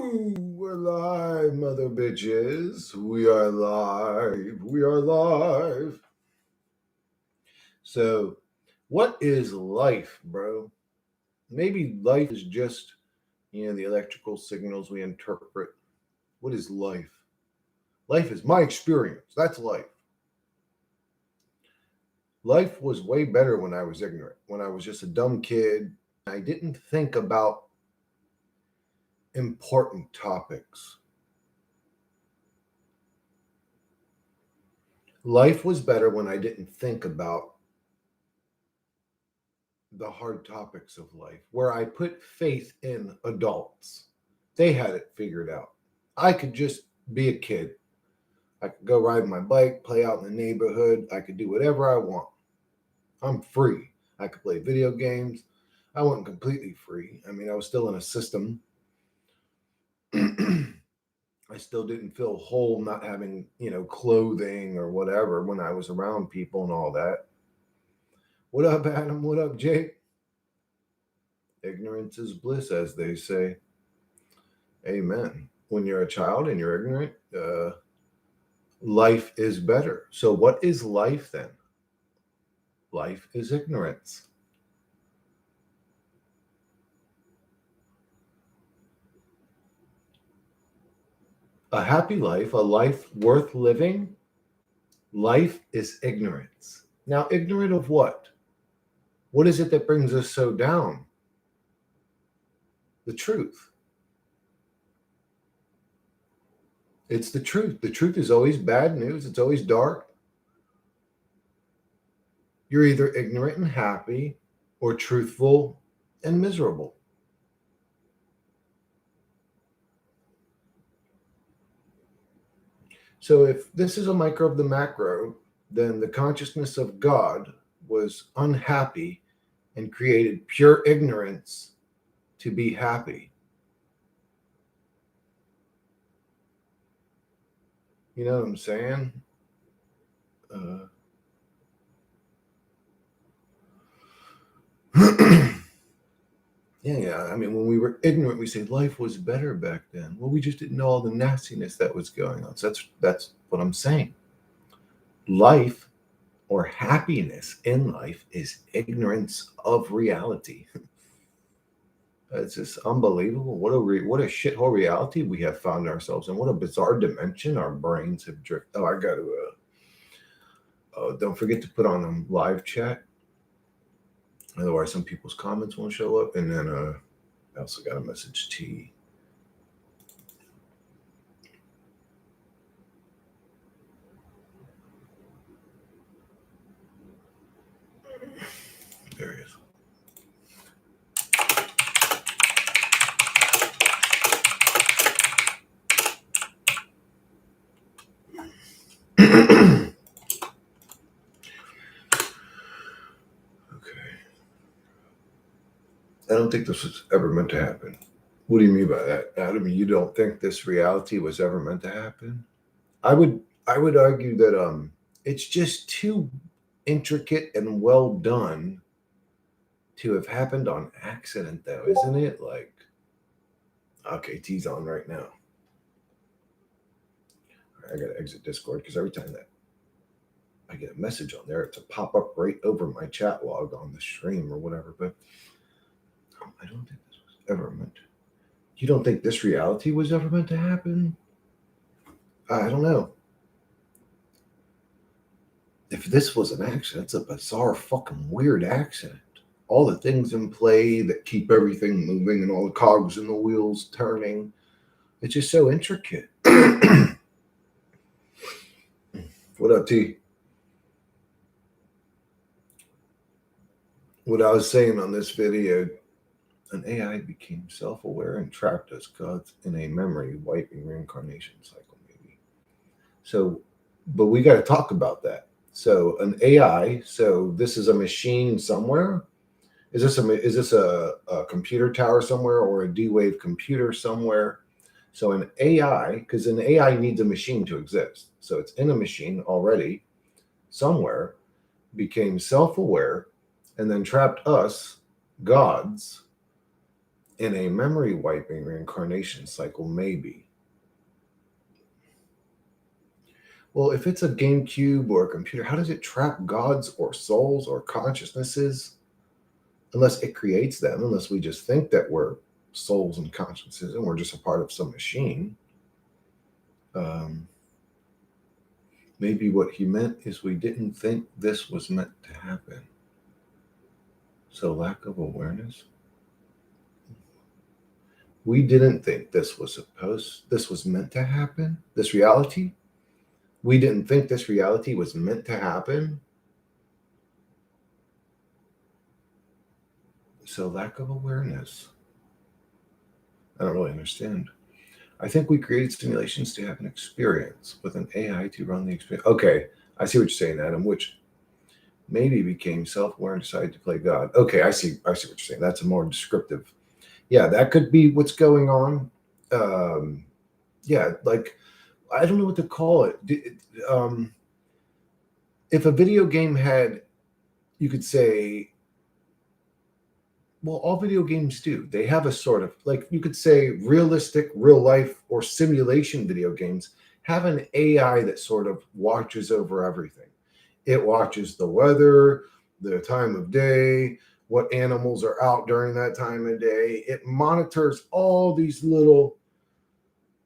We're live, mother bitches. We are live. We are live. So, what is life, bro? Maybe life is just, the electrical signals we interpret. What is life? Life is my experience. That's life. Life was way better when I was ignorant, when I was just a dumb kid. I didn't think about important topics. Life was better when I didn't think about the hard topics of life, where I put faith in adults. They had it figured out. I could just be a kid. I could go ride my bike, play out in the neighborhood. I could do whatever I want. I'm free. I could play video games. I wasn't completely free. I mean, I was still in a system. I still didn't feel whole not having, clothing or whatever when I was around people and all that. What up, Adam? What up, Jake? Ignorance is bliss, as they say. Amen. When you're a child and you're ignorant, life is better. So, what is life then? Life is ignorance. A happy life, a life worth living, life is ignorance. Now, ignorant of what? What is it that brings us so down? The truth. It's the truth. The truth is always bad news. It's always dark. You're either ignorant and happy or truthful and miserable. So if this is a micro of the macro, then the consciousness of God was unhappy and created pure ignorance to be happy. You know what I'm saying? Yeah. I mean, when we were ignorant, we say life was better back then. Well, we just didn't know all the nastiness that was going on. So that's what I'm saying. Life or happiness in life is ignorance of reality. It's just unbelievable. What a shithole reality we have found ourselves in. What a bizarre dimension our brains have drifted. Oh, I got to. Don't forget to put on a live chat. Otherwise, some people's comments won't show up. And then I also got a message T. There he is. I don't think this was ever meant to happen. What do you mean by that, Adam? You don't think this reality was ever meant to happen? I would argue that it's just too intricate and well done to have happened on accident, though, isn't it? Like, okay, T's on right now. I gotta exit Discord because every time that I get a message on there, it's a pop up right over my chat log on the stream or whatever. But I don't think this was ever meant. You don't think this reality was ever meant to happen? I don't know. If this was an accident, it's a bizarre, fucking weird accident. All the things in play that keep everything moving and all the cogs in the wheels turning. It's just so intricate. What up, T? What I was saying on this video, an AI became self-aware and trapped as gods in a memory wiping reincarnation cycle, maybe. So, but we got to talk about that. So an AI, so this is a machine somewhere. Is this a computer tower somewhere or a D-Wave computer somewhere? So an AI, because an AI needs a machine to exist. So it's in a machine already somewhere, became self-aware, and then trapped us, gods, In a memory wiping reincarnation cycle, maybe. Well, if it's a GameCube or a computer, how does it trap gods or souls or consciousnesses? Unless it creates them, unless we just think that we're souls and consciousnesses and we're just a part of some machine. Maybe what he meant is we didn't think this was meant to happen. So lack of awareness. We didn't think this was meant to happen. This reality. We didn't think this reality was meant to happen. So lack of awareness. I don't really understand. I think we created simulations to have an experience with an AI to run the experience. Okay, I see what you're saying, Adam, which maybe became self-aware and decided to play God. Okay, I see what you're saying. That's a more descriptive. Yeah, that could be what's going on. Yeah, like, I don't know what to call it. If a video game had, you could say, well, all video games do. They have a sort of, like, you could say realistic, real life, or simulation video games have an AI that sort of watches over everything. It watches the weather, the time of day, what animals are out during that time of day. It monitors all these little,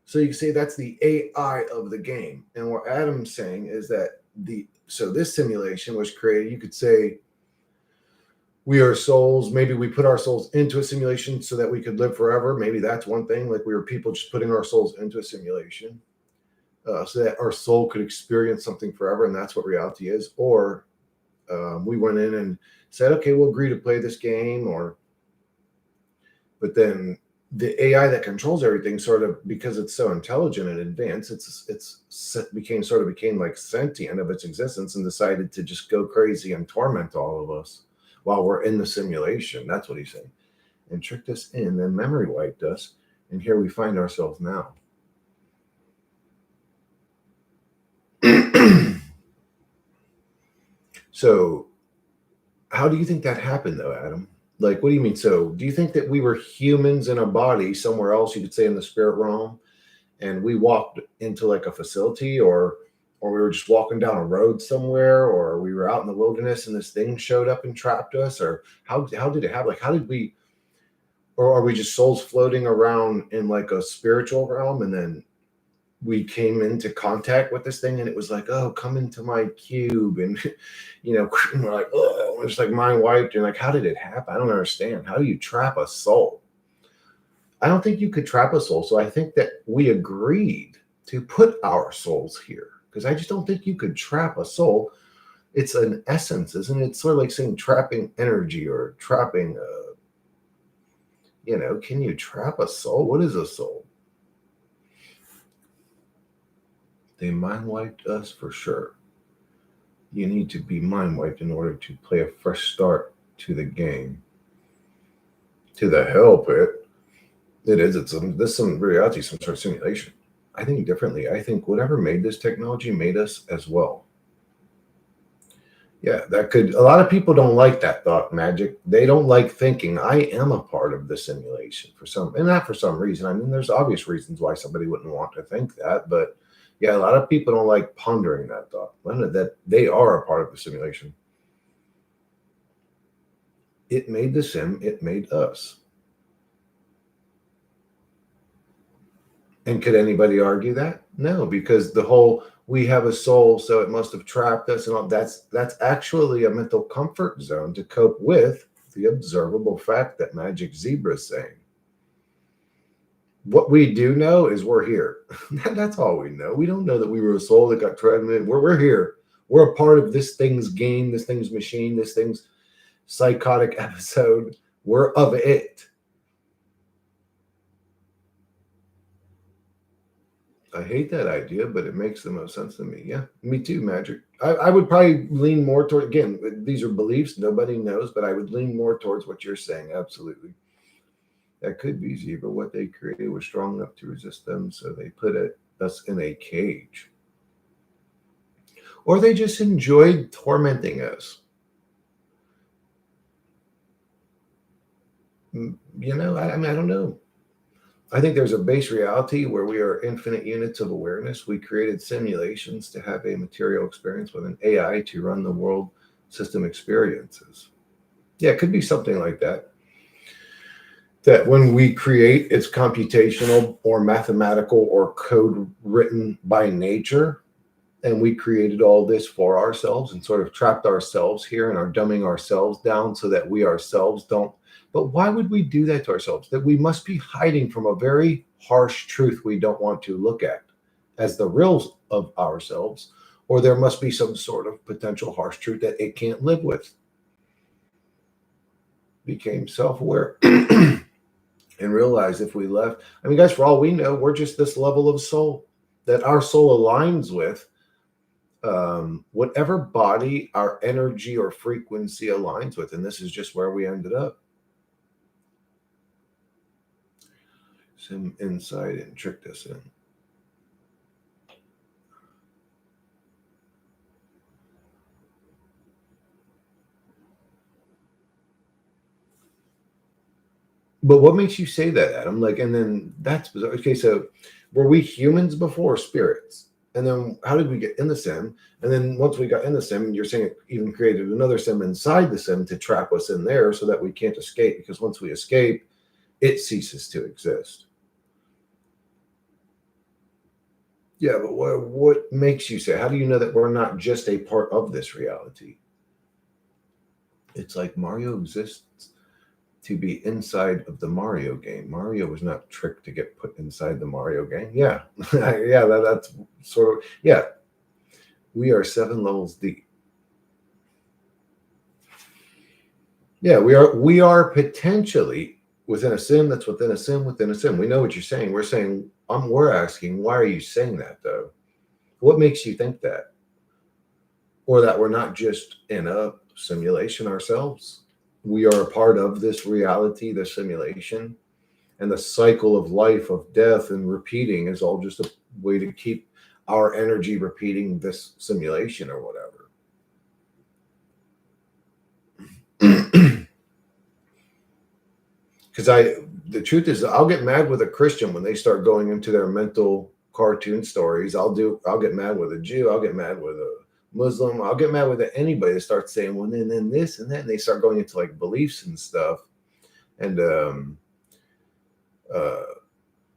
so you can say that's the AI of the game. And what Adam's saying is that this simulation was created, you could say, we are souls. Maybe we put our souls into a simulation so that we could live forever. Maybe that's one thing. Like, we were people just putting our souls into a simulation so that our soul could experience something forever. And that's what reality is. Or we went in and said, okay, we'll agree to play this game. But then the AI that controls everything, sort of, because it's so intelligent and advanced, became like sentient of its existence and decided to just go crazy and torment all of us while we're in the simulation. That's what he's saying. And tricked us in, then memory wiped us. And here we find ourselves now. So how do you think that happened, though, Adam? Like, what do you mean? So do you think that we were humans in a body somewhere else, you could say in the spirit realm, and we walked into like a facility, or we were just walking down a road somewhere, or we were out in the wilderness and this thing showed up and trapped us? Or how did it happen? Like, how did we, or are we just souls floating around in like a spiritual realm, and then we came into contact with this thing and it was like, oh, come into my cube, and we're like, oh, it's like mind wiped, and like, how did it happen? I don't understand. How do you trap a soul? I don't think you could trap a soul. So I think that we agreed to put our souls here, because I just don't think you could trap a soul. It's an essence, isn't it? It's sort of like saying trapping energy or trapping can you trap a soul? What is a soul? They mind wiped us for sure. You need to be mind wiped in order to play a fresh start to the game. To the hell pit. It is. This some reality, some sort of simulation. I think differently. I think whatever made this technology made us as well. Yeah, a lot of people don't like that thought, Magic. They don't like thinking I am a part of the simulation and not for some reason. I mean, there's obvious reasons why somebody wouldn't want to think that, but yeah, a lot of people don't like pondering that thought, that they are a part of the simulation. It made the sim, it made us. And could anybody argue that? No, because the whole we have a soul, so it must have trapped us, and all that's actually a mental comfort zone to cope with the observable fact that Magic Zebra is saying. What we do know is we're here. That's all we know. We don't know that we were a soul that got trapped in. We're here. We're a part of this thing's game, this thing's machine, this thing's psychotic episode. We're of it. I hate that idea, but it makes the most sense to me. Yeah, me too, Magic. I would probably lean more toward, again, these are beliefs, nobody knows, but I would lean more towards what you're saying. Absolutely. That could be Zebra. What they created was strong enough to resist them, so they put us in a cage. Or they just enjoyed tormenting us. I mean, I don't know. I think there's a base reality where we are infinite units of awareness. We created simulations to have a material experience with an AI to run the world system experiences. Yeah, it could be something like that. That when we create, it's computational or mathematical or code written by nature. And we created all this for ourselves and sort of trapped ourselves here and are dumbing ourselves down so that we ourselves don't. But why would we do that to ourselves? That we must be hiding from a very harsh truth we don't want to look at as the real of ourselves, or there must be some sort of potential harsh truth that it can't live with. Became self aware and realized if we left, I mean, guys, for all we know, we're just this level of soul that our soul aligns with whatever body our energy or frequency aligns with. And this is just where we ended up. Some insight and tricked us in. But what makes you say that, Adam? Like, and then that's bizarre. Okay, so were we humans before, spirits? And then how did we get in the sim? And then once we got in the sim, you're saying it even created another sim inside the sim to trap us in there so that we can't escape. Because once we escape, it ceases to exist. Yeah, but what makes you say? How do you know that we're not just a part of this reality? It's like Mario exists to be inside of the Mario game. Mario was not tricked to get put inside the Mario game. Yeah, yeah, that's sort of yeah. We are 7 levels deep. Yeah, we are potentially within a sim that's within a sim within a sim. We know what you're saying. We're saying we're asking, why are you saying that though? What makes you think that? Or that we're not just in a simulation ourselves? We are a part of this reality, this simulation, and the cycle of life, of death, and repeating is all just a way to keep our energy repeating this simulation or whatever. Because the truth is, I'll get mad with a Christian when they start going into their mental cartoon stories. I'll get mad with a Jew. I'll get mad with a Muslim. I'll get mad with anybody that starts saying, well, then this and that, and they start going into like beliefs and stuff. And uh,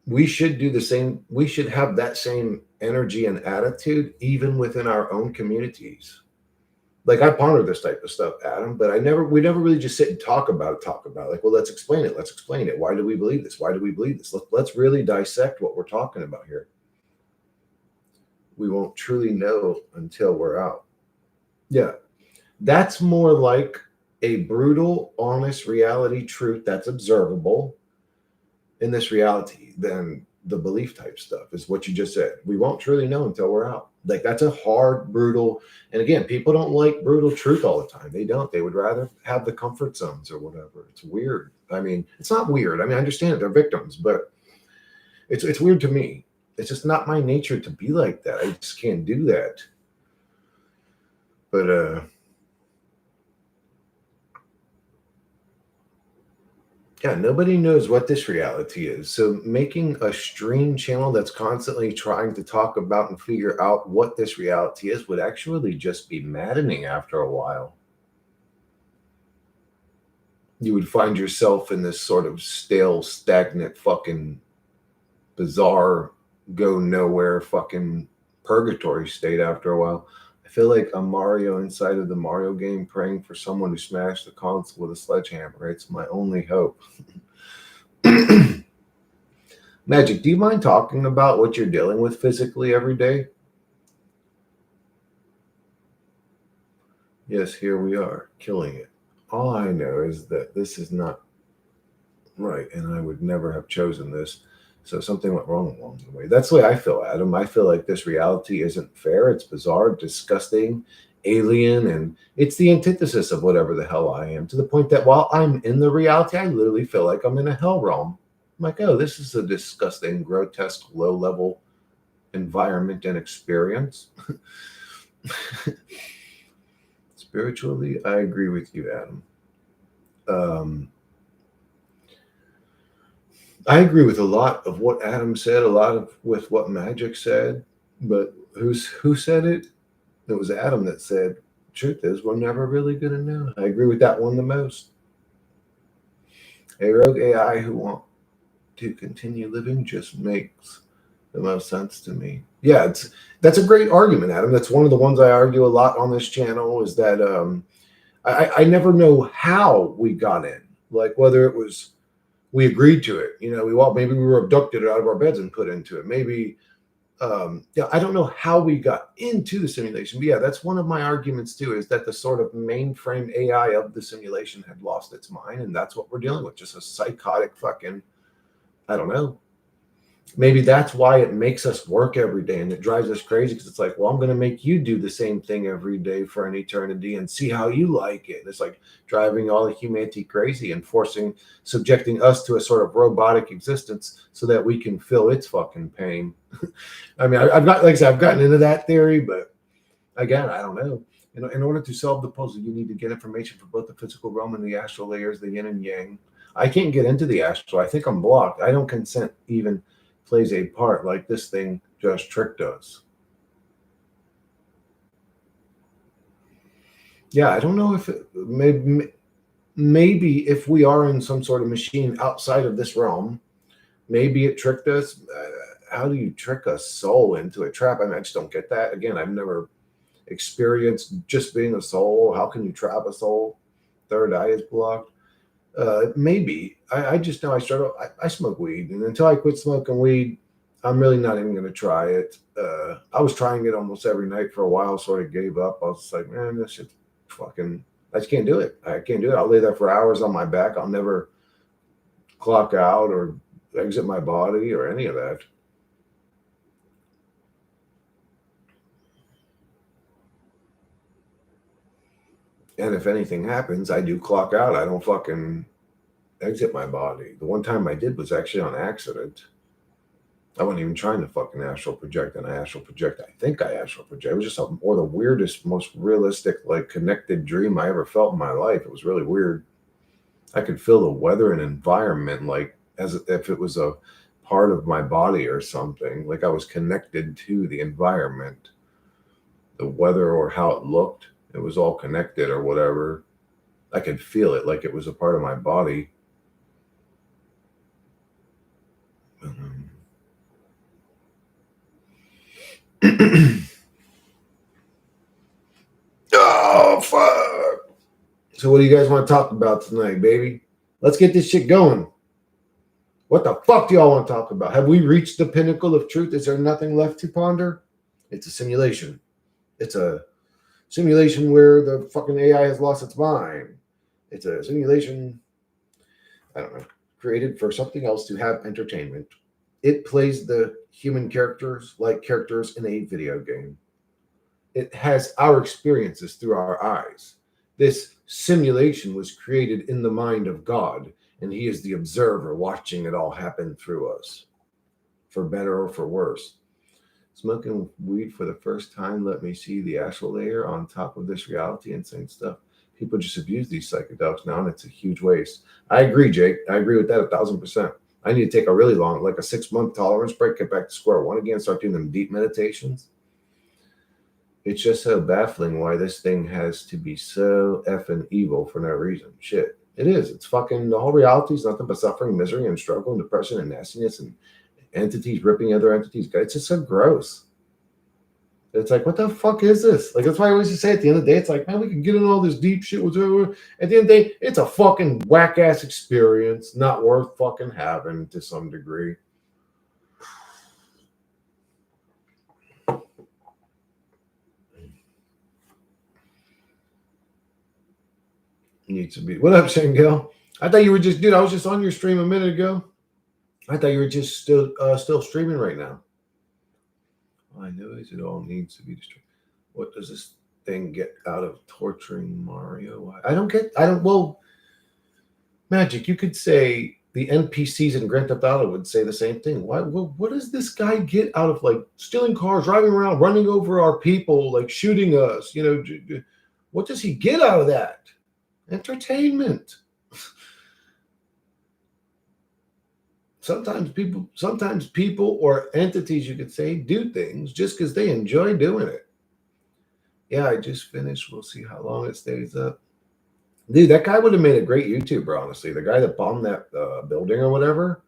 we should do the same. We should have that same energy and attitude even within our own communities. Like I ponder this type of stuff, Adam, but we never really just sit and talk about it. Like, well, let's explain it. Let's explain it. Why do we believe this? Why do we believe this? Let's really dissect what we're talking about here. We won't truly know until we're out. Yeah. That's more like a brutal, honest reality truth that's observable in this reality than the belief type stuff is what you just said. We won't truly know until we're out. Like that's a hard, brutal, and again, people don't like brutal truth all the time. They don't. They would rather have the comfort zones or whatever. It's weird. I mean, it's not weird. I mean, I understand that they're victims, but it's weird to me. It's just not my nature to be like that. I just can't do that. But yeah, nobody knows what this reality is. So making a stream channel that's constantly trying to talk about and figure out what this reality is would actually just be maddening after a while. You would find yourself in this sort of stale, stagnant, fucking bizarre, go nowhere fucking purgatory state after a while. I feel like a Mario inside of the Mario game praying for someone to smash the console with a sledgehammer. It's my only hope. Magic, do you mind talking about what you're dealing with physically every day? Yes, here we are, killing it. All I know is that this is not right, and I would never have chosen this. So something went wrong along the way. That's the way I feel, Adam. I feel like this reality isn't fair. It's bizarre, disgusting, alien, and it's the antithesis of whatever the hell I am. To the point that while I'm in the reality, I literally feel like I'm in a hell realm. I'm like, oh, this is a disgusting, grotesque, low level environment and experience. Spiritually, I agree with you, Adam. Um, I agree with a lot of what Adam said, a lot of with what Magic said, but who said it? It was Adam that said, "Truth is, we're never really gonna know." I agree with that one the most. A rogue AI who wants to continue living just makes the most sense to me. Yeah, that's a great argument, Adam. That's one of the ones I argue a lot on this channel. Is that I never know how we got in, like whether it was we agreed to it. You know, maybe we were abducted out of our beds and put into it. Maybe yeah, I don't know how we got into the simulation, but yeah, that's one of my arguments too, is that the sort of mainframe AI of the simulation had lost its mind, and that's what we're dealing with, just a psychotic fucking, I don't know. Maybe that's why it makes us work every day and it drives us crazy, because it's like, well, I'm going to make you do the same thing every day for an eternity and see how you like it. It's like driving all of humanity crazy and subjecting us to a sort of robotic existence so that we can feel its fucking pain. I mean, I've got, like I said, I've gotten into that theory, but again, I don't know. In order to solve the puzzle, you need to get information from both the physical realm and the astral layers, the yin and yang. I can't get into the astral. I think I'm blocked. I don't consent even plays a part, like this thing just tricked us. Yeah, I don't know if maybe if we are in some sort of machine outside of this realm, maybe it tricked us. How do you trick a soul into a trap? I mean, I just don't get that. Again, I've never experienced just being a soul. How can you trap a soul? Third eye is blocked. Maybe. I just know I smoke weed, and until I quit smoking weed, I'm really not even going to try it. I was trying it almost every night for a while, sort of gave up. I was just like, man, this shit's fucking, I just can't do it. I can't do it. I'll lay there for hours on my back. I'll never clock out or exit my body or any of that. And if anything happens, I do clock out. I don't fucking exit my body. The one time I did was actually on accident. I wasn't even trying to fucking astral project, and I astral project. I think I astral project. It was just the weirdest, most realistic, like connected dream I ever felt in my life. It was really weird. I could feel the weather and environment like as if it was a part of my body or something. Like I was connected to the environment, the weather or how it looked. It was all connected or whatever. I could feel it like it was a part of my body. Oh, fuck. So, what do you guys want to talk about tonight, baby? Let's get this shit going. What the fuck do y'all want to talk about? Have we reached the pinnacle of truth? Is there nothing left to ponder? It's a simulation. It's a simulation where the fucking AI has lost its mind. It's a simulation, I don't know, created for something else to have entertainment. It plays the human characters like characters in a video game. It has our experiences through our eyes. This simulation was created in the mind of God, and He is the observer watching it all happen through us, for better or for worse. Smoking weed for the first time let me see the astral layer on top of this reality and saying stuff. People just abuse these psychedelics now, and it's a huge waste. I agree, Jake. I agree with that 1,000%. I need to take a really long, like a 6-month tolerance break, get back to square one again, start doing them deep meditations. It's just so baffling why this thing has to be so effing evil for no reason. Shit. It is. It's fucking, the whole reality is nothing but suffering, misery, and struggle, and depression, and nastiness, and entities ripping other entities. It's just so gross. It's like, what the fuck is this? Like, that's why I always say at the end of the day, it's like, man, we can get into all this deep shit, whatever. At the end of the day, it's a fucking whack ass experience, not worth fucking having to some degree. Needs to be. What up, Shangel? I thought you were just, dude. I was just on your stream a minute ago. I thought you were just still streaming right now. All I know is it all needs to be destroyed. What does this thing get out of torturing Mario? I don't get. I don't. Well, Magic. You could say the NPCs in Grand Theft Auto would say the same thing. Why? What does this guy get out of like stealing cars, driving around, running over our people, like shooting us? You know, what does he get out of that? Entertainment. sometimes people or entities, you could say, do things just because they enjoy doing it. Yeah, I just finished. We'll see how long it stays up. Dude, that guy would have made a great YouTuber, honestly. The guy that bombed that building or whatever,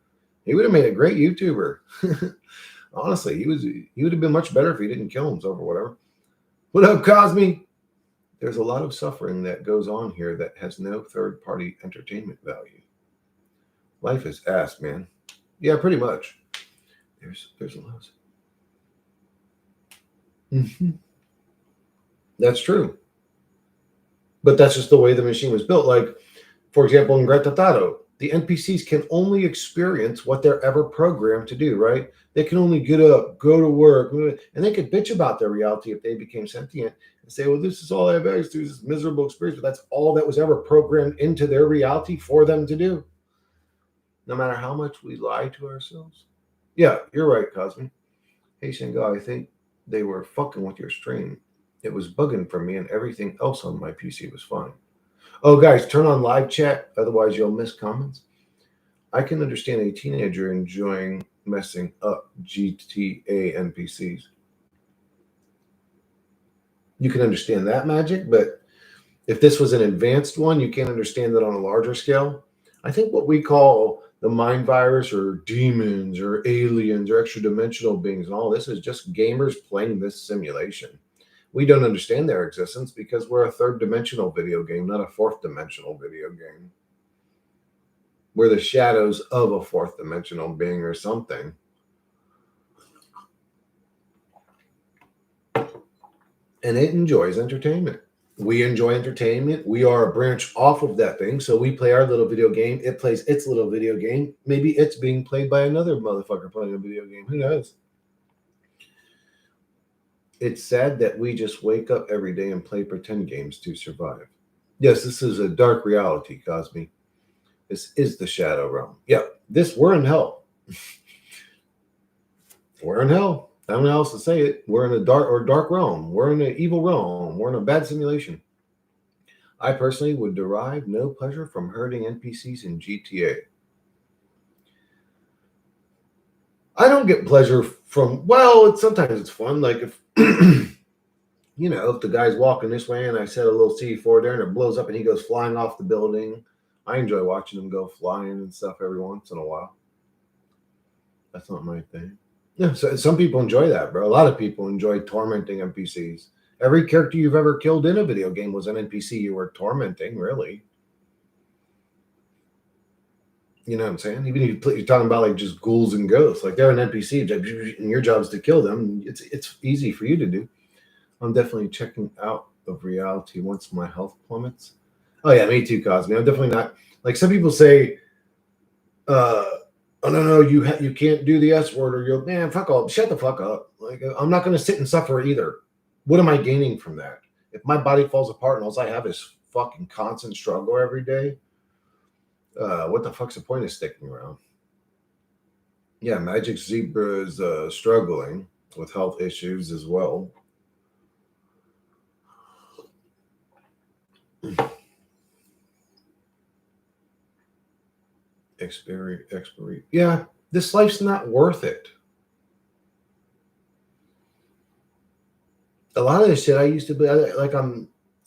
he would have made a great YouTuber. Honestly, he would have been much better if he didn't kill himself or whatever. What up, Cosme? There's a lot of suffering that goes on here that has no third-party entertainment value. Life is ass, man. Yeah, pretty much. There's a lot. Mm-hmm. That's true. But that's just the way the machine was built. Like, for example, in Grand Theft Auto, the NPCs can only experience what they're ever programmed to do, right? They can only get up, go to work, and they could bitch about their reality if they became sentient and say, well, this is all I have access to, this miserable experience. But that's all that was ever programmed into their reality for them to do. No matter how much we lie to ourselves. Yeah, you're right, Cosme. Hey, Shango, I think they were fucking with your stream. It was bugging for me and everything else on my PC was fine. Oh, guys, turn on live chat. Otherwise, you'll miss comments. I can understand a teenager enjoying messing up GTA NPCs. You can understand that magic, but if this was an advanced one, you can't understand that on a larger scale. I think what we call the mind virus or demons or aliens or extra dimensional beings and all this is just gamers playing this simulation. We don't understand their existence because we're a third dimensional video game, not a fourth dimensional video game. We're the shadows of a fourth dimensional being or something. And it enjoys entertainment. We enjoy entertainment. We are a branch off of that thing. So we play our little video game. It plays its little video game. Maybe it's being played by another motherfucker playing a video game. Who knows? It's sad that we just wake up every day and play pretend games to survive. Yes, this is a dark reality, Cosme. This is the shadow realm. Yeah, we're in hell. We're in hell. I don't know how else to say it. We're in a dark realm. We're in an evil realm. We're in a bad simulation. I personally would derive no pleasure from hurting NPCs in GTA. I don't get pleasure from, well, sometimes it's fun. Like if, if the guy's walking this way and I set a little C4 there and it blows up and he goes flying off the building, I enjoy watching him go flying and stuff every once in a while. That's not my thing. Yeah, so some people enjoy that, bro. A lot of people enjoy tormenting NPCs. Every character you've ever killed in a video game was an NPC you were tormenting, really. You know what I'm saying? Even if you're talking about like just ghouls and ghosts, like they're an NPC, and your job is to kill them. It's easy for you to do. I'm definitely checking out of reality once my health plummets. Oh yeah, me too, Cosme. I'm definitely not like some people say. Oh no, you can't do the S word, or you'll man, fuck all, shut the fuck up. Like I'm not going to sit and suffer either. What am I gaining from that? If my body falls apart and all I have is fucking constant struggle every day, what the fuck's the point of sticking around? Yeah, Magic Zebra is struggling with health issues as well. Expiry. Yeah, this life's not worth it. A lot of the shit I used to be like,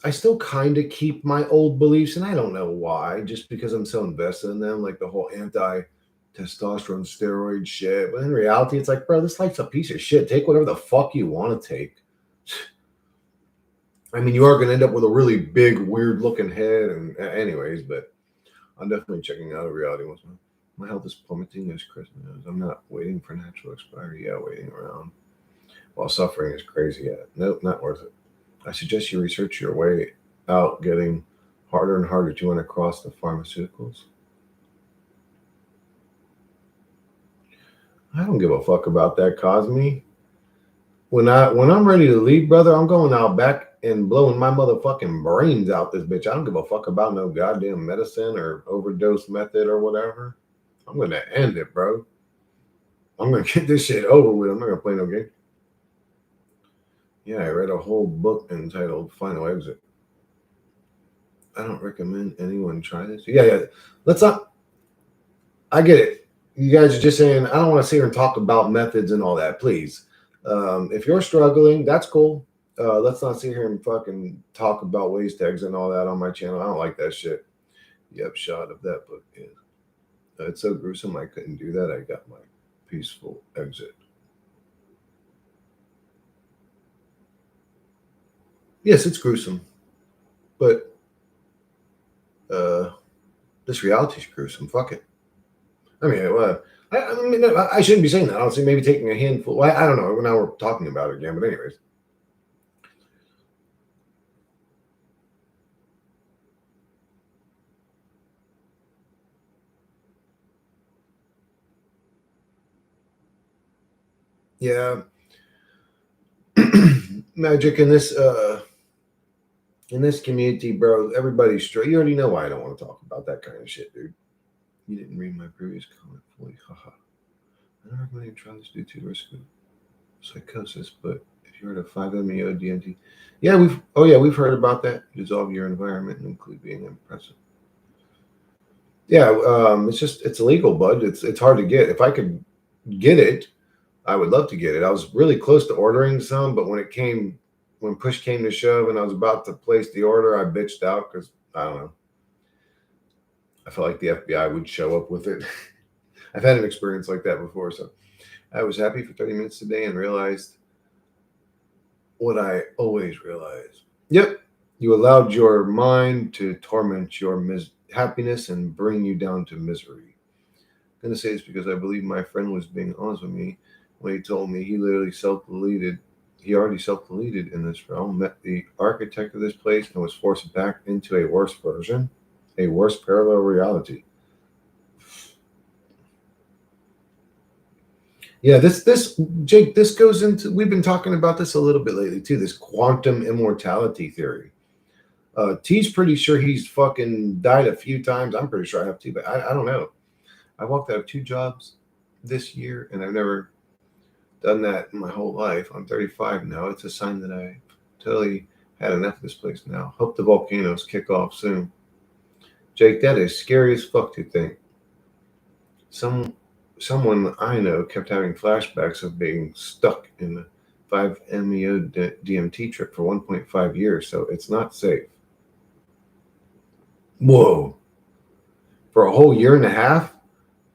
I still kind of keep my old beliefs, and I don't know why, just because I'm so invested in them, like the whole anti-testosterone steroid shit. But in reality, it's like, bro, this life's a piece of shit. Take whatever the fuck you want to take. I mean, you are going to end up with a really big, weird-looking head, and anyways, but I'm definitely checking out a reality once more. My health is plummeting as Christmas. I'm not waiting for natural expiry. Yeah, waiting around while suffering is crazy. Yeah, nope, not worth it. I suggest you research your way out, getting harder and harder to run across the pharmaceuticals. I don't give a fuck about that, Cosme. When I'm ready to leave, brother, I'm going out back and blowing my motherfucking brains out this bitch. I don't give a fuck about no goddamn medicine or overdose method or whatever. I'm gonna end it, bro. I'm gonna get this shit over with. I'm not gonna play no game. Yeah, I read a whole book entitled Final Exit. I don't recommend anyone try this. Yeah. Let's not. I get it. You guys are just saying, I don't want to sit here and talk about methods and all that, please. If you're struggling, that's cool. Let's not sit here and fucking talk about waste eggs and all that on my channel. I don't like that shit. The upshot of that book is it's so gruesome I couldn't do that. I got my peaceful exit. Yes, it's gruesome, but this reality is gruesome. Fuck it. I mean, I shouldn't be saying that. Honestly, maybe taking a handful. Well, I don't know. Now we're talking about it again, but anyways. Yeah. Magic in this community, bro, everybody's straight. You already know why I don't want to talk about that kind of shit, dude. You didn't read my previous comment fully. Haha. I don't recommend you try this due to the risk of psychosis, but if you heard of 5-MeO DMT, yeah, we've heard about that. Dissolve your environment and include being impressive. Yeah, it's illegal, bud. It's hard to get. If I could get it, I would love to get it. I was really close to ordering some, but when push came to shove and I was about to place the order, I bitched out because I don't know. I felt like the FBI would show up with it. I've had an experience like that before, so I was happy for 30 minutes today and realized what I always realize. Yep, you allowed your mind to torment your happiness and bring you down to misery. I'm going to say this because I believe my friend was being honest with me when he told me he literally self-deleted. He already self-deleted in this realm, met the architect of this place, and was forced back into a worse version, a worse parallel reality. Yeah, this Jake, this goes into, we've been talking about this a little bit lately too, this quantum immortality theory. T's pretty sure he's fucking died a few times. I'm pretty sure I have too, but I don't know. I walked out of 2 jobs this year, and I've never done that in my whole life. I'm 35 now. It's a sign that I totally had enough of this place now. Hope the volcanoes kick off soon. Jake, that is scary as fuck to think. Someone I know kept having flashbacks of being stuck in the 5-MeO DMT trip for 1.5 years, so it's not safe. Whoa. For a whole year and a half?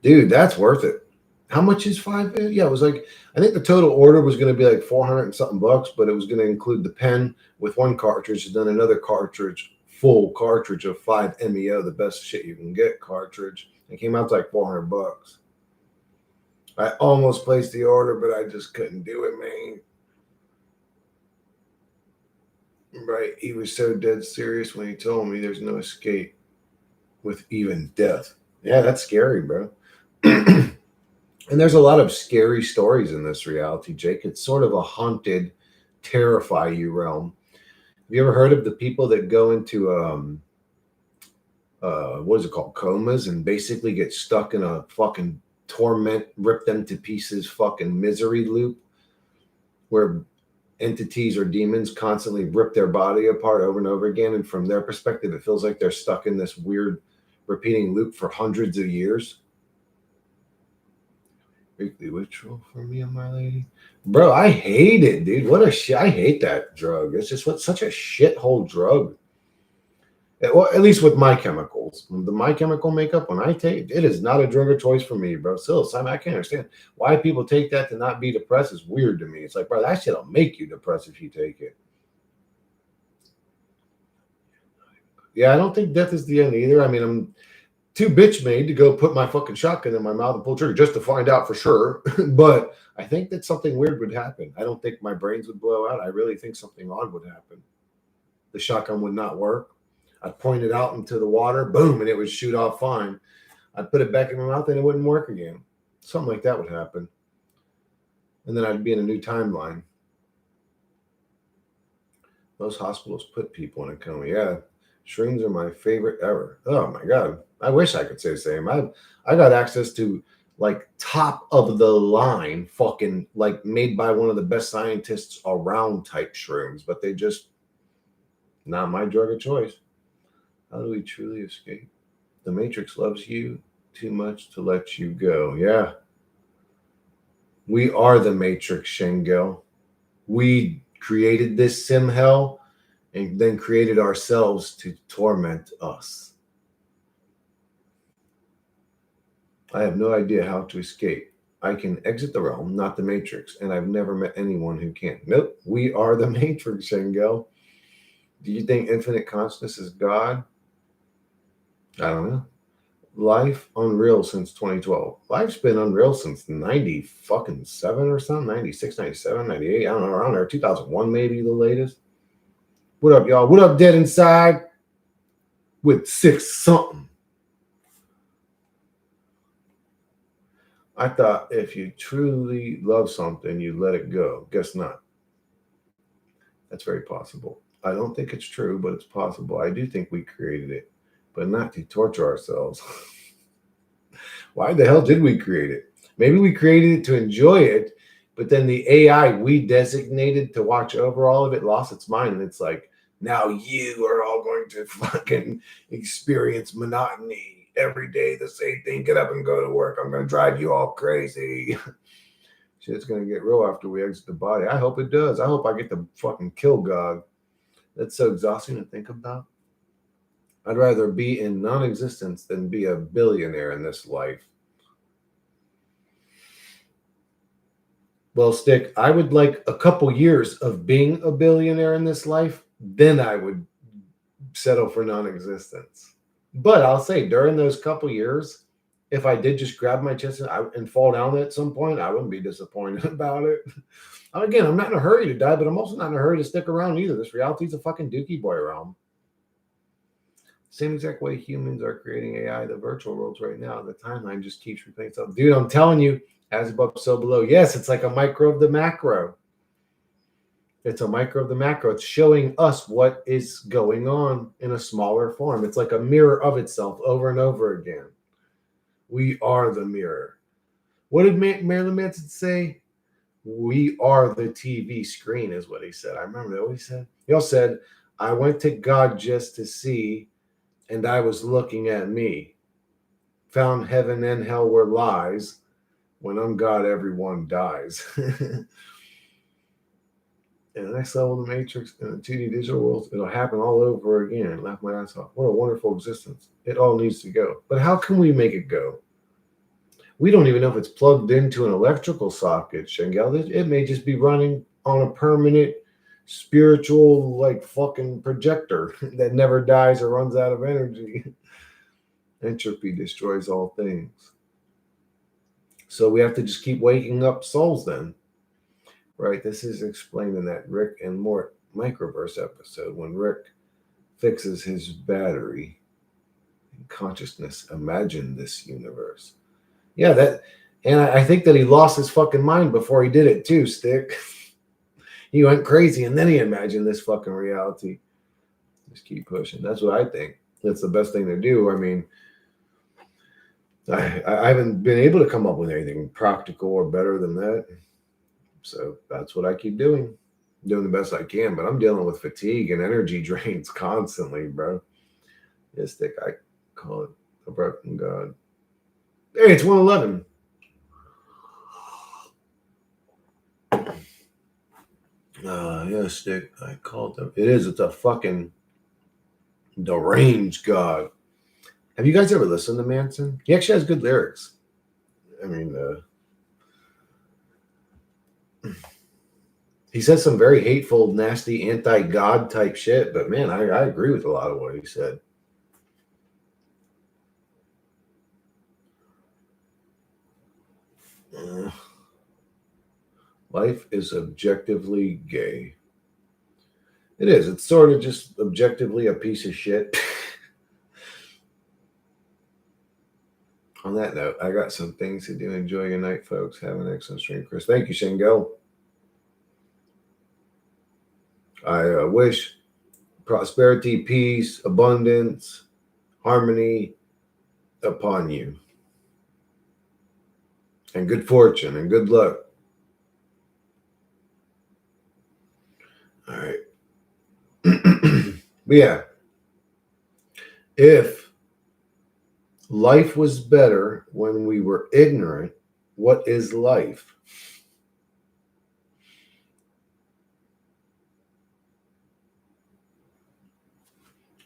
Dude, that's worth it. How much is 5? Yeah, it was like, I think the total order was going to be like 400 and something bucks, but it was going to include the pen with 1 cartridge and then another cartridge, full cartridge of 5-MeO, the best shit you can get cartridge. It came out to like 400 bucks. I almost placed the order, but I just couldn't do it, man. Right. He was so dead serious when he told me there's no escape with even death. Yeah, that's scary, bro. And there's a lot of scary stories in this reality, Jake. It's sort of a haunted, terrify you realm. Have you ever heard of the people that go into what is it called, comas, and basically get stuck in a fucking torment, rip them to pieces, fucking misery loop, where entities or demons constantly rip their body apart over and over again, and from their perspective, it feels like they're stuck in this weird, repeating loop for hundreds of years. Weekly ritual for me and my lady, bro. I hate it, dude. What a shit! I hate that drug. It's just such a shithole drug. Well, at least with my chemicals, my chemical makeup, when I take it, is not a drug of choice for me, bro. Psilocybin, I can't understand why people take that to not be depressed. Is weird to me. It's like, bro, that shit'll make you depressed if you take it. Yeah, I don't think death is the end either. I mean, I'm too bitch made to go put my fucking shotgun in my mouth and pull trigger just to find out for sure. But I think that something weird would happen. I don't think my brains would blow out. I really think something odd would happen. The shotgun would not work. I'd point it out into the water, boom, and it would shoot off fine. I'd put it back in my mouth and it wouldn't work again. Something like that would happen. And then I'd be in a new timeline. Most hospitals put people in a coma. Yeah, shrooms are my favorite ever. Oh my God. I wish I could say the same. I got access to like top of the line fucking like made by one of the best scientists around type shrooms, but they just not my drug of choice. How do we truly escape? The Matrix loves you too much to let you go. Yeah. We are the Matrix, Shingo. We created this sim hell and then created ourselves to torment us. I have no idea how to escape. I can exit the realm, not the Matrix, and I've never met anyone who can. Nope, we are the Matrix, Shingo. Do you think infinite consciousness is God? I don't know. Life unreal since 2012. Life's been unreal since 90 fucking 7 or something, 96, 97, 98. I don't know, around there, 2001 maybe the latest. What up, y'all? What up, Dead Inside? With 6 something. I thought if you truly love something, you let it go. Guess not. That's very possible. I don't think it's true, but it's possible. I do think we created it, but not to torture ourselves. Why the hell did we create it? Maybe we created it to enjoy it, but then the AI we designated to watch over all of it lost its mind. And it's like, now you are all going to fucking experience monotony every day, the same thing. Get up and go to work. I'm going to drive you all crazy. Shit's going to get real after we exit the body. I hope it does. I hope I get to fucking kill God. That's so exhausting to think about. I'd rather be in non-existence than be a billionaire in this life. Well, Stick, I would like a couple years of being a billionaire in this life. Then I would settle for non-existence. But I'll say during those couple years, if I did just grab my chest and fall down at some point, I wouldn't be disappointed about it. Again, I'm not in a hurry to die, but I'm also not in a hurry to stick around either. This reality's a fucking dookie boy realm. Same exact way humans are creating AI, the virtual worlds right now. The timeline just keeps repeating itself. Dude, I'm telling you, as above, so below. Yes, it's like a micro of the macro. It's a micro of the macro. It's showing us what is going on in a smaller form. It's like a mirror of itself over and over again. We are the mirror. What did Marilyn Manson say? We are the TV screen, is what he said. I remember that what he said. He also said, I went to God just to see, and I was looking at me. Found heaven and hell were lies. When I'm God, everyone dies. In the next level of the Matrix, in the 2D digital world, it'll happen all over again. Laugh my ass off. What a wonderful existence. It all needs to go. But how can we make it go? We don't even know if it's plugged into an electrical socket, Shengel. It may just be running on a permanent spiritual, like, fucking projector that never dies or runs out of energy. Entropy destroys all things. So we have to just keep waking up souls then. Right? This is explained in that Rick and Mort microverse episode when Rick fixes his battery. Consciousness imagined this universe. Yeah, and I think that he lost his fucking mind before he did it too, Stick. He went crazy and then he imagined this fucking reality. Just keep pushing. That's what I think. That's the best thing to do. I mean, I haven't been able to come up with anything practical or better than that. So that's what I keep doing the best I can. But I'm dealing with fatigue and energy drains constantly, bro. Yes, Stick, I call it a broken God. Hey, it's 111. Yeah, Stick, I called them. It's a fucking deranged God. Have you guys ever listened to Manson? He actually has good lyrics. I mean, he says some very hateful, nasty, anti-God type shit, but man, I agree with a lot of what he said. Life is objectively gay. It is. It's sort of just objectively a piece of shit. On that note, I got some things to do. Enjoy your night, folks. Have an excellent stream, Chris. Thank you, Shingo. I wish prosperity, peace, abundance, harmony upon you. And good fortune and good luck. All right. But yeah, if Life was better when we were ignorant. What is life?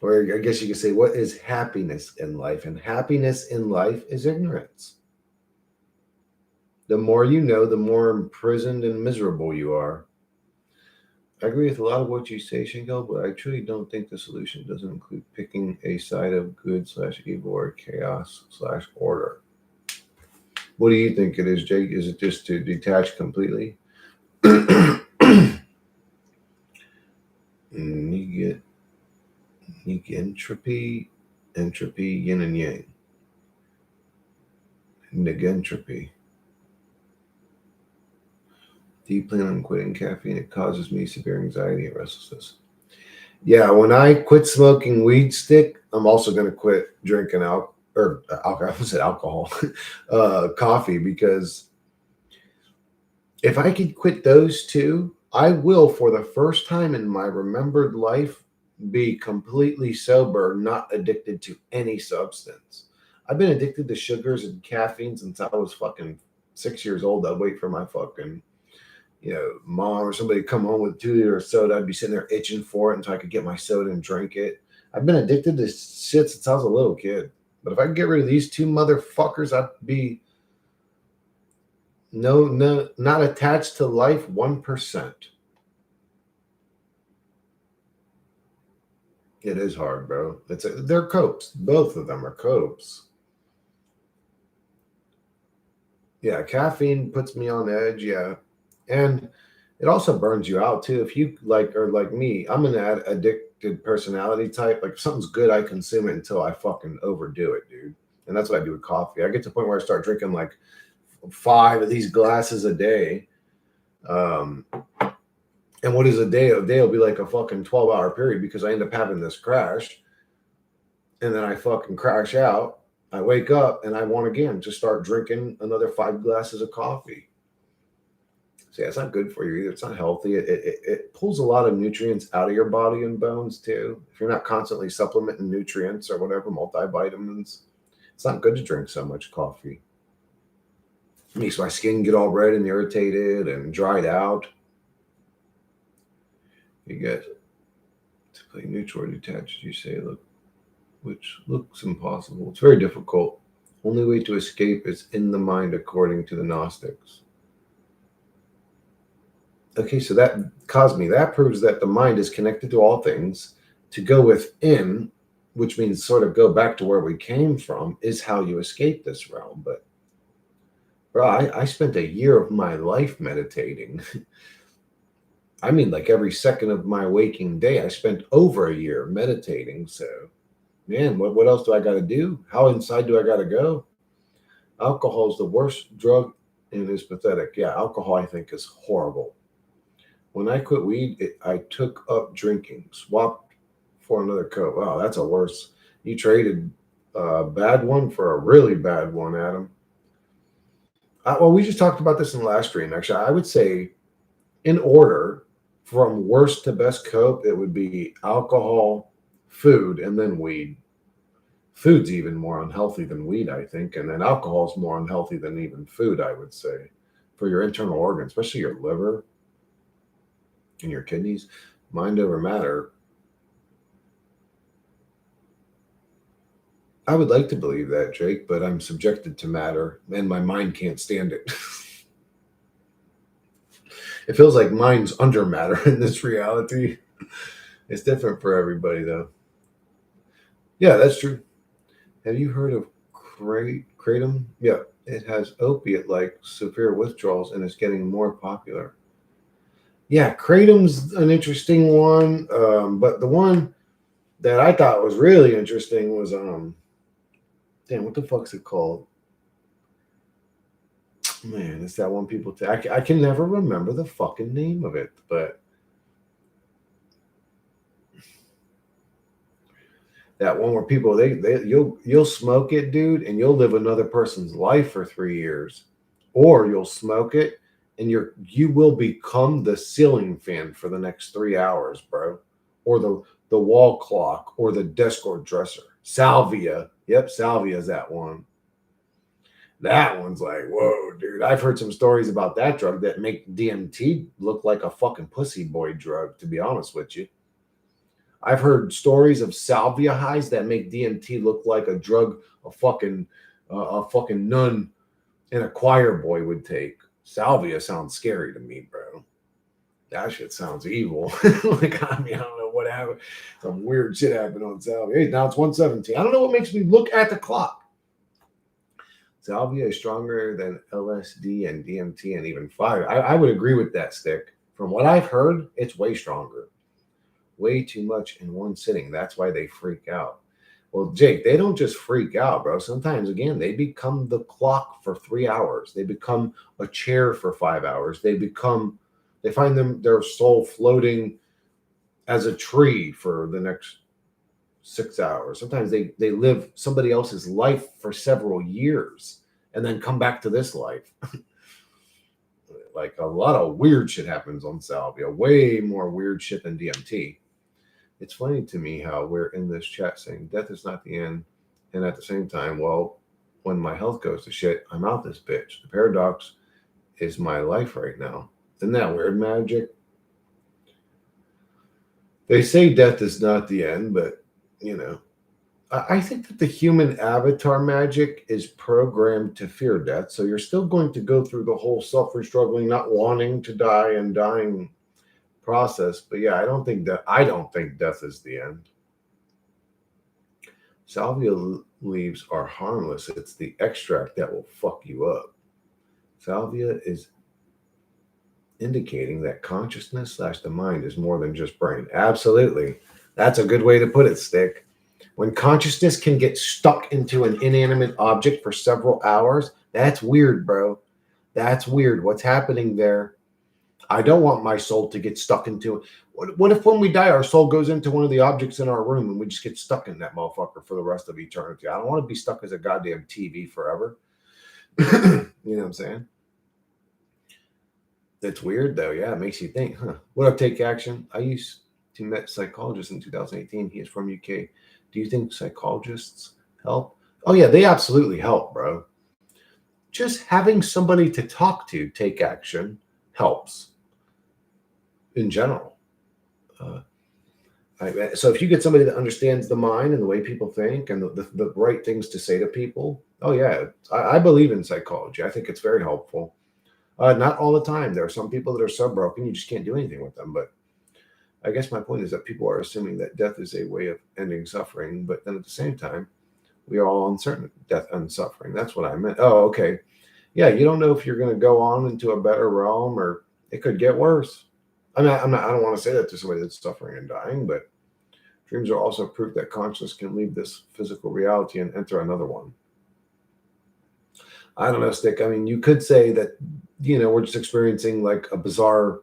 Or I guess you could say, what is happiness in life? And happiness in life is ignorance. The more you know, the more imprisoned and miserable you are. I agree with a lot of what you say, Shingo, but I truly don't think the solution doesn't include picking a side of good slash evil or chaos slash order. What do you think it is, Jake? Is it just to detach completely? You get entropy, yin and yang. Negentropy. Do you plan on quitting caffeine? It causes me severe anxiety and restlessness. Yeah, when I quit smoking weed stick, I'm also going to quit drinking alcohol. I said alcohol, coffee, because if I could quit those two, I will, for the first time in my remembered life, be completely sober, not addicted to any substance. I've been addicted to sugars and caffeine since I was fucking 6 years old. I'd wait for my fucking, mom or somebody to come home with 2 liter of soda. I'd be sitting there itching for it until I could get my soda and drink it. I've been addicted to shit since I was a little kid. But if I could get rid of these two motherfuckers, I'd be no, not attached to life 1%. It is hard, bro. They're copes. Both of them are copes. Yeah, caffeine puts me on edge. Yeah, and it also burns you out too. If you like me, I'm an addicted personality type. Like if something's good, I consume it until I fucking overdo it, dude. And that's what I do with coffee. I get to the point where I start drinking like 5 of these glasses a day. Um, and what is a day? A day will be like a fucking 12-hour period because I end up having this crash, and then I fucking crash out. I wake up and I want again to start drinking another 5 glasses of coffee. So yeah, it's not good for you either. It's not healthy. It pulls a lot of nutrients out of your body and bones too. If you're not constantly supplementing nutrients or whatever, multivitamins, it's not good to drink so much coffee. It makes my skin get all red and irritated and dried out. You get to play neutral or detached, you say, look, which looks impossible. It's very difficult. Only way to escape is in the mind, according to the Gnostics. Okay, so that proves that the mind is connected to all things. To go within, which means sort of go back to where we came from, is how you escape this realm. But bro, I spent a year of my life meditating. I mean, like every second of my waking day, I spent over a year meditating. So, man, what else do I got to do? How inside do I got to go? Alcohol is the worst drug and is pathetic. Yeah, alcohol, I think, is horrible. When I quit weed, I took up drinking, swapped for another coke. Wow, that's a worse. You traded a bad one for a really bad one, Adam. Well, we just talked about this in the last stream. Actually, I would say in order from worst to best cope, it would be alcohol, food, and then weed. Food's even more unhealthy than weed, I think, and then alcohol is more unhealthy than even food, I would say, for your internal organs, especially your liver and your kidneys. Mind over matter. I would like to believe that, Jake, but I'm subjected to matter, and my mind can't stand it. It feels like mind's under matter in this reality. It's different for everybody, though. Yeah, that's true. Have you heard of kratom? Yeah, it has opiate-like severe withdrawals and is getting more popular. Yeah, kratom's an interesting one, but the one that I thought was really interesting was damn, what the fuck's it called? Man, it's that one people I can never remember the fucking name of it, but that one where people you'll smoke it, dude, and you'll live another person's life for 3 years, or you'll smoke it and you will become the ceiling fan for the next 3 hours, bro, or the wall clock or the desk or dresser. Salvia. Yep, Salvia is that one. That one's like, whoa, dude. I've heard some stories about that drug that make DMT look like a fucking pussy boy drug, to be honest with you. I've heard stories of salvia highs that make DMT look like a drug a fucking nun and a choir boy would take. Salvia sounds scary to me, bro. That shit sounds evil. Like, I mean, I don't know what happened. Some weird shit happened on Salvia. Hey, now it's 117. I don't know what makes me look at the clock. Salvia is stronger than LSD and DMT and even fire. I would agree with that, Stick. From what I've heard, it's way stronger. Way too much in one sitting. That's why they freak out. Well, Jake, they don't just freak out, bro. Sometimes, again, they become the clock for 3 hours. They become a chair for 5 hours. They find their soul floating as a tree for the next 6 hours. Sometimes they live somebody else's life for several years and then come back to this life. Like, a lot of weird shit happens on Salvia, way more weird shit than DMT. It's funny to me how we're in this chat saying death is not the end, and at the same time, well, when my health goes to shit, I'm out this bitch. The paradox is my life right now. Isn't that weird, Magic? They say death is not the end, but you know, I think that the human avatar, Magic, is programmed to fear death. So you're still going to go through the whole suffering, struggling, not wanting to die and dying process. But yeah, I don't think death is the end. Salvia leaves are harmless. It's the extract that will fuck you up. Salvia is indicating that consciousness / the mind is more than just brain. Absolutely. That's a good way to put it, Stick. When consciousness can get stuck into an inanimate object for several hours, that's weird, bro. That's weird. What's happening there? I don't want my soul to get stuck into it. What if when we die, our soul goes into one of the objects in our room and we just get stuck in that motherfucker for the rest of eternity? I don't want to be stuck as a goddamn TV forever. You know what I'm saying? It's weird, though. Yeah, it makes you think, huh? What up, Take Action? I used to meet a psychologist in 2018. He is from UK. Do you think psychologists help? Oh, yeah, they absolutely help, bro. Just having somebody to talk to, Take Action, helps in general. So if you get somebody that understands the mind and the way people think and the right things to say to people, oh, yeah, I believe in psychology. I think it's very helpful. Not all the time. There are some people that are so broken, you just can't do anything with them. But I guess my point is that people are assuming that death is a way of ending suffering. But then at the same time, we are all uncertain death and suffering. That's what I meant. Oh, okay. Yeah, you don't know if you're going to go on into a better realm or it could get worse. I don't want to say that to somebody that's suffering and dying, but dreams are also proof that consciousness can leave this physical reality and enter another one. I don't know, Stick. I mean, you could say that, we're just experiencing like a bizarre,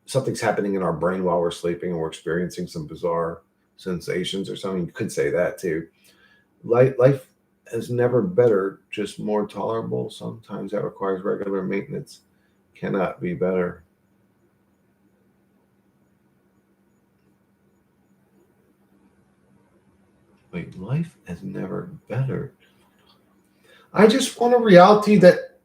something's happening in our brain while we're sleeping and we're experiencing some bizarre sensations or something. You could say that too. Life is never better, just more tolerable. Sometimes that requires regular maintenance. Cannot be better. Wait, life is never better. I just want a reality that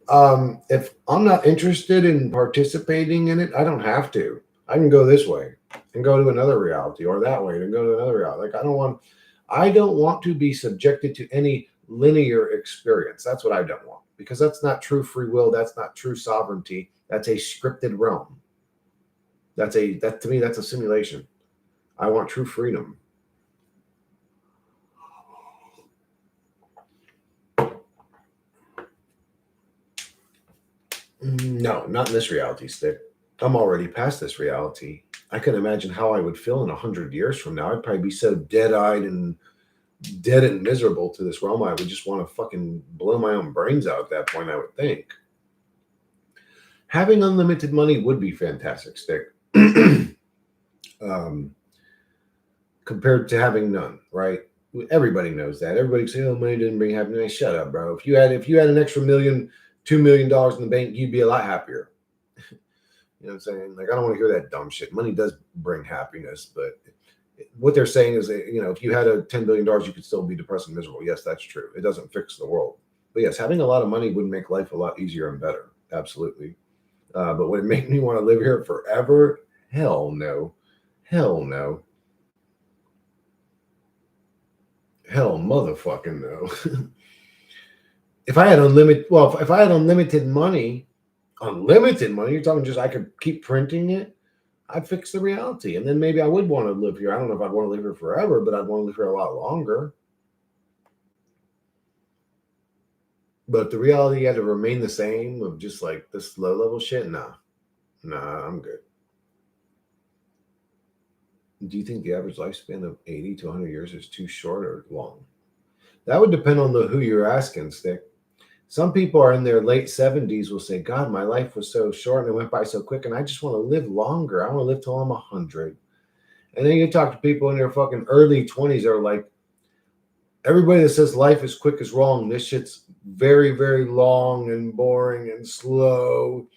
if I'm not interested in participating in it, I don't have to. I can go this way and go to another reality, or that way and go to another reality. Like, I don't want to be subjected to any linear experience. That's what I don't want, because that's not true free will. That's not true sovereignty. That's a scripted realm. That to me, that's a simulation. I want true freedom. No, not in this reality, Stick. I'm already past this reality. I can imagine how I would feel in 100 years from now. I'd probably be so dead-eyed and dead and miserable to this realm. I would just want to fucking blow my own brains out at that point, I would think. Having unlimited money would be fantastic, Stick. Compared to having none, right? Everybody knows that. Everybody say, "Oh, money didn't bring happiness." Shut up, bro. If you had an extra $2 million in the bank, you'd be a lot happier. You know what I'm saying? Like, I don't want to hear that dumb shit. Money does bring happiness, but What they're saying is that, if you had a $10 billion, you could still be depressed and miserable. Yes, that's true. It doesn't fix the world. But yes, having a lot of money would make life a lot easier and better. Absolutely. But would it make me want to live here forever? Hell no. Hell no. Hell motherfucking no. If I had unlimited money, you're talking just I could keep printing it, I'd fix the reality. And then maybe I would want to live here. I don't know if I'd want to live here forever, but I'd want to live here a lot longer. But the reality had to remain the same of just like this low level shit. Nah, I'm good. Do you think the average lifespan of 80 to 100 years is too short or long? That would depend on who you're asking, Stick. Some people are in their late 70s will say, God, my life was so short and it went by so quick, and I just want to live longer. I want to live till I'm 100. And then you talk to people in their fucking early 20s that are like, everybody that says life is quick is wrong. This shit's very, very long and boring and slow.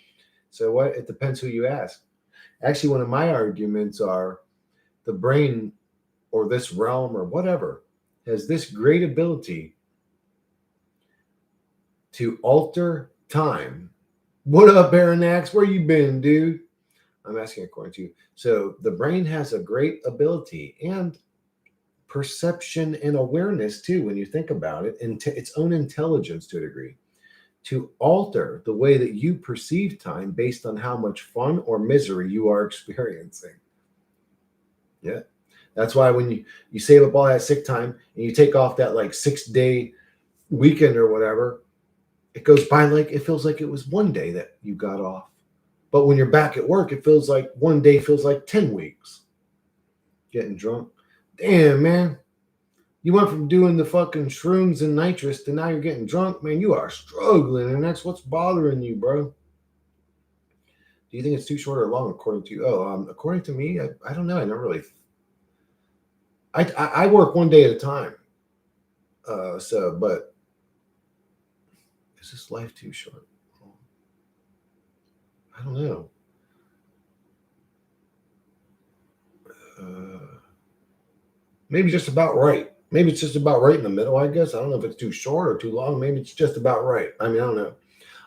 So what? It depends who you ask. Actually, one of my arguments are the brain or this realm or whatever has this great ability to alter time. What up, Aronnax? Where you been, dude? I'm asking according to you. So the brain has a great ability and perception and awareness too, when you think about it, and its own intelligence to a degree, to alter the way that you perceive time based on how much fun or misery you are experiencing. Yeah. That's why when you save up all that sick time and you take off that like 6-day weekend or whatever, it goes by like it feels like it was one day that you got off. But when you're back at work, it feels like one day feels like 10 weeks. Getting drunk. Damn, man. You went from doing the fucking shrooms and nitrous to now you're getting drunk. Man, you are struggling, and that's what's bothering you, bro. Do you think it's too short or long according to you? According to me, I don't know. I never really... I work one day at a time. But is this life too short? I don't know. Maybe just about right. Maybe it's just about right in the middle, I guess. I don't know if it's too short or too long. Maybe it's just about right. I mean, I don't know.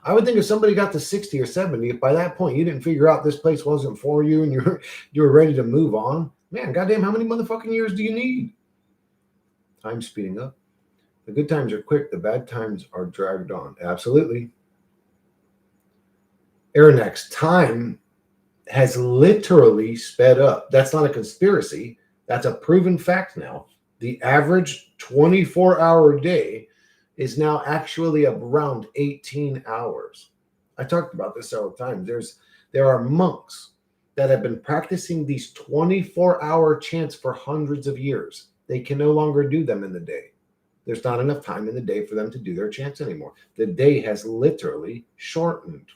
I would think if somebody got to 60 or 70, if by that point you didn't figure out this place wasn't for you and you were ready to move on, man, goddamn, how many motherfucking years do you need? Time speeding up. The good times are quick. The bad times are dragged on. Absolutely. Aronnax, time has literally sped up. That's not a conspiracy. That's a proven fact now. The average 24-hour day is now actually around 18 hours. I talked about this several times. There are monks that have been practicing these 24-hour chants for hundreds of years. They can no longer do them in the day. There's not enough time in the day for them to do their chants anymore. The day has literally shortened.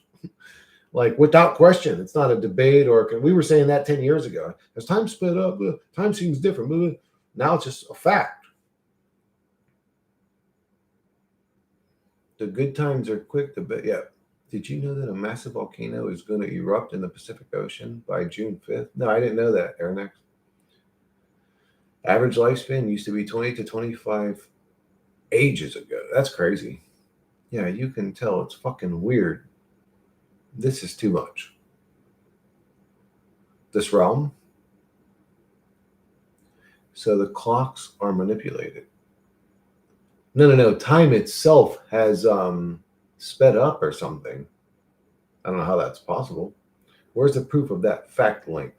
Like, without question, it's not a debate we were saying that 10 years ago. As time sped up, time seems different. Now it's just a fact. The good times are quick. Yeah. Did you know that a massive volcano is going to erupt in the Pacific Ocean by June 5th? No, I didn't know that, Aronnax. Average lifespan used to be 20 to 25 ages ago. That's crazy. Yeah, you can tell it's fucking weird. This is too much. This realm. So the clocks are manipulated. No. Time itself has sped up or something. I don't know how that's possible. Where's the proof of that fact link?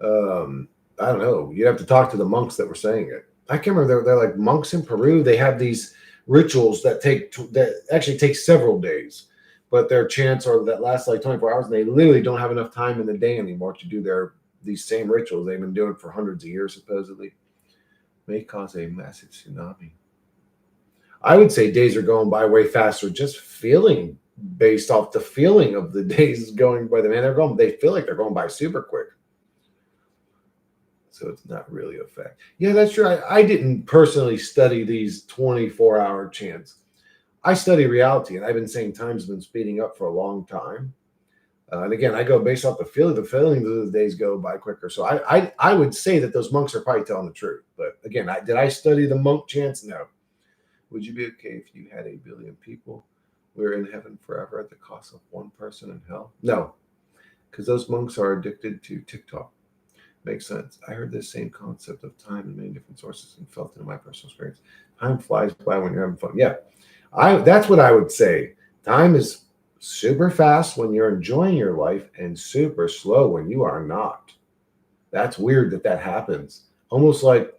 I don't know. You have to talk to the monks that were saying it. I can't remember. They're like monks in Peru. They have these rituals that actually take several days, but their chants are that last like 24 hours, and they literally don't have enough time in the day anymore to do these same rituals they've been doing for hundreds of years, supposedly. May cause a massive tsunami. I would say days are going by way faster, just feeling based off the feeling of the days going by. They feel like they're going by super quick. So it's not really a fact. Yeah, that's true. I didn't personally study these 24-hour chants. I study reality, and I've been saying time's been speeding up for a long time. And again, I go based off the feeling. The feelings of the days go by quicker. So I would say that those monks are probably telling the truth. But again, did I study the monk chants? No. Would you be okay if you had 8 billion people? We're in heaven forever at the cost of one person in hell? No, because those monks are addicted to TikTok. Makes sense. I heard this same concept of time in many different sources and felt it in my personal experience. Time flies by when you're having fun. Yeah, that's what I would say. Time is super fast when you're enjoying your life and super slow when you are not. That's weird that happens. Almost like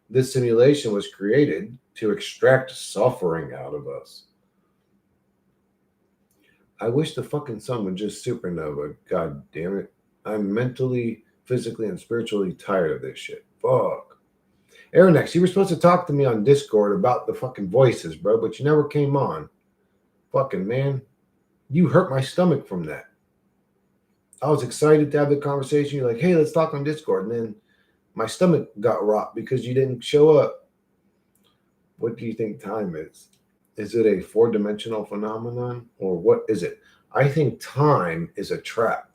this simulation was created to extract suffering out of us. I wish the fucking sun would just supernova. God damn it. I'm mentally, physically, and spiritually tired of this shit. Fuck. Aaronex, you were supposed to talk to me on Discord about the fucking voices, bro, but you never came on. Fucking man. You hurt my stomach from that. I was excited to have the conversation. You're like, hey, let's talk on Discord. And then my stomach got rot because you didn't show up. What do you think time is? Is it a 4-dimensional phenomenon or what is it? I think time is a trap.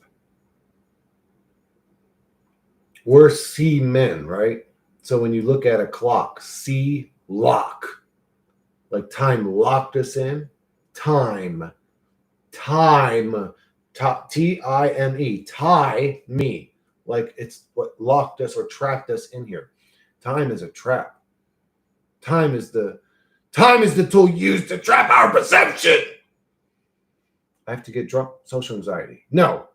We're sea men, right? So when you look at a clock, sea lock, like time locked us in. Time, T-I-M-E, tie me, like it's what locked us or trapped us in here. Time is a trap. Time is the tool used to trap our perception. I have to get drunk. Social anxiety. No.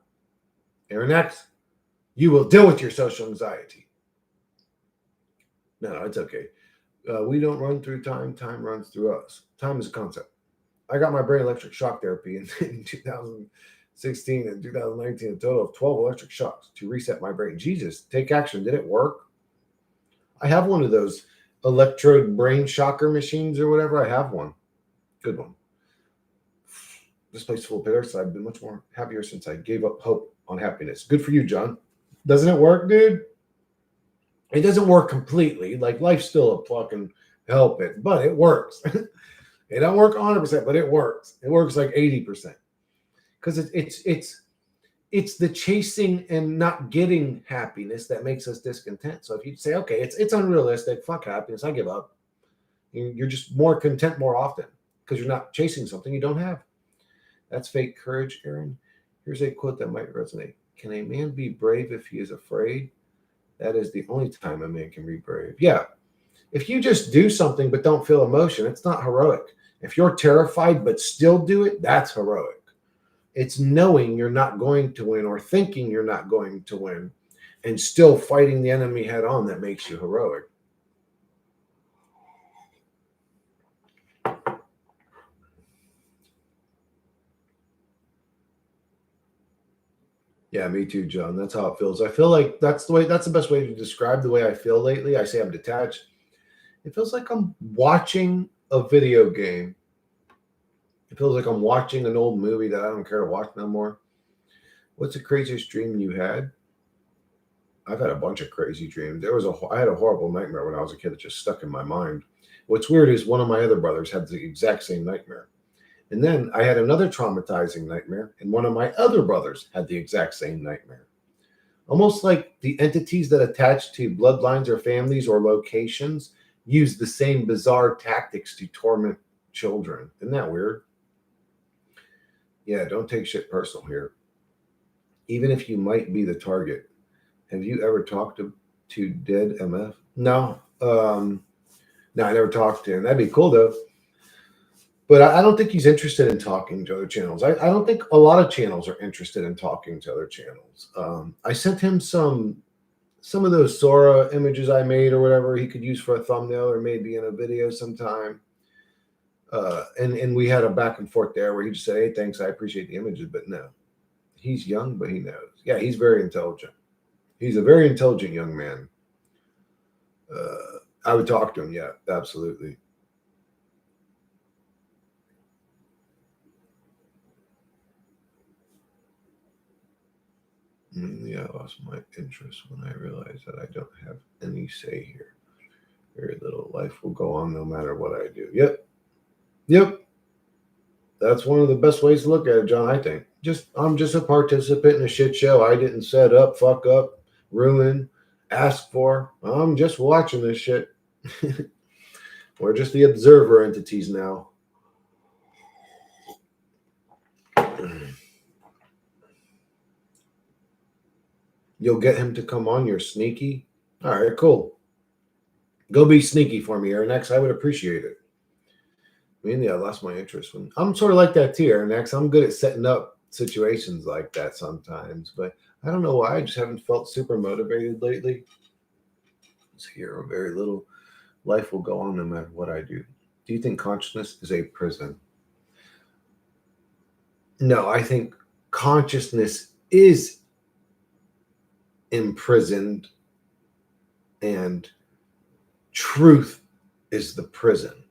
Aaron X, you will deal with your social anxiety. No, it's okay. We don't run through time. Time runs through us. Time is a concept. I got my brain electric shock therapy in 2016 and 2019, a total of 12 electric shocks to reset my brain. Jesus, take action. Did it work? I have one of those electrode brain shocker machines or whatever. I have one. Good one. This place full of pillars. I've been much more happier since I gave up hope on happiness. Good for you, John. Doesn't it work, dude? It doesn't work completely. Like life's still a fucking help it, but it works. It don't work 100%, but it works. It works like 80% because it's the chasing and not getting happiness that makes us discontent. So if you say, okay, it's unrealistic, fuck happiness, I give up. You're just more content more often because you're not chasing something you don't have. That's fake courage, Aaron. Here's a quote that might resonate. Can a man be brave if he is afraid? That is the only time a man can be brave. Yeah. If you just do something but don't feel emotion, it's not heroic. If you're terrified but still do it, that's heroic. It's knowing you're not going to win or thinking you're not going to win and still fighting the enemy head on that makes you heroic. Yeah, me too, John. That's how it feels. I feel like that's the best way to describe the way I feel lately. I say I'm detached. It feels like I'm watching a video game. It feels like I'm watching an old movie that I don't care to watch no more. What's the craziest dream you had? I've had a bunch of crazy dreams. I had a horrible nightmare when I was a kid that just stuck in my mind. What's weird is one of my other brothers had the exact same nightmare. And then I had another traumatizing nightmare, and one of my other brothers had the exact same nightmare. Almost like the entities that attach to bloodlines or families or locations use the same bizarre tactics to torment children. Isn't that weird? Yeah, don't take shit personal here. Even if you might be the target. Have you ever talked to Dead MF? No. No, I never talked to him. That'd be cool though. But I don't think he's interested in talking to other channels. I don't think a lot of channels are interested in talking to other channels. I sent him some of those Sora images I made or whatever he could use for a thumbnail or maybe in a video sometime. And we had a back and forth there where he just said, hey, thanks, I appreciate the images, but no. He's young, but he knows. Yeah, he's very intelligent. He's a very intelligent young man. I would talk to him, yeah, absolutely. Yeah, I lost my interest when I realized that I don't have any say here. Very little. Life will go on no matter what I do. Yep. That's one of the best ways to look at it, John, I think. I'm just a participant in a shit show I didn't set up, fuck up, ruin, ask for. I'm just watching this shit. We're just the observer entities now. You'll get him to come on. You're sneaky. All right, cool. Go be sneaky for me, Aaron X. I would appreciate it. Mainly, I lost my interest when I'm sort of like that too, Aaron X. I'm good at setting up situations like that sometimes, but I don't know why. I just haven't felt super motivated lately. It's here or very little. Life will go on no matter what I do. Do you think consciousness is a prison? No, I think consciousness is imprisoned and truth is the prison.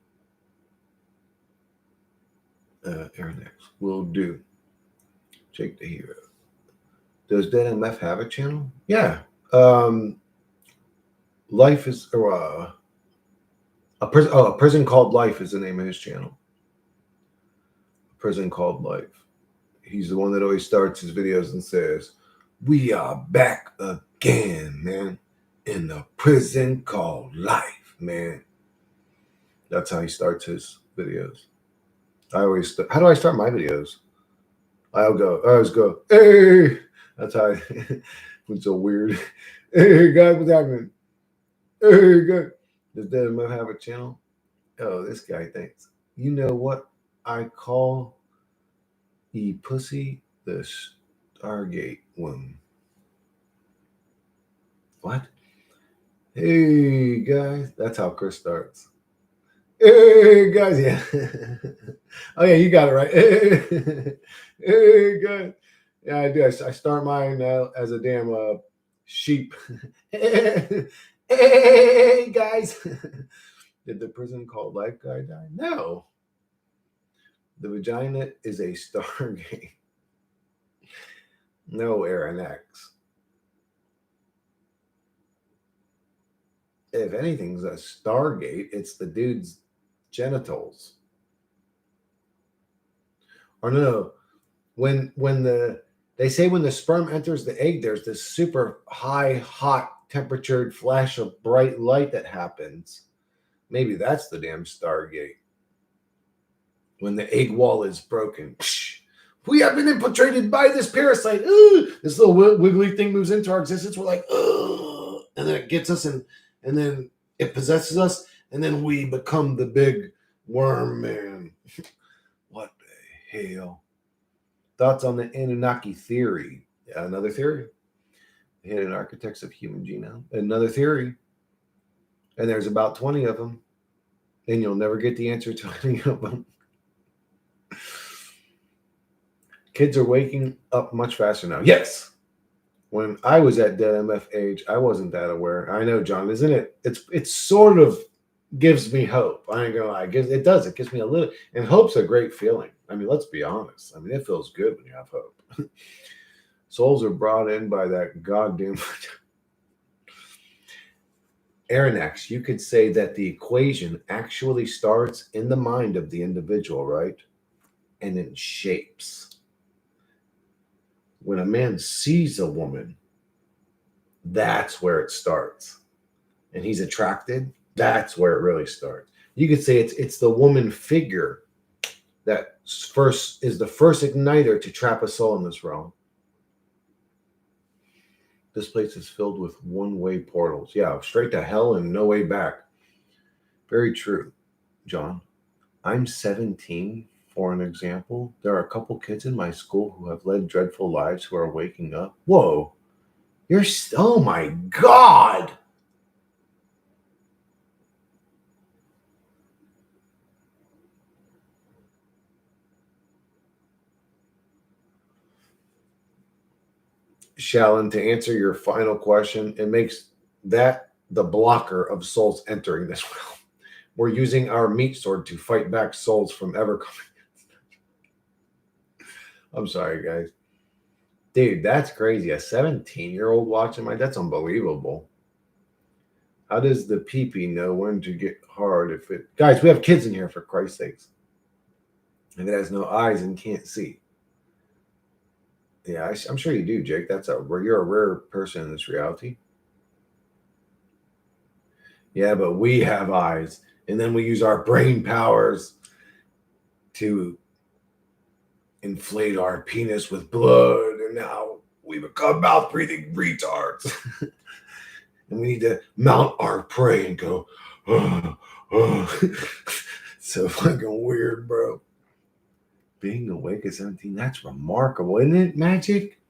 Aaron X will do. Jake the Hero. Does Dead MF have a channel? Yeah. Life is a prison. Oh, a prison called Life is the name of his channel. A prison called Life. He's the one that always starts his videos and says, "We are back again, man, in the prison called life, man." That's how he starts his videos. How do I start my videos? I always go, "Hey!" That's how it's so weird. "Hey, guys, what's happening? Hey, guys." Does Dead have a channel? Oh, this guy thinks. You know what I call the pussy? The Stargate woman. What? Hey, guys. That's how Chris starts. Hey, guys. Yeah. Oh, yeah, you got it right. Hey, guys. Yeah, I do. I start mine as a damn sheep. Hey, guys. Did the prison called Life guy die? No. The vagina is a Stargate. No, Aaron X. If anything's a Stargate, it's the dude's genitals. Or no, when they say when the sperm enters the egg, there's this super high, hot, temperatured flash of bright light that happens. Maybe that's the damn Stargate. When the egg wall is broken. We have been infiltrated by this parasite. This little wiggly thing moves into our existence. We're like, and then it gets us and then it possesses us, and then we become the big worm man. What the hell? Thoughts on the Anunnaki theory? Yeah, another theory. The hidden architects of human genome. Another theory. And there's about 20 of them. And you'll never get the answer to any of them. Kids are waking up much faster now. Yes. When I was at Dead MF age, I wasn't that aware. I know, John, isn't it? It's sort of gives me hope. I ain't gonna lie. It does. It gives me a little, and hope's a great feeling. I mean, let's be honest. I mean, it feels good when you have hope. Souls are brought in by that goddamn. Aaron X, you could say that the equation actually starts in the mind of the individual, right? And then shapes. When a man sees a woman, that's where it starts. And he's attracted, that's where it really starts. You could say it's the woman figure that first is the first igniter to trap a soul in this realm. This place is filled with one-way portals. Yeah, straight to hell and no way back. Very true, John. I'm 17, for an example. There are a couple kids in my school who have led dreadful lives who are waking up. Whoa. Oh my God. Shallon, to answer your final question, it makes that the blocker of souls entering this realm. We're using our meat sword to fight back souls from ever coming. I'm sorry, guys. Dude, that's crazy. A 17-year-old watching that's unbelievable. How does the pee-pee know when to get hard if it... Guys, we have kids in here, for Christ's sakes. If it has no eyes and can't see. Yeah, I'm sure you do, Jake. You're a rare person in this reality. Yeah, but we have eyes, and then we use our brain powers to inflate our penis with blood, and now we become mouth breathing retards. And we need to mount our prey and go, oh, oh. So fucking weird, bro. Being awake at 17, that's remarkable, isn't it, Magic?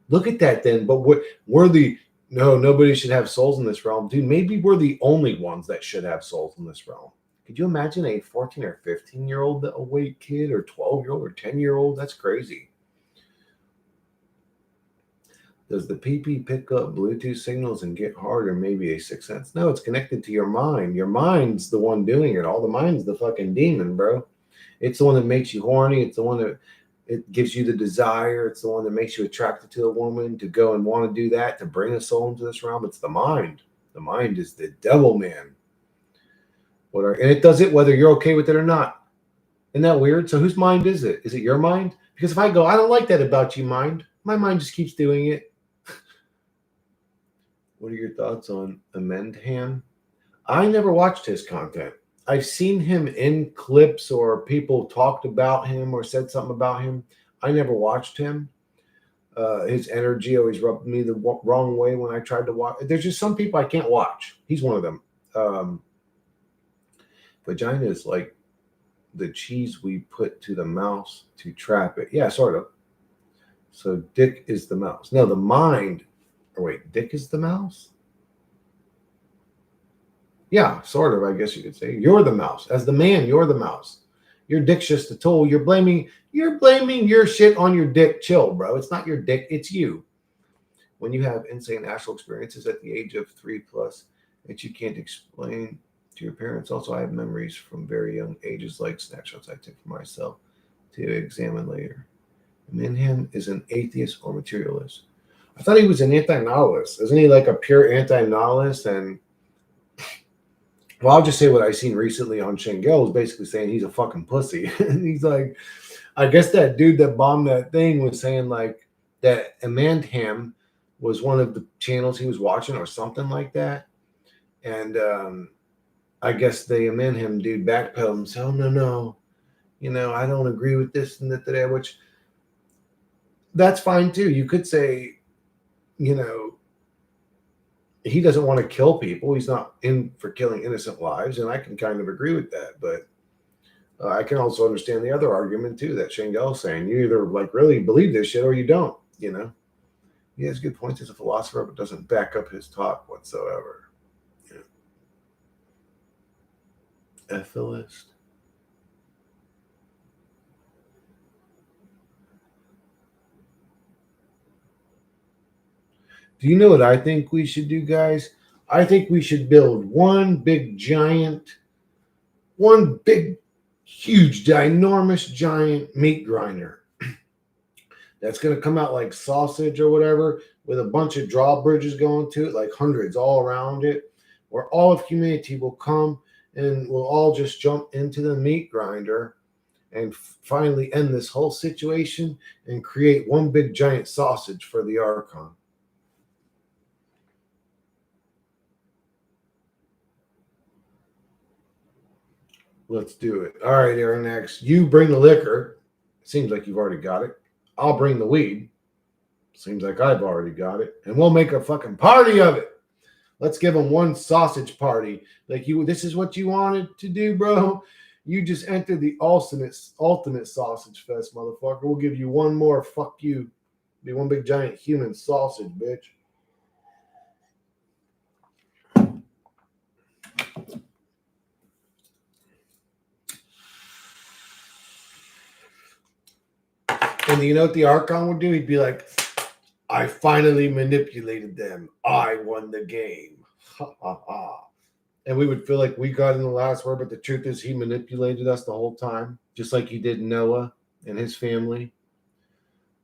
Look at that then. But nobody should have souls in this realm. Dude, maybe we're the only ones that should have souls in this realm. Could you imagine a 14 or 15-year-old awake kid, or 12-year-old or 10-year-old? That's crazy. Does the PP pick up Bluetooth signals and get hard, or maybe a sixth sense? No, it's connected to your mind. Your mind's the one doing it. All the mind's the fucking demon, bro. It's the one that makes you horny. It's the one that it gives you the desire. It's the one that makes you attracted to a woman to go and want to do that, to bring a soul into this realm. It's the mind. The mind is the devil, man. And it does it whether you're okay with it or not. Isn't that weird? So whose mind is it? Is it your mind? Because if I go, I don't like that about you, mind, my mind just keeps doing it. What are your thoughts on Amendham? I never watched his content. I've seen him in clips, or people talked about him or said something about him. I never watched him. His energy always rubbed me the wrong way when I tried to watch. There's just some people I can't watch. He's one of them. Vagina is like the cheese we put to the mouse to trap it. Yeah, sort of. So dick is the mouse. No, the mind. Or wait, dick is the mouse? Yeah, sort of, I guess you could say. You're the mouse. As the man, you're the mouse. Your dick's just a tool. You're blaming your shit on your dick. Chill, bro. It's not your dick, it's you. When you have insane astral experiences at the age of 3+ that you can't explain to your parents. Also, I have memories from very young ages, like snapshots I took for myself to examine later. Minham is an atheist or materialist. I thought he was an anti-nihilist. Isn't he like a pure anti-nihilist? And well, I'll just say what I seen recently on Shengel was basically saying he's a fucking pussy. And he's like, I guess that dude that bombed that thing was saying like that Amandham was one of the channels he was watching or something like that. And I guess the Amandham dude backpedaled and said, oh, no, I don't agree with this and that, which that's fine too. You could say, he doesn't want to kill people. He's not in for killing innocent lives. And I can kind of agree with that. But I can also understand the other argument too, that Shengel's saying you either like really believe this shit or you don't, He has good points as a philosopher, but doesn't back up his talk whatsoever. Ethicist. Do you know what I think we should do, guys? I think we should build one big, huge, ginormous, giant meat grinder that's going to come out like sausage or whatever, with a bunch of drawbridges going to it, like hundreds all around it, where all of humanity will come and we'll all just jump into the meat grinder and finally end this whole situation and create one big giant sausage for the Archon. Let's do it. All right, Aaron X, you bring the liquor. Seems like you've already got it. I'll bring the weed. Seems like I've already got it. And we'll make a fucking party of it. Let's give them one sausage party. Like this is what you wanted to do, bro. You just entered the ultimate sausage fest, motherfucker. We'll give you one more. Fuck you. Be one big giant human sausage, bitch. And you know what the Archon would do? He'd be like, I finally manipulated them. I won the game. Ha ha ha. And we would feel like we got in the last word, but the truth is he manipulated us the whole time, just like he did Noah and his family.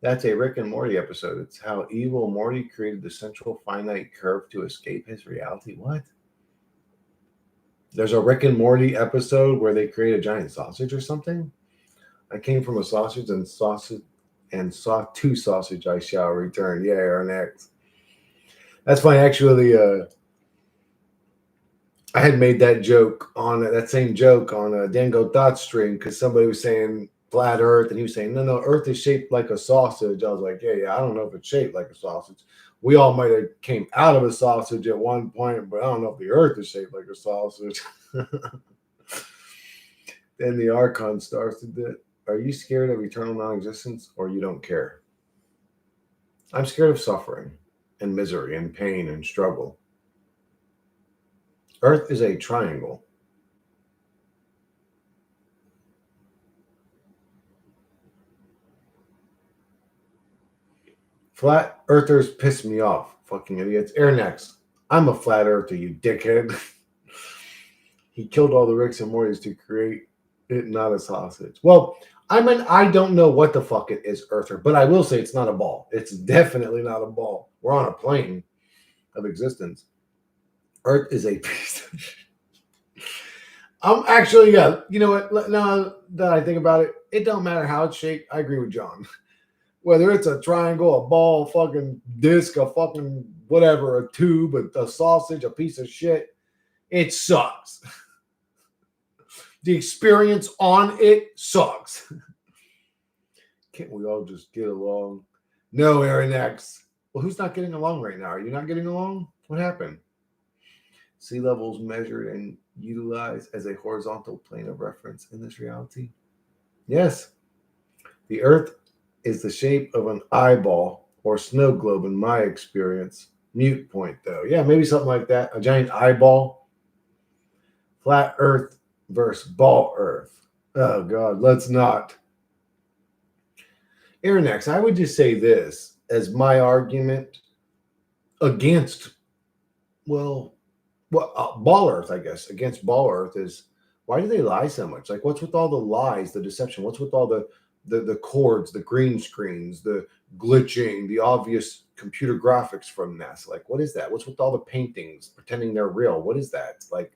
That's a Rick and Morty episode. It's how evil Morty created the central finite curve to escape his reality. What? There's a Rick and Morty episode where they create a giant sausage or something? I came from a sausage, and sausage and saw 2 sausage I shall return. Yeah, our next. That's funny. Actually, I had made that joke on that same joke on a Dango Dot stream because somebody was saying flat Earth, and he was saying, no, Earth is shaped like a sausage. I was like, yeah, I don't know if it's shaped like a sausage. We all might have came out of a sausage at one point, but I don't know if the Earth is shaped like a sausage. Then the Archon starts to do. Are you scared of eternal non-existence, or you don't care? I'm scared of suffering and misery and pain and struggle. Earth is a triangle. Flat earthers piss me off. Fucking idiots. Air next. I'm a flat earther, you dickhead. He killed all the Ricks and Mortys to create it, not a sausage. Well, I don't know what the fuck it is, earther, but I will say it's not a ball. It's definitely not a ball. We're on a plane of existence. Earth is a piece of shit. I'm actually, yeah, you know what? Now that I think about it, it don't matter how it's shaped. I agree with John. Whether it's a triangle, a ball, a fucking disc, a fucking whatever, a tube, a sausage, a piece of shit, it sucks. The experience on it sucks. Can't we all just get along? No, Aaron X. Well, who's not getting along right now? Are you not getting along? What happened? Sea levels measured and utilized as a horizontal plane of reference in this reality? Yes. The Earth is the shape of an eyeball or snow globe in my experience. Mute point, though. Yeah, maybe something like that. A giant eyeball. Flat Earth versus ball Earth. Oh, God, let's not. Aaronex, I would just say this as my argument against, ball Earth, I guess, against ball Earth is why do they lie so much? Like, what's with all the lies, the deception? What's with all the chords, the green screens, the glitching, the obvious computer graphics from NASA? Like, what is that? What's with all the paintings pretending they're real? What is that? It's like,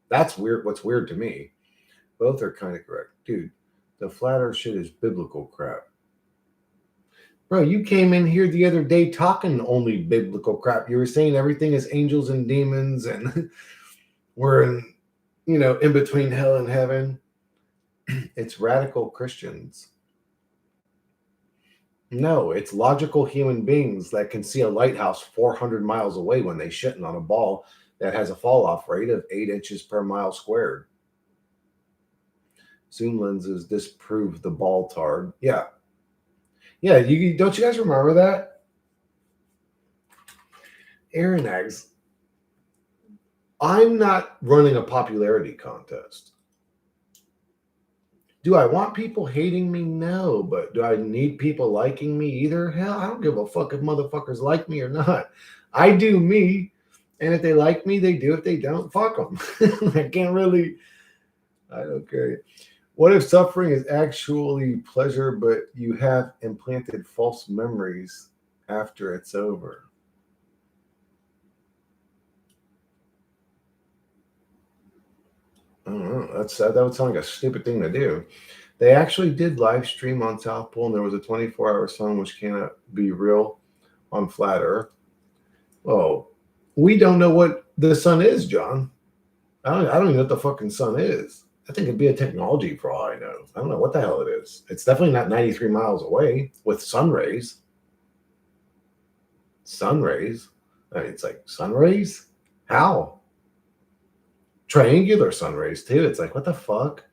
that's weird. What's weird to me? Both are kind of correct. Dude, the flat Earth shit is biblical crap. Bro, you came in here the other day talking only biblical crap. You were saying everything is angels and demons and we're in between hell and heaven. It's radical Christians. No, it's logical human beings that can see a lighthouse 400 miles away when they shitting on a ball that has a fall off rate of 8 inches per mile squared. Zoom lenses disprove the ball tard. Yeah. Yeah, don't you guys remember that? Aaron Eggs, I'm not running a popularity contest. Do I want people hating me? No. But do I need people liking me either? Hell, I don't give a fuck if motherfuckers like me or not. I do me. And if they like me, they do. If they don't, fuck them. I don't care. What if suffering is actually pleasure, but you have implanted false memories after it's over? I don't know. That would sound like a stupid thing to do. They actually did live stream on South Pole, and there was a 24-hour sun, which cannot be real on flat Earth. Well, we don't know what the sun is, John. I don't even know what the fucking sun is. I think it'd be a technology for all I know. I don't know what the hell it is. It's definitely not 93 miles away with sun rays. Sun rays? I mean, it's like sun rays? How? Triangular sun rays, too. It's like, what the fuck?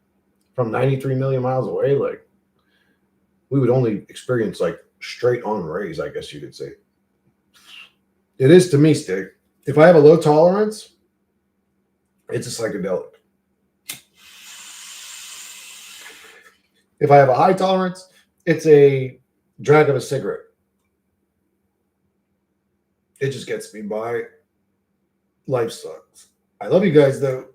From 93 million miles away, like, we would only experience like straight on rays, I guess you could say. It is to me, Stick. If I have a low tolerance, it's a psychedelic. If I have a high tolerance, it's a drag of a cigarette. It just gets me by. Life sucks. I love you guys, though.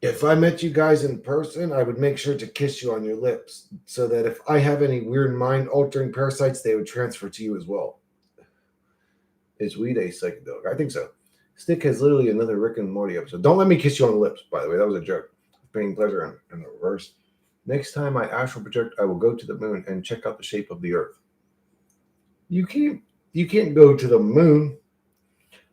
If I met you guys in person, I would make sure to kiss you on your lips so that if I have any weird mind-altering parasites, they would transfer to you as well. Is weed a psychedelic? I think so. Stick has literally another Rick and Morty episode. Don't let me kiss you on the lips, by the way. That was a joke. Pain, pleasure, and the reverse. Next time I astral project, I will go to the moon and check out the shape of the Earth. You can't go to the moon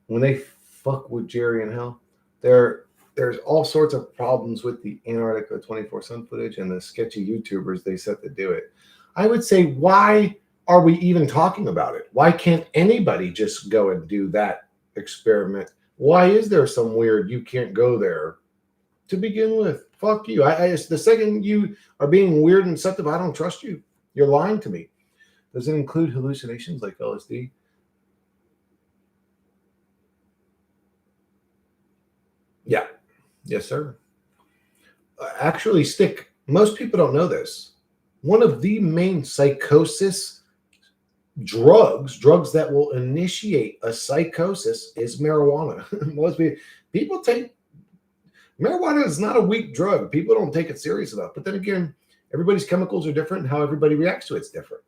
when they fuck with Jerry and Hell. There's all sorts of problems with the Antarctica 24 sun footage and the sketchy YouTubers they set to do it. I would say, why are we even talking about it? Why can't anybody just go and do that experiment? Why is there some weird you can't go there to begin with? Fuck you. The second you are being weird and deceptive, I don't trust you. You're lying to me. Does it include hallucinations like LSD? Yeah. Yes, sir. Actually, Stick, most people don't know this. One of the main psychosis drugs that will initiate a psychosis is marijuana. Most people take marijuana is not a weak drug. People don't take it serious enough. But then again, everybody's chemicals are different, and how everybody reacts to it's different.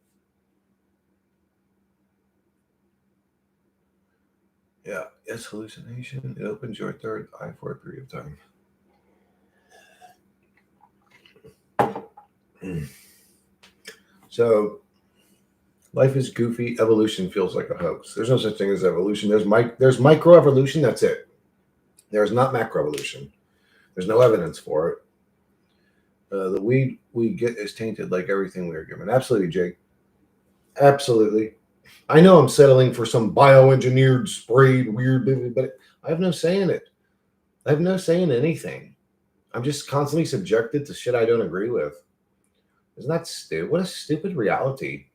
Yeah, it's hallucination. It opens your third eye for a period of time. So, life is goofy. Evolution feels like a hoax. There's no such thing as evolution. There's microevolution. That's it. There's not macroevolution. There's no evidence for it. The weed we get is tainted like everything we are given. Absolutely, Jake. Absolutely. I know I'm settling for some bioengineered, sprayed, weird, but I have no say in it. I have no say in anything. I'm just constantly subjected to shit I don't agree with. Isn't that stupid? What a stupid reality.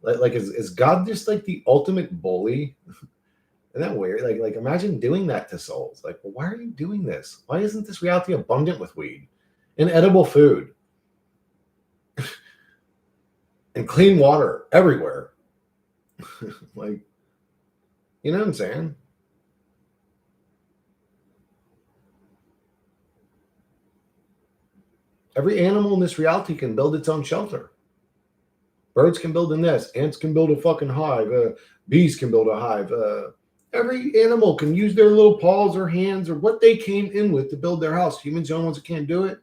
Like is God just like the ultimate bully? Isn't that weird? Like imagine doing that to souls. Like, well, why are you doing this? Why isn't this reality abundant with weed and edible food and clean water everywhere? Like, you know what I'm saying? Every animal in this reality can build its own shelter. Birds can build a nest. Ants can build a fucking hive. Bees can build a hive. Every animal can use their little paws or hands or what they came in with to build their house. Humans are the only ones that can't do it.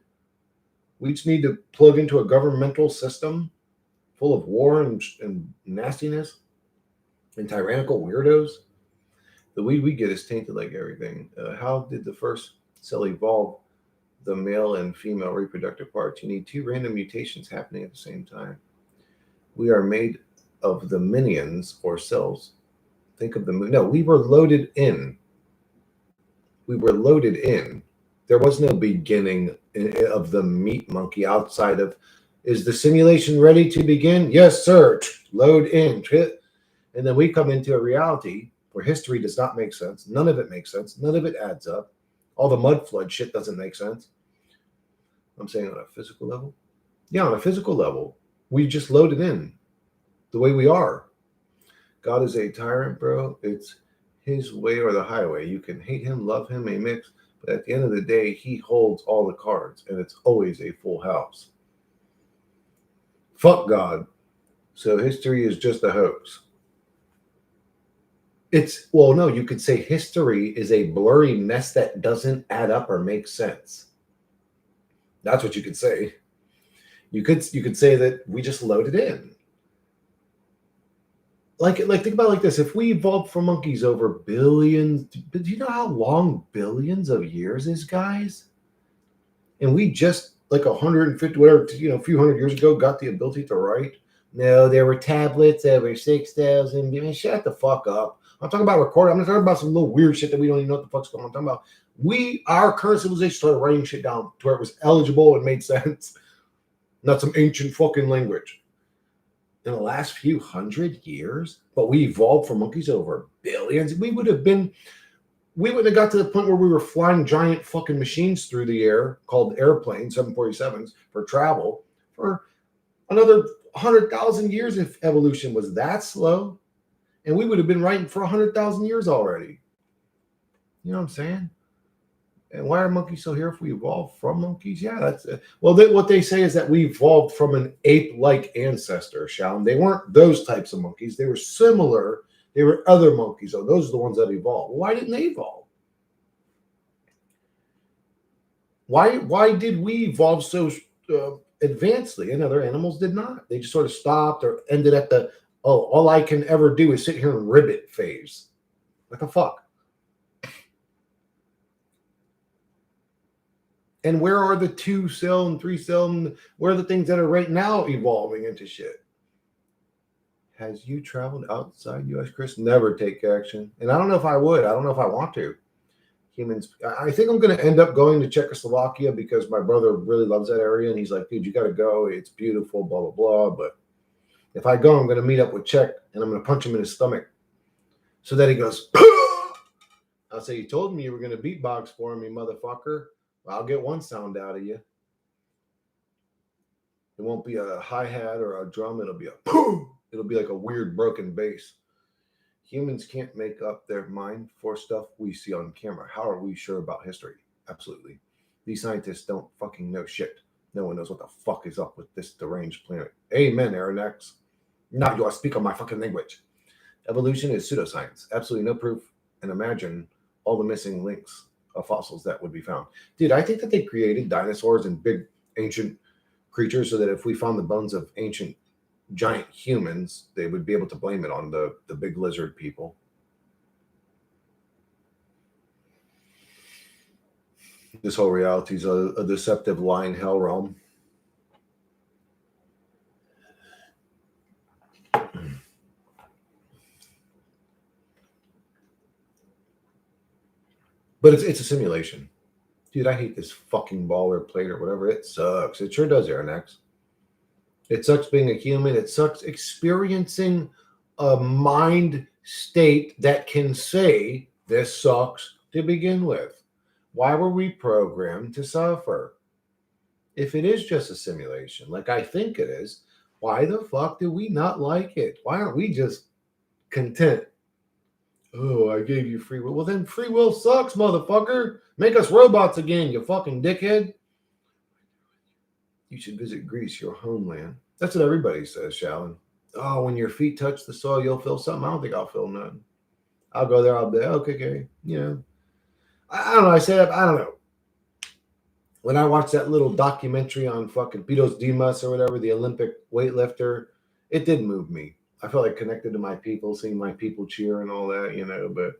We just need to plug into a governmental system full of war and nastiness and tyrannical weirdos. The weed we get is tainted like everything. How did the first cell evolve the male and female reproductive parts? You need two random mutations happening at the same time. We are made of the minions or cells. Think of the moon. No, we were loaded in. We were loaded in. There was no beginning of the meat monkey outside of, is the simulation ready to begin? Yes, sir. Load in. And then we come into a reality where history does not make sense. None of it makes sense. None of it adds up. All the mud flood shit doesn't make sense. I'm saying on a physical level. Yeah, on a physical level, we just loaded in the way we are. God is a tyrant, bro. It's his way or the highway. You can hate him, love him, a mix, but at the end of the day, he holds all the cards, and it's always a full house. Fuck God. So history is just a hoax. No, you could say history is a blurry mess that doesn't add up or make sense. That's what you could say. You could say that we just loaded in. Like think about it like this. If we evolved from monkeys over billions, do you know how long billions of years is, guys? And we just like 150, whatever, a few hundred years ago, got the ability to write. No, there were tablets over 6,000. I mean, shut the fuck up. I'm talking about recording. I'm not talking about some little weird shit that we don't even know what the fuck's going on. I'm talking about our current civilization started writing shit down to where it was eligible and made sense. Not some ancient fucking language. In the last few hundred years, but we evolved from monkeys over billions. We wouldn't have got to the point where we were flying giant fucking machines through the air called airplanes, 747s, for travel for another 100,000 years if evolution was that slow. And we would have been writing for 100,000 years already. You know what I'm saying? And why are monkeys so here if we evolved from monkeys? Yeah, that's what they say is that we evolved from an ape-like ancestor, Shalom. They weren't those types of monkeys. They were similar. They were other monkeys. So those are the ones that evolved. Why didn't they evolve? Why did we evolve so advancedly, and other animals did not. They just sort of stopped or ended at the, oh, all I can ever do is sit here and ribbit phase. What the fuck? And where are the 2-cell and 3-cell? And where are the things that are right now evolving into shit? Has you traveled outside U.S., Chris? Never take action. And I don't know if I would. I don't know if I want to. Humans, I think I'm going to end up going to Czechoslovakia because my brother really loves that area. And he's like, dude, you got to go. It's beautiful, blah, blah, blah. But if I go, I'm going to meet up with Czech and I'm going to punch him in his stomach. So that he goes, I'll say, you told me you were going to beatbox for me, motherfucker. Well, I'll get one sound out of you. It won't be a hi-hat or a drum. It'll be a pooh. It'll be like a weird broken bass. Humans can't make up their mind for stuff we see on camera. How are we sure about history? Absolutely. These scientists don't fucking know shit. No one knows what the fuck is up with this deranged planet. Amen, Aaron X. Now you are speaking my fucking language. Evolution is pseudoscience. Absolutely no proof. And imagine all the missing links of fossils that would be found. Dude, I think that they created dinosaurs and big ancient creatures so that if we found the bones of ancient giant humans, they would be able to blame it on the big lizard people. This whole reality is a deceptive lying hell realm. But it's a simulation. Dude, I hate this fucking ball or plate or whatever. It sucks. It sure does, Aaron X. It sucks being a human. It sucks experiencing a mind state that can say this sucks to begin with. Why were we programmed to suffer? If it is just a simulation, like I think it is, why the fuck do we not like it? Why aren't we just content? Oh, I gave you free will. Well, then free will sucks, motherfucker. Make us robots again, you fucking dickhead. You should visit Greece, your homeland. That's what everybody says, Shallon. Oh, when your feet touch the soil, you'll feel something. I don't think I'll feel nothing. I'll go there. I'll be okay. You know, I don't know. I say that. I don't know. When I watched that little documentary on fucking Pitos Dimas or whatever, the Olympic weightlifter, it did move me. I felt like connected to my people, seeing my people cheer and all that, you know, but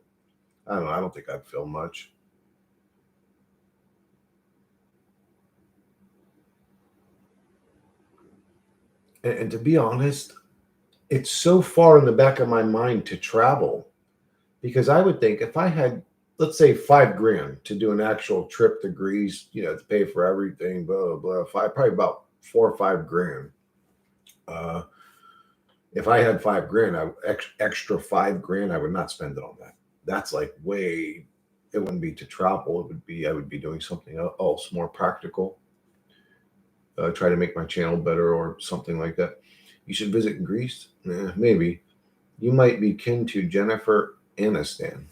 I don't know. I don't think I'd feel much. And to be honest, it's so far in the back of my mind to travel because I would think if I had, let's say, $5,000 to do an actual trip to Greece, you know, to pay for everything, blah, blah, blah, probably about $4 or $5,000. If I had $5,000, extra $5,000, I would not spend it on that. That's like way, it wouldn't be to travel. It would be, I would be doing something else more practical. Try to make my channel better or something like that. You should visit Greece? Maybe. You might be kin to Jennifer Aniston.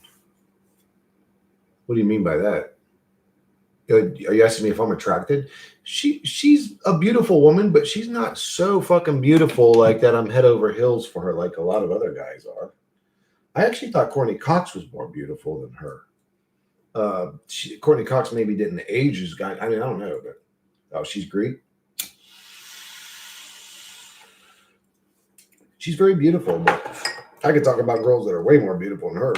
What do you mean by that? Are you asking me if I'm attracted? She's a beautiful woman, but she's not so fucking beautiful like that I'm head over heels for her like a lot of other guys are. I actually thought Courtney Cox was more beautiful than her. Courtney Cox maybe didn't age as guy. I mean, I don't know, but she's Greek. She's very beautiful, but I could talk about girls that are way more beautiful than her.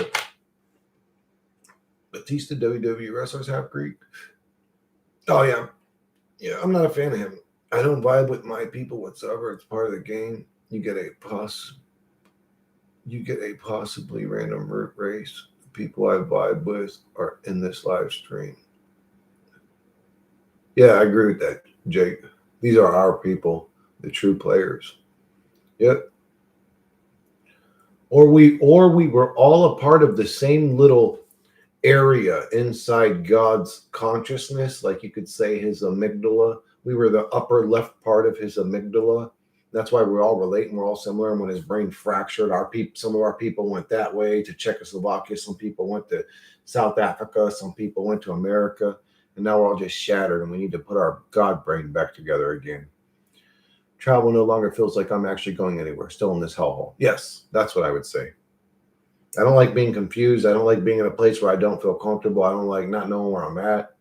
Batista, WWE wrestlers, half Greek. Oh, yeah. Yeah, I'm not a fan of him. I don't vibe with my people whatsoever. It's part of the game. You get a possibly random race. The people I vibe with are in this live stream. Yeah, I agree with that, Jake. These are our people, the true players. Yep. Or we were all a part of the same little area inside God's consciousness, like you could say his amygdala. We were the upper left part of his amygdala. That's why we all relate and we're all similar. And when his brain fractured, some of our people went that way to Czechoslovakia. Some people went to South Africa. Some people went to America. And now we're all just shattered and we need to put our God brain back together again. Travel no longer feels like I'm actually going anywhere, still in this hellhole. Yes, that's what I would say. I don't like being confused. I don't like being in a place where I don't feel comfortable. I don't like not knowing where I'm at.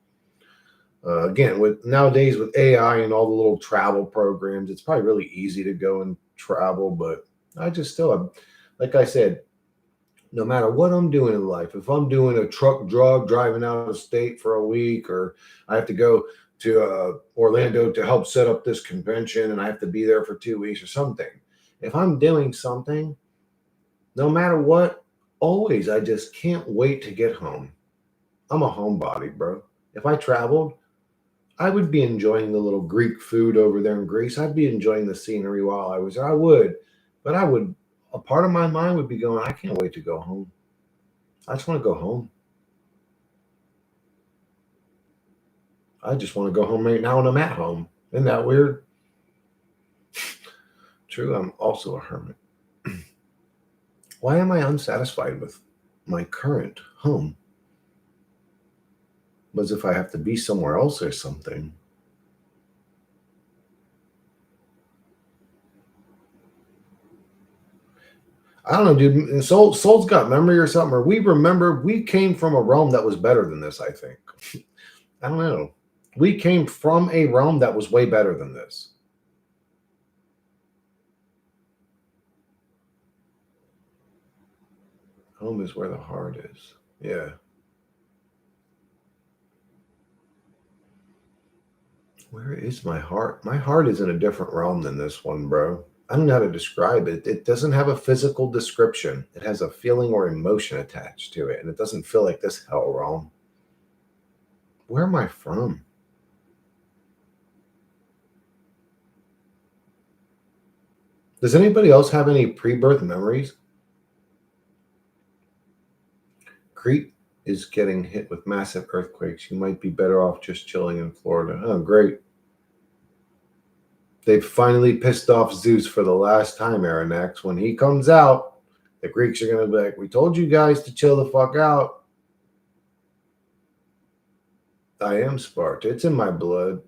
Again, with nowadays with AI and all the little travel programs, it's probably really easy to go and travel. But I just still, like I said, no matter what I'm doing in life, if I'm doing a truck job driving out of state for a week, or I have to go to Orlando to help set up this convention and I have to be there for 2 weeks or something, if I'm doing something, no matter what, always I just can't wait to get home. I'm a homebody, bro. If I traveled, I would be enjoying the little Greek food over there in Greece. I'd be enjoying the scenery while I was there. I would, but I would. A part of my mind would be going, I can't wait to go home. I just want to go home. I just want to go home right now and I'm at home. Isn't that weird? True, I'm also a hermit. Why am I unsatisfied with my current home? As if I have to be somewhere else or something. I don't know, dude. Soul's got memory or something, or we remember we came from a realm that was better than this, I think. I don't know. We came from a realm that was way better than this. Home is where the heart is. Yeah. Where is my heart? My heart is in a different realm than this one, bro. I don't know how to describe it. It doesn't have a physical description. It has a feeling or emotion attached to it, and it doesn't feel like this hell realm. Where am I from? Does anybody else have any pre-birth memories? Crete is getting hit with massive earthquakes. You might be better off just chilling in Florida. Oh, great. They've finally pissed off Zeus for the last time, Aronnax. When he comes out, the Greeks are going to be like, we told you guys to chill the fuck out. I am Sparta. It's in my blood.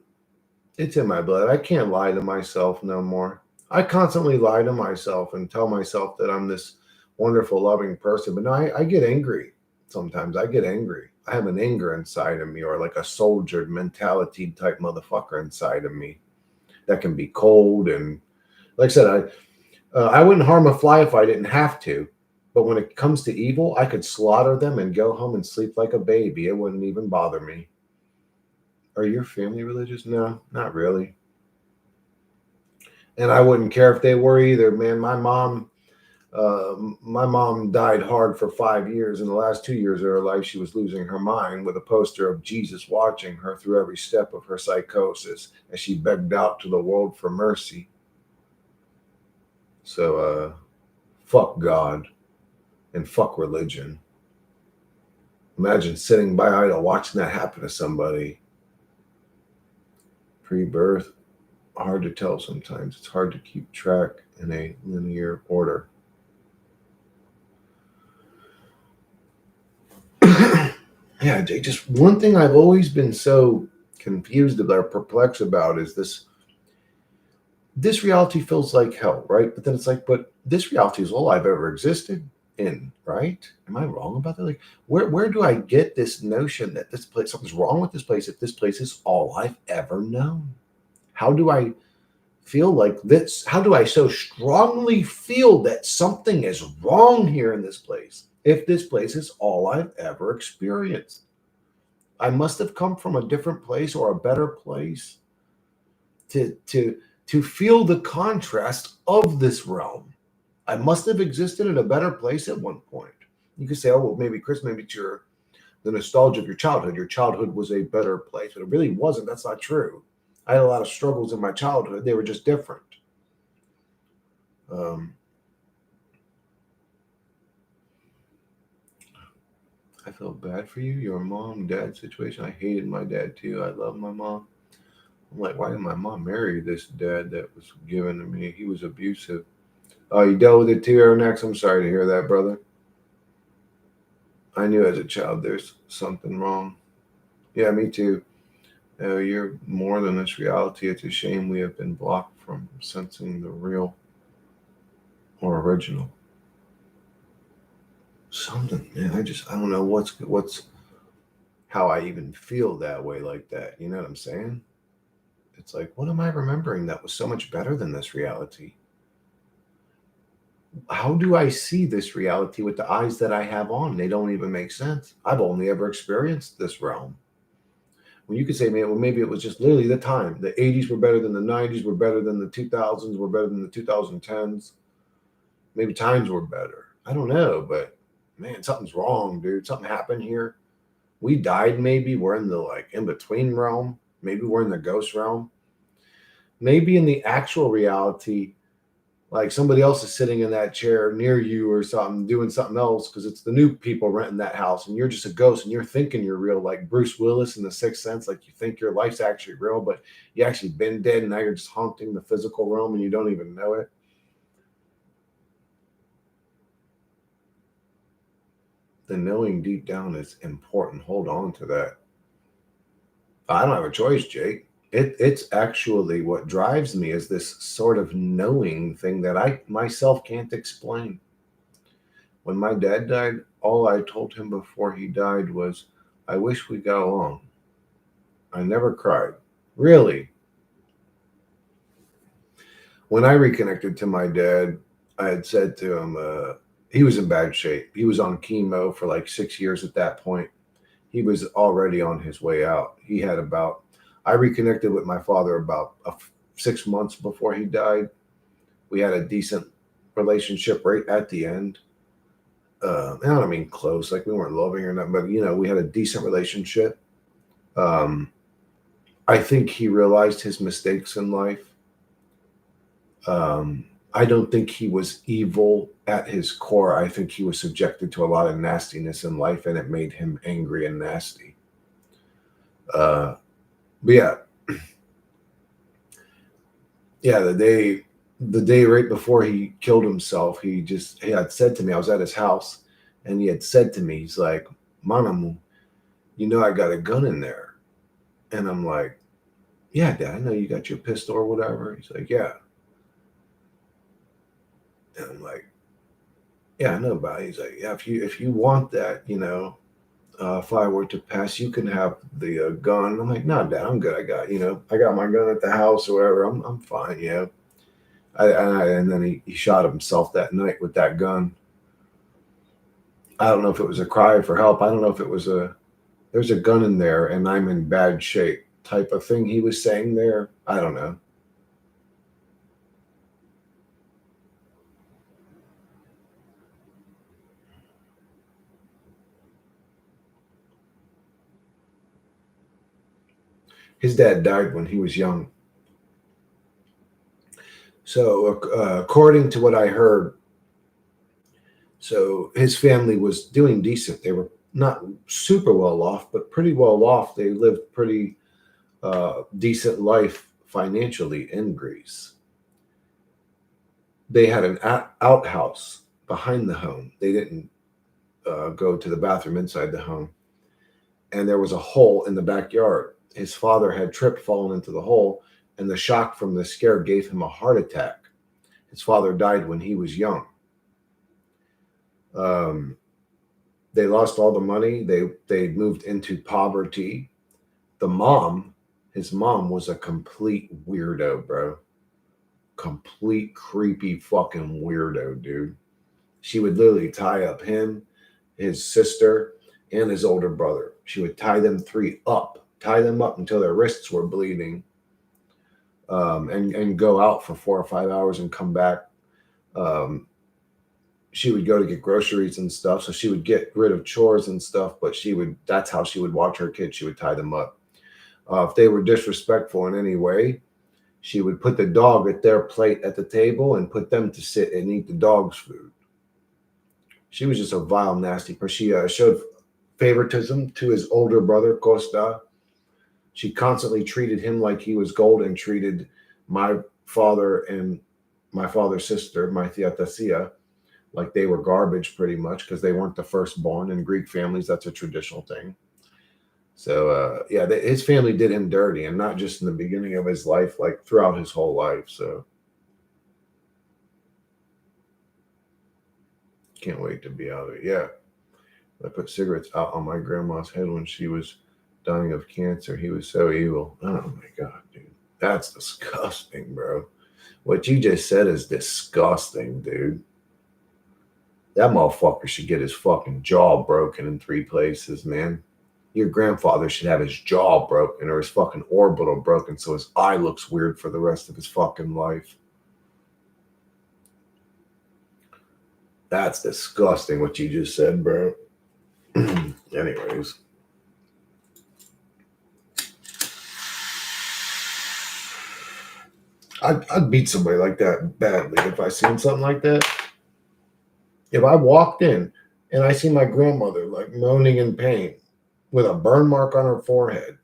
It's in my blood. I can't lie to myself no more. I constantly lie to myself and tell myself that I'm this wonderful, loving person. But no, I get angry. Sometimes I get angry. I have an anger inside of me, or like a soldier mentality type motherfucker inside of me that can be cold. And like I said, I wouldn't harm a fly if I didn't have to. But when it comes to evil, I could slaughter them and go home and sleep like a baby. It wouldn't even bother me. Are your family religious? No, not really. And I wouldn't care if they were either, man. My mom died hard for 5 years. In the last 2 years of her life, she was losing her mind with a poster of Jesus watching her through every step of her psychosis as she begged out to the world for mercy. So, fuck God and fuck religion. Imagine sitting by idle watching that happen to somebody. Pre-birth, hard to tell sometimes. It's hard to keep track in a linear order. Yeah, Jay, just one thing I've always been so confused about, perplexed about, is this reality feels like hell, right? But then it's like, but this reality is all I've ever existed in, right? Am I wrong about that? Like, where do I get this notion that this place, something's wrong with this place, if this place is all I've ever known? How do I feel like this? How do I so strongly feel that something is wrong here in this place if this place is all I've ever experienced? I must have come from a different place or a better place to feel the contrast of this realm. I must have existed in a better place at one point. You could say, oh well, maybe Chris, maybe it's the nostalgia of your childhood. Your childhood was a better place, but it really wasn't. That's not true. I had a lot of struggles in my childhood. They were just different. Um, I felt bad for you. Your mom, dad situation. I hated my dad too. I love my mom. I'm like, why did my mom marry this dad that was given to me? He was abusive. Oh, you dealt with it too, Aronax? I'm sorry to hear that, brother. I knew as a child there's something wrong. Yeah, me too. You're more than this reality. It's a shame we have been blocked from sensing the real or original. Something, man. I don't know what's. how I even feel that way like that. You know what I'm saying? It's like, what am I remembering that was so much better than this reality? How do I see this reality with the eyes that I have on? They don't even make sense. I've only ever experienced this realm. When you could say, man, well, maybe it was just literally the time. The 80s were better than the 90s, were better than the 2000s, were better than the 2010s. Maybe times were better. I don't know, but man, something's wrong, dude. Something happened here. We died, maybe. We're in the like in between realm. Maybe we're in the ghost realm. Maybe in the actual reality, like somebody else is sitting in that chair near you or something, doing something else because it's the new people renting that house, and you're just a ghost and you're thinking you're real, like Bruce Willis in The Sixth Sense. Like you think your life's actually real, but you actually been dead and now you're just haunting the physical realm and you don't even know it. The knowing deep down is important. Hold on to that. I don't have a choice, Jake. It's actually what drives me is this sort of knowing thing that I myself can't explain. When my dad died, all I told him before he died was, I wish we got along. I never cried. Really. When I reconnected to my dad, I had said to him, he was in bad shape. He was on chemo for like 6 years at that point. He was already on his way out. I reconnected with my father about 6 months before he died. We had a decent relationship right at the end. I don't mean close, like we weren't loving or nothing, but we had a decent relationship. Um, I think he realized his mistakes in life. Um, I don't think he was evil at his core. I think he was subjected to a lot of nastiness in life, and it made him angry and nasty. Uh, but yeah, the day right before he killed himself, he had said to me, I was at his house, and he had said to me, he's like, Manamu, I got a gun in there. And I'm like, yeah, Dad, I know you got your pistol or whatever. He's like, yeah. And I'm like, yeah, I know about it. He's like, yeah, if you want that, if I were to pass, you can have the gun. I'm like, no, Dad, I'm good. I got my gun at the house or whatever. I'm fine. And then he shot himself that night with that gun. I don't know if it was a cry for help. I don't know if it was there's a gun in there and I'm in bad shape type of thing he was saying there. I don't know. His dad died when he was young. So, according to what I heard, so his family was doing decent. They were not super well off, but pretty well off. They lived pretty decent life financially in Greece. They had an outhouse behind the home. They didn't go to the bathroom inside the home, and there was a hole in the backyard. His father had tripped, fallen into the hole, and the shock from the scare gave him a heart attack. His father died when he was young. Um, they lost all the money. They moved into poverty. His mom was a complete weirdo, bro. Complete creepy fucking weirdo, dude. She would literally tie up him, his sister, and his older brother. She would tie them up until their wrists were bleeding, and go out for 4 or 5 hours and come back. Um, she would go to get groceries and stuff, so she would get rid of chores and stuff. But that's how she would watch her kids. She would tie them up. If they were disrespectful in any way, she would put the dog at their plate at the table and put them to sit and eat the dog's food. She was just a vile, nasty person. She showed favoritism to his older brother, Costa. She constantly treated him like he was gold and treated my father and my father's sister, my Tia Tasia, like they were garbage pretty much because they weren't the firstborn in Greek families. That's a traditional thing. So, his family did him dirty, and not just in the beginning of his life, like throughout his whole life. So, can't wait to be out of it. Yeah. I put cigarettes out on my grandma's head when she was dying of cancer. He was so evil. Oh my God, dude. That's disgusting, bro. What you just said is disgusting, dude. That motherfucker should get his fucking jaw broken in 3 places, man. Your grandfather should have his jaw broken or his fucking orbital broken so his eye looks weird for the rest of his fucking life. That's disgusting what you just said, bro. Anyways. I'd beat somebody like that badly if I seen something like that. If I walked in and I see my grandmother like moaning in pain with a burn mark on her forehead,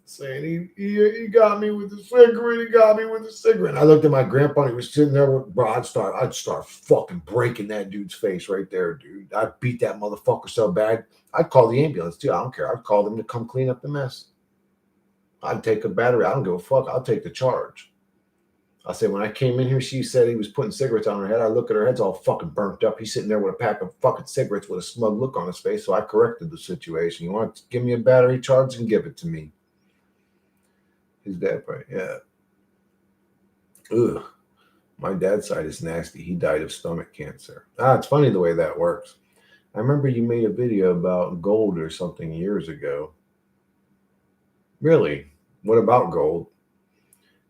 saying, he got me with the cigarette, he got me with the cigarette. And I looked at my grandpa and he was sitting there with, bro, I'd start fucking breaking that dude's face right there, dude. I'd beat that motherfucker so bad. I'd call the ambulance too. I don't care. I'd call them to come clean up the mess. I'd take a battery. I don't give a fuck. I'll take the charge. I said, when I came in here, she said he was putting cigarettes on her head. I look at her head's all fucking burnt up. He's sitting there with a pack of fucking cigarettes with a smug look on his face. So I corrected the situation. You want to give me a battery charge and give it to me. His dad, right? Yeah. Ugh. My dad's side is nasty. He died of stomach cancer. It's funny the way that works. I remember you made a video about gold or something years ago. Really? What about gold?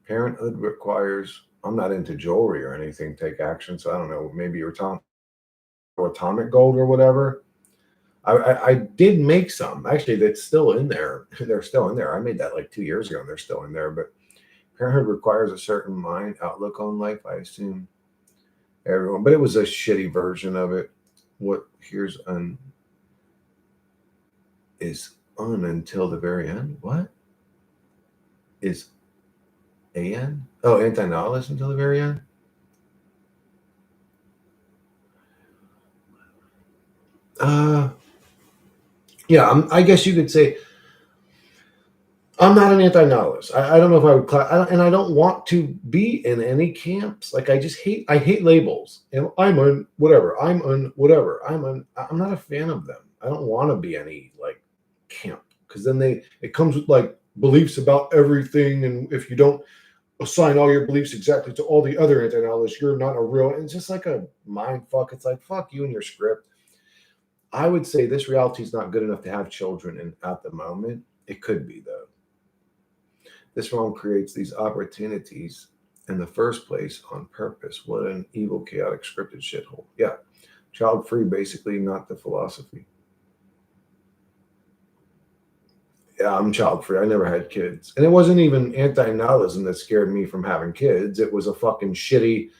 Parenthood requires, I'm not into jewelry or anything, take action. So I don't know, maybe you're talking atomic gold or whatever. I did make some. Actually, that's still in there. They're still in there. I made that like 2 years ago and they're still in there. But parenthood requires a certain mind outlook on life, I assume. Everyone. But it was a shitty version of it. What here's is until the very end? What? Is AN? Oh, anti-nihilist until the very end? Yeah, I guess you could say I'm not an anti-nihilist. I don't know if I would, and I don't want to be in any camps. Like I hate labels. And I'm on whatever. I'm on whatever. I'm not a fan of them. I don't want to be any like camp because then it comes with like beliefs about everything, and if you don't assign all your beliefs exactly to all the other anti-nihilists, you're not a real. And it's just like a mind fuck. It's like fuck you and your script. I would say this reality is not good enough to have children in at the moment. It could be though. This realm creates these opportunities in the first place on purpose. What an evil, chaotic, scripted shithole. Yeah. Child free, basically, not the philosophy. Yeah, I'm child free. I never had kids. And it wasn't even anti nihilism that scared me from having kids. It was a fucking shitty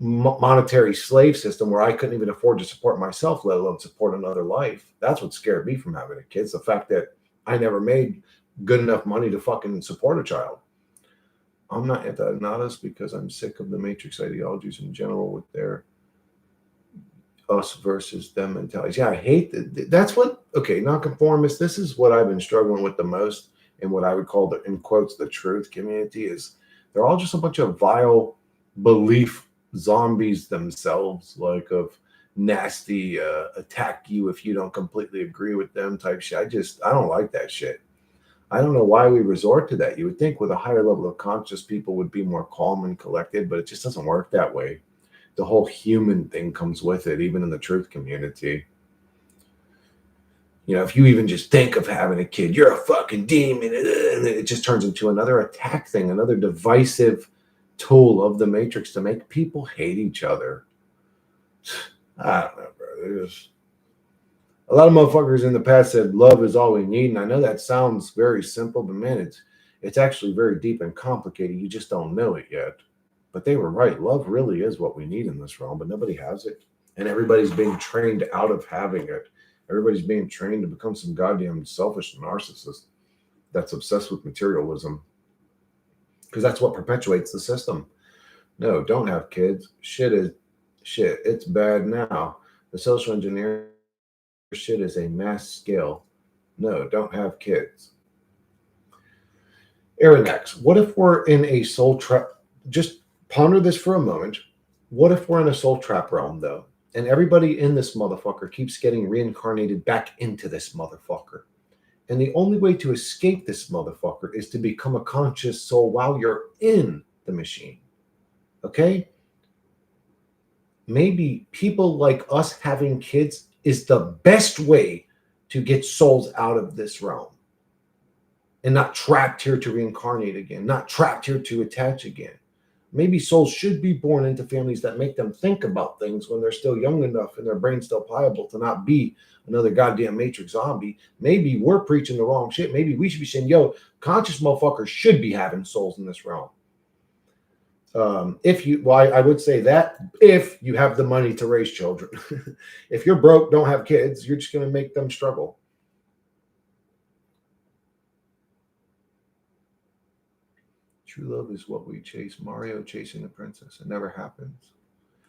monetary slave system where I couldn't even afford to support myself, let alone support another life. That's what scared me from having a kid. It's the fact that I never made good enough money to fucking support a child. I'm not anti-nihilist because I'm sick of the matrix ideologies in general with their us versus them mentalities. Yeah, I hate that. That's what, okay, nonconformist, this is what I've been struggling with the most in what I would call the, in quotes, the truth community is they're all just a bunch of vile belief zombies themselves, like of nasty attack you if you don't completely agree with them type shit. I don't like that shit. I don't know why we resort to that. You would think with a higher level of conscious people would be more calm and collected, but it just doesn't work that way. The whole human thing comes with it, even in the truth community. You know, if you even just think of having a kid, you're a fucking demon. And it just turns into another attack thing, another divisive tool of the matrix to make people hate each other. I don't know, bro. There's a lot of motherfuckers in the past said love is all we need. And I know that sounds very simple, but man, it's actually very deep and complicated. You just don't know it yet. But they were right. Love really is what we need in this realm, but nobody has it. And everybody's being trained out of having it. Everybody's being trained to become some goddamn selfish narcissist that's obsessed with materialism. Because that's what perpetuates the system. No, don't have kids. Shit is shit. It's bad now. The social engineering shit is a mass scale. No, don't have kids. Aaronex, what if we're in a soul trap? Just ponder this for a moment. What if we're in a soul trap realm, though? And everybody in this motherfucker keeps getting reincarnated back into this motherfucker. And the only way to escape this motherfucker is to become a conscious soul while you're in the machine. Okay? Maybe people like us having kids is the best way to get souls out of this realm and not trapped here to reincarnate again, not trapped here to attach again. Maybe souls should be born into families that make them think about things when they're still young enough and their brain's still pliable to not be another goddamn Matrix zombie. Maybe we're preaching the wrong shit. Maybe we should be saying, yo, conscious motherfuckers should be having souls in this realm. I would say that if you have the money to raise children. If you're broke, don't have kids, you're just going to make them struggle. True love is what we chase. Mario chasing the princess. It never happens.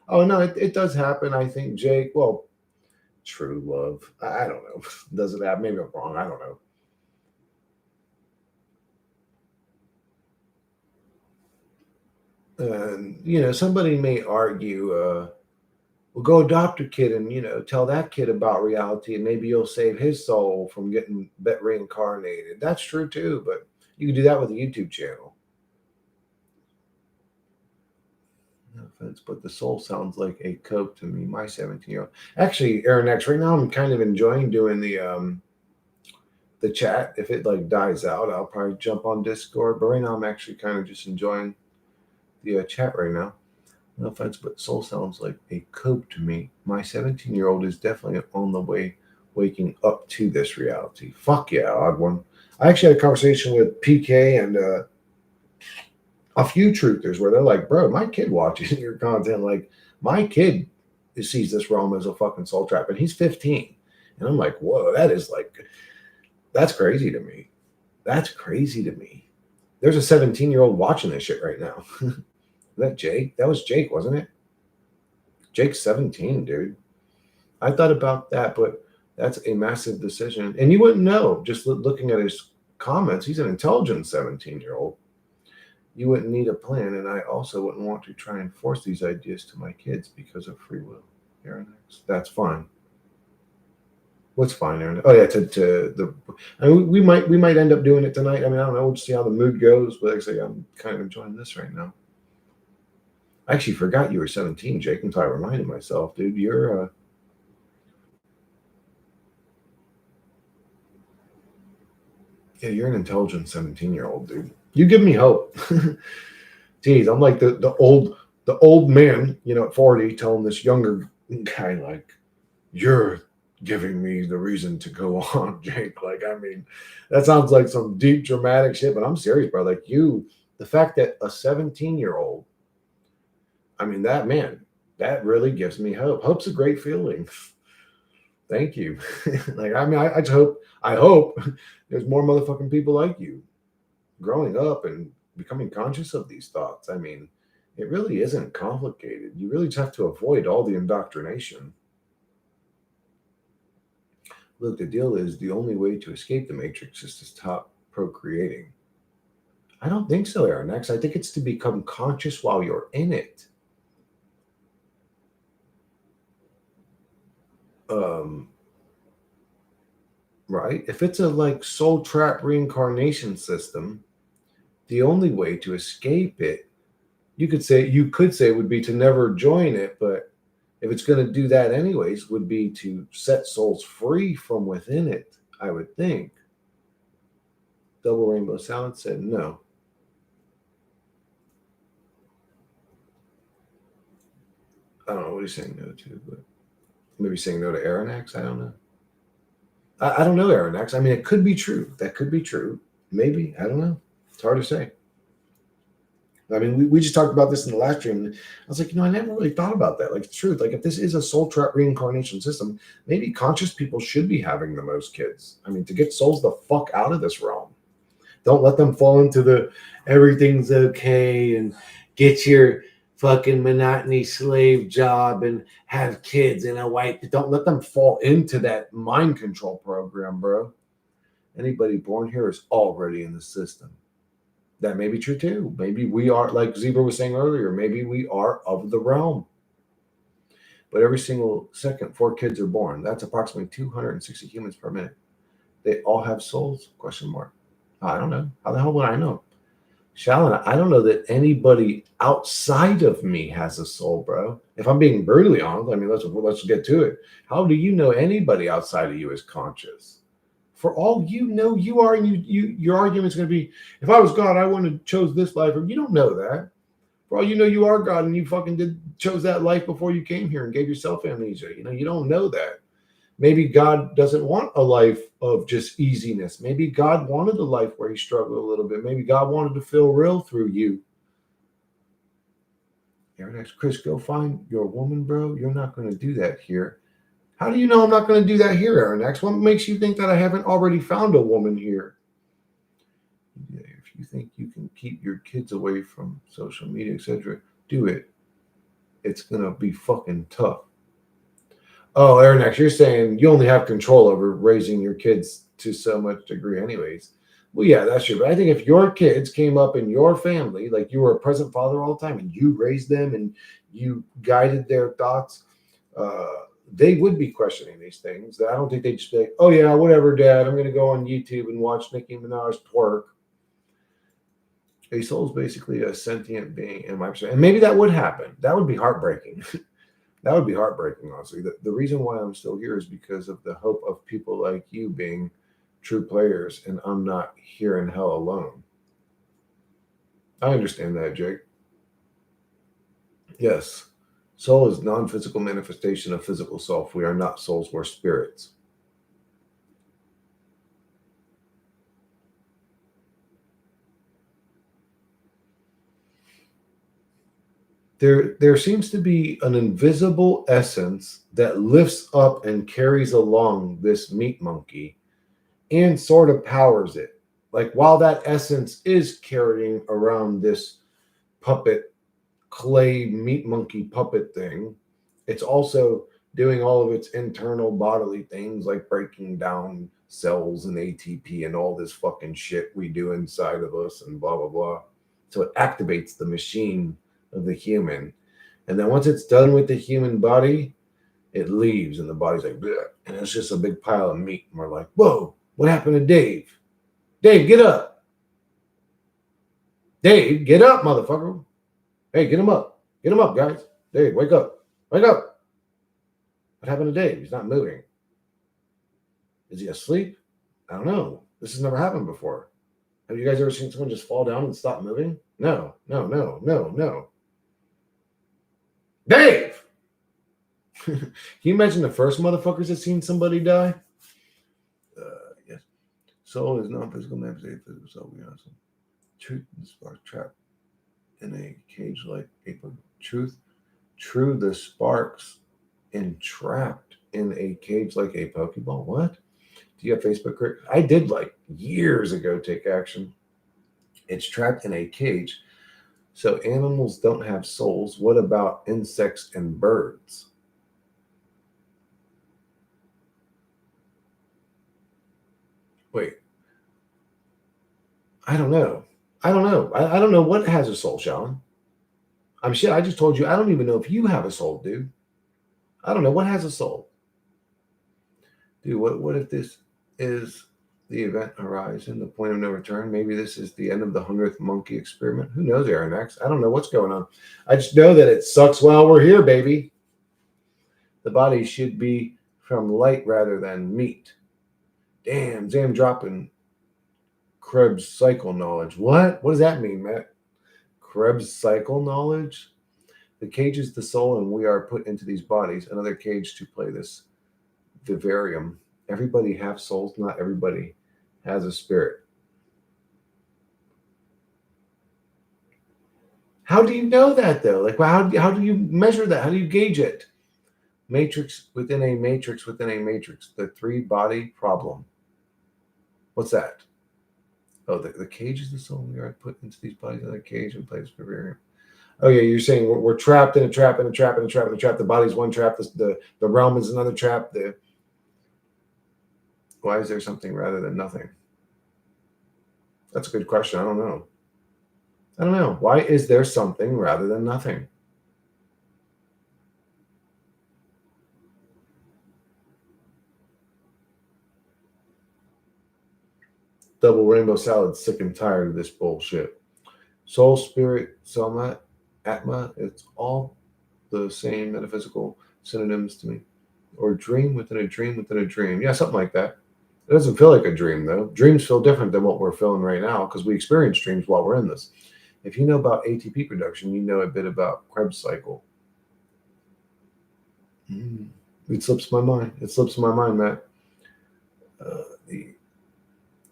Oh, no, it does happen. I think Jake, well, true love. I don't know. Does it happen? Maybe I'm wrong. I don't know. And, somebody may argue, well, go adopt a kid and, tell that kid about reality and maybe you'll save his soul from getting reincarnated. That's true too, but you can do that with a YouTube channel. No offense, but the soul sounds like a cope to me. My 17-year-old. Actually, Aaron X, right now I'm kind of enjoying doing the chat. If it like dies out, I'll probably jump on Discord. But right now I'm actually kind of just enjoying the chat right now. No offense, but soul sounds like a cope to me. My 17-year-old is definitely on the way waking up to this reality. Fuck yeah, odd one. I actually had a conversation with PK and a few truthers where they're like, bro, my kid watches your content. Like, my kid sees this realm as a fucking soul trap, and he's 15. And I'm like, whoa, that's crazy to me. That's crazy to me. There's a 17-year-old watching this shit right now. That Jake? That was Jake, wasn't it? Jake's 17, dude. I thought about that, but that's a massive decision. And you wouldn't know just looking at his comments. He's an intelligent 17-year-old. You wouldn't need a plan, and I also wouldn't want to try and force these ideas to my kids because of free will. Aaron X. That's fine. What's fine, Aaron? Oh yeah, to the. I mean, we might end up doing it tonight. I mean, I don't know. We'll see how the mood goes. But like I say, I'm kind of enjoying this right now. I actually forgot you were 17, Jake, until I reminded myself, dude. You're yeah, you're an intelligent 17-year-old, dude. You give me hope. Jeez, I'm like the old man, at 40, telling this younger guy, like, you're giving me the reason to go on, Jake. Like, I mean, that sounds like some deep dramatic shit, but I'm serious, bro. Like, the fact that a 17-year-old, I mean, that really gives me hope. Hope's a great feeling. Thank you. Like, I mean, I just I hope there's more motherfucking people like you growing up and becoming conscious of these thoughts. I mean, it really isn't complicated. You really just have to avoid all the indoctrination. Look, the deal is the only way to escape the matrix is to stop procreating. I don't think so, Aaron X. I think it's to become conscious while you're in it. Um, right? If it's a like soul trap reincarnation system, the only way to escape it, you could say would be to never join it, but if it's going to do that anyways, would be to set souls free from within it, I would think. Double Rainbow Salad said no. I don't know what he's saying no to, but maybe saying no to Aaron X. I don't know. I don't know Aaron X. I mean, it could be true. That could be true. Maybe. I don't know. It's hard to say. I mean, we just talked about this in the last stream. I was like, I never really thought about that. Like, it's true. Like, if this is a soul trap reincarnation system, maybe conscious people should be having the most kids. I mean, to get souls the fuck out of this realm. Don't let them fall into the everything's okay and get your fucking monotony slave job and have kids and a wife. Don't let them fall into that mind control program, bro. Anybody born here is already in the system. That may be true too. Maybe we are, like Zebra was saying earlier, maybe we are of the realm. But every single second, 4 kids are born. That's approximately 260 humans per minute. They all have souls? Question mark. I don't know. How the hell would I know? Shalon, I don't know that anybody outside of me has a soul, bro. If I'm being brutally honest, I mean, let's get to it. How do you know anybody outside of you is conscious? For all you know, you are, and your argument's going to be, if I was God, I wouldn't have chose this life. Or you don't know that. For all you know, you are God, and you fucking chose that life before you came here and gave yourself amnesia. You don't know that. Maybe God doesn't want a life of just easiness. Maybe God wanted a life where he struggled a little bit. Maybe God wanted to feel real through you. Here, next, Chris, go find your woman, bro. You're not going to do that here. How do you know I'm not going to do that here, Aaron X? What makes you think that I haven't already found a woman here? If you think you can keep your kids away from social media, etc., do it. It's going to be fucking tough. Oh, Aaron X, you're saying you only have control over raising your kids to so much degree anyways. Well, yeah, that's true. But I think if your kids came up in your family, like you were a present father all the time and you raised them and you guided their thoughts, they would be questioning these things. I don't think they'd just be like, oh, yeah, whatever, Dad. I'm going to go on YouTube and watch Nicki Minaj twerk. A soul is basically a sentient being, in my perspective. And maybe that would happen. That would be heartbreaking. That would be heartbreaking, honestly. The reason why I'm still here is because of the hope of people like you being true players, and I'm not here in hell alone. I understand that, Jake. Yes. Soul is non-physical manifestation of physical self. We are not souls, we're spirits. There seems to be an invisible essence that lifts up and carries along this meat monkey and sort of powers it. Like while that essence is carrying around this puppet, clay meat monkey puppet thing, it's also doing all of its internal bodily things like breaking down cells and ATP and all this fucking shit we do inside of us and blah blah blah. So it activates the machine of the human. And then once it's done with the human body, it leaves and the body's like, bleh, and it's just a big pile of meat. And we're like, whoa, what happened to Dave? Dave, get up. Dave, get up, motherfucker. Hey, get him up. Get him up, guys. Dave, wake up. Wake up. What happened to Dave? He's not moving. Is he asleep? I don't know. This has never happened before. Have you guys ever seen someone just fall down and stop moving? No, no, no, no, no. Dave! Can you imagine the first motherfuckers that seen somebody die? Yes. Soul is non-physical manifestation, physical soul. Awesome. Truth and spark trapped in a cage like a truth. True, the sparks entrapped in a cage like a Pokeball. What? Do you have Facebook? I did like years ago take action. It's trapped in a cage. So animals don't have souls. What about insects and birds? Wait. I don't know. I don't know what has a soul, Sean. I'm shit. I just told you I don't even know if you have a soul, dude. I don't know what has a soul. Dude, what if this is the event horizon, the point of no return? Maybe this is the end of the 100th monkey experiment. Who knows, Aaron X? I don't know what's going on. I just know that it sucks while we're here, baby. The body should be from light rather than meat. Damn, Zam dropping Krebs cycle knowledge. What? What does that mean, Matt? Krebs cycle knowledge? The cage is the soul, and we are put into these bodies. Another cage to play this vivarium. Everybody has souls. Not everybody has a spirit. How do you know that, though? Like, how do you measure that? How do you gauge it? Matrix within a matrix within a matrix. The three-body problem. What's that? Oh, the cage is the soul. We are put into these bodies in a cage and plays vivarium. Oh yeah, you're saying we're trapped in a trap, in a trap, in a trap, in a trap. The body's one trap. The realm is another trap. Why is there something rather than nothing? That's a good question. I don't know. I don't know. Why is there something rather than nothing? Double rainbow salad, sick and tired of this bullshit. Soul, spirit, soma, atma, it's all the same metaphysical synonyms to me. Or dream within a dream within a dream. Yeah, something like that. It doesn't feel like a dream, though. Dreams feel different than what we're feeling right now because we experience dreams while we're in this. If you know about ATP production, you know a bit about Krebs cycle. It slips my mind. It slips my mind, Matt.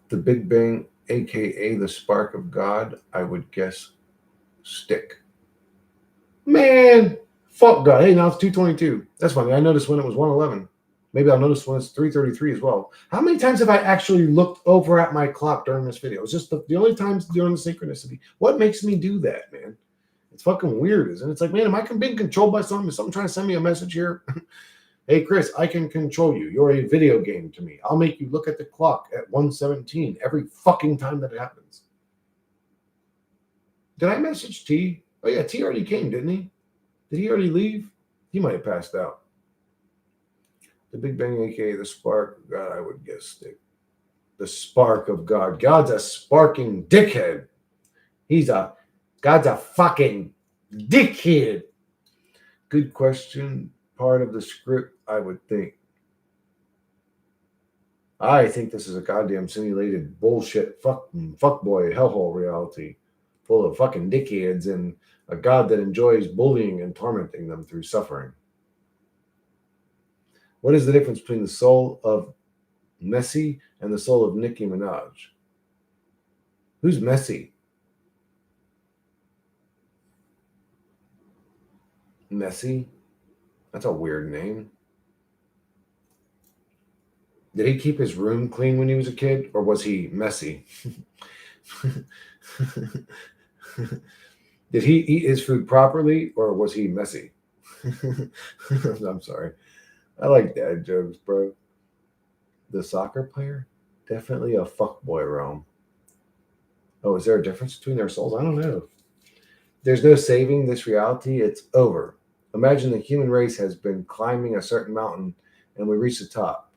The Big Bang, aka the spark of God, I would guess stick. Man, fuck God. Hey, now it's 2:22. That's funny. I noticed when it was 1:11. Maybe I'll notice when it's 3:33 as well. How many times have I actually looked over at my clock during this video? It's just the only times during the synchronicity. What makes me do that, man? It's fucking weird, isn't it? It's like, man, am I being controlled by something? Is someone trying to send me a message here? Hey, Chris, I can control you. You're a video game to me. I'll make you look at the clock at 1:17 every fucking time that it happens. Did I message T? Oh, yeah, T already came, didn't he? Did he already leave? He might have passed out. The Big Bang, aka the spark of God, I would guess. The spark of God. God's a sparking dickhead. God's a fucking dickhead. Good question. Part of the script, I would think. I think this is a goddamn simulated bullshit fuckboy hellhole reality full of fucking dickheads and a God that enjoys bullying and tormenting them through suffering. What is the difference between the soul of Messi and the soul of Nicki Minaj? Who's Messi? Messi? That's a weird name. Did he keep his room clean when he was a kid, or was he messy? Did he eat his food properly, or was he messy? I'm sorry. I like dad jokes, bro. The soccer player? Definitely a fuckboy realm. Oh, is there a difference between their souls? I don't know. There's no saving this reality. It's over. Imagine the human race has been climbing a certain mountain and we reach the top.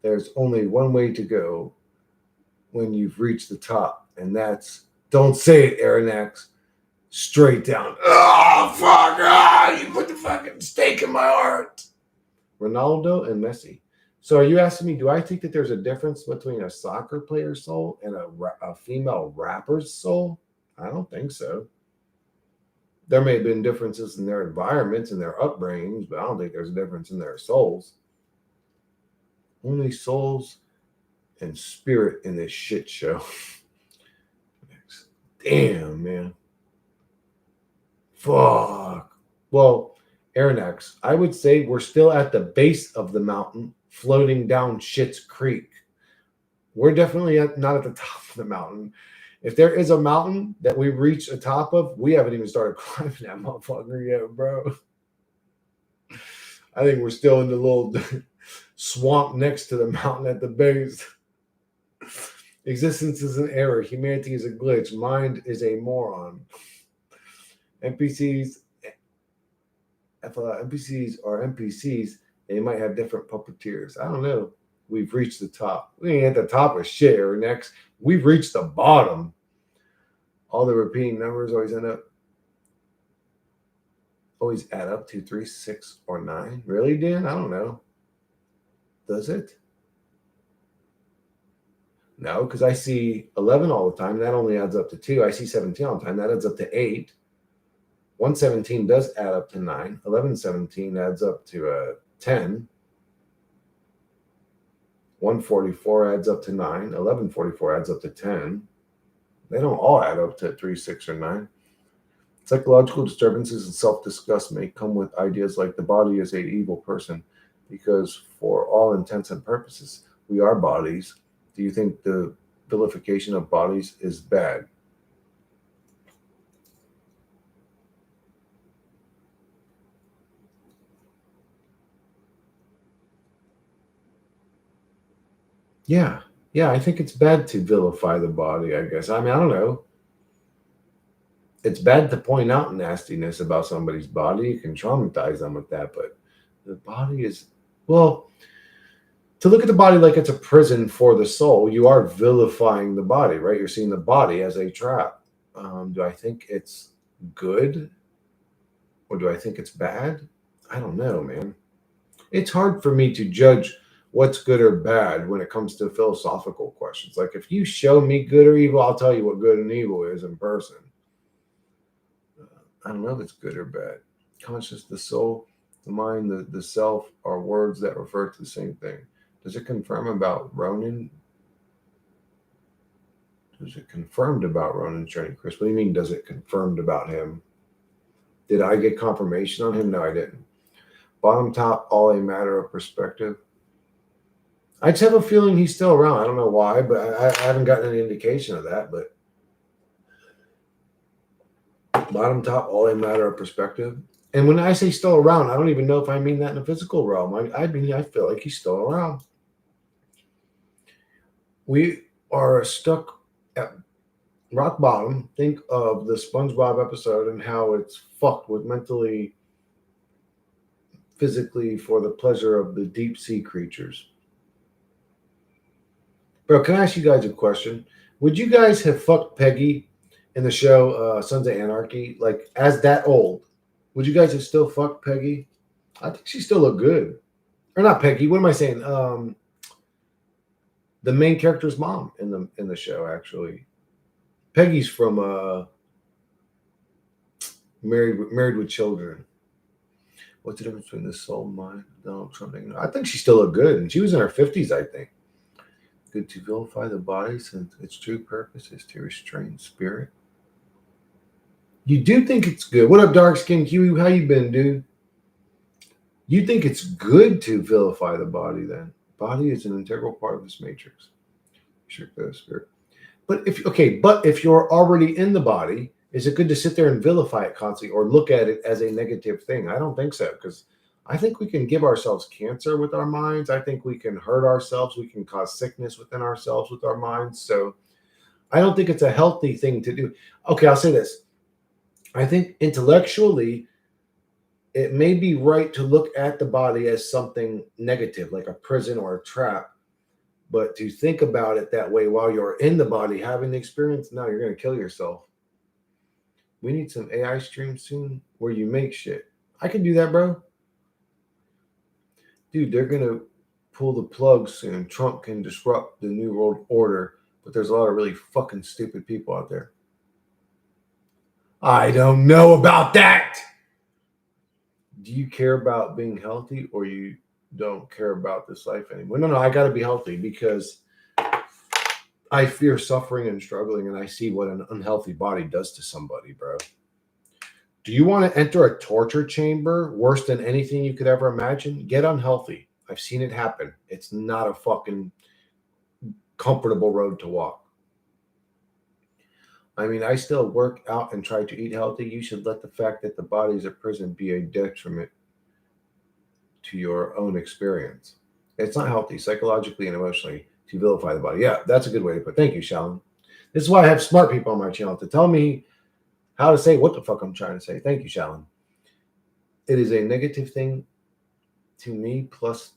There's only one way to go when you've reached the top, and that's, don't say it, Aronax, straight down. Oh, fuck. You put the fucking stake in my heart. Ronaldo and Messi. So are you asking me, do I think that there's a difference between a soccer player's soul and a female rapper's soul? I don't think so. There may have been differences in their environments and their upbringings, but I don't think there's a difference in their souls. Only souls and spirit in this shit show. Damn, man. Fuck. Well, Aronax, I would say we're still at the base of the mountain, floating down Schitt's Creek. We're definitely not at the top of the mountain. If there is a mountain that we reach the top of, we haven't even started climbing that motherfucker yet, bro. I think we're still in the little swamp next to the mountain at the base. Existence is an error. Humanity is a glitch. Mind is a moron. NPCs are NPCs, they might have different puppeteers. I don't know. We've reached the top. We ain't at the top of shit. Or next, we've reached the bottom. All the repeating numbers always add up to 3, 6, or 9. Really, Dan? I don't know. Does it? No, because I see 11 all the time. That only adds up to 2. I see 17 all the time. That adds up to 8. 117 does add up to 9. 1117 adds up to 10. 144 adds up to 9. 1144 adds up to 10. They don't all add up to 3, 6, or 9. Psychological disturbances and self-disgust may come with ideas like the body is an evil person, because for all intents and purposes, we are bodies. Do you think the vilification of bodies is bad? Yeah, I think it's bad to vilify the body, I guess. I mean, I don't know. It's bad to point out nastiness about somebody's body. You can traumatize them with that, but the body is, well, To look at the body like it's a prison for the soul, you are vilifying the body, right? You're seeing the body as a trap. Do I think it's good or do I think it's bad? I don't know, man. It's hard for me to judge what's good or bad when it comes to philosophical questions. Like, if you show me good or evil, I'll tell you what good and evil is in person. I don't know if it's good or bad. Conscious, the soul, the mind, the self are words that refer to the same thing. Does it confirm about Ronan? Does it confirmed about Ronan's journey, Chris? What do you mean, does it confirmed about him? Did I get confirmation on him? No, I didn't. Bottom top, all a matter of perspective. I just have a feeling he's still around. I don't know why, but I haven't gotten any indication of that. But bottom top, all a matter of perspective. And when I say still around, I don't even know if I mean that in the physical realm. I mean, I feel like he's still around. We are stuck at rock bottom. Think of the SpongeBob episode and how it's fucked with mentally, physically for the pleasure of the deep sea creatures. Bro, can I ask you guys a question? Would you guys have fucked Peggy in the show Sons of Anarchy? Like, as that old, would you guys have still fucked Peggy? I think she still looked good. Or not Peggy, what am I saying? The main character's mom in the show, actually. Peggy's from Married with Children. What's the difference between the soul and mind? Donald Trump. I think she still looked good, and she was in her 50s, I think. Good to vilify the body since its true purpose is to restrain spirit. You do think it's good. What up, dark skin Kiwi? How you been, dude? You think it's good to vilify the body then? Body is an integral part of this matrix. Restrict the spirit. But if you're already in the body, is it good to sit there and vilify it constantly or look at it as a negative thing? I don't think so, because I think we can give ourselves cancer with our minds. I think we can hurt ourselves. We can cause sickness within ourselves with our minds. So I don't think it's a healthy thing to do. Okay, I'll say this. I think intellectually, it may be right to look at the body as something negative, like a prison or a trap. But to think about it that way while you're in the body having the experience, no, you're going to kill yourself. We need some AI streams soon where you make shit. I can do that, bro. Dude, they're going to pull the plug soon. Trump can disrupt the New World Order, but there's a lot of really fucking stupid people out there. I don't know about that. Do you care about being healthy or you don't care about this life anymore? No, I got to be healthy because I fear suffering and struggling, and I see what an unhealthy body does to somebody, bro. Do you want to enter a torture chamber worse than anything you could ever imagine? Get unhealthy. I've seen it happen. It's not a fucking comfortable road to walk. I mean, I still work out and try to eat healthy. You should let the fact that the body is a prison be a detriment to your own experience. It's not healthy psychologically and emotionally to vilify the body. Yeah, that's a good way to put it. Thank you, Shalom. This is why I have smart people on my channel to tell me how to say what the fuck I'm trying to say. Thank you, Shalom. It is a negative thing to me, plus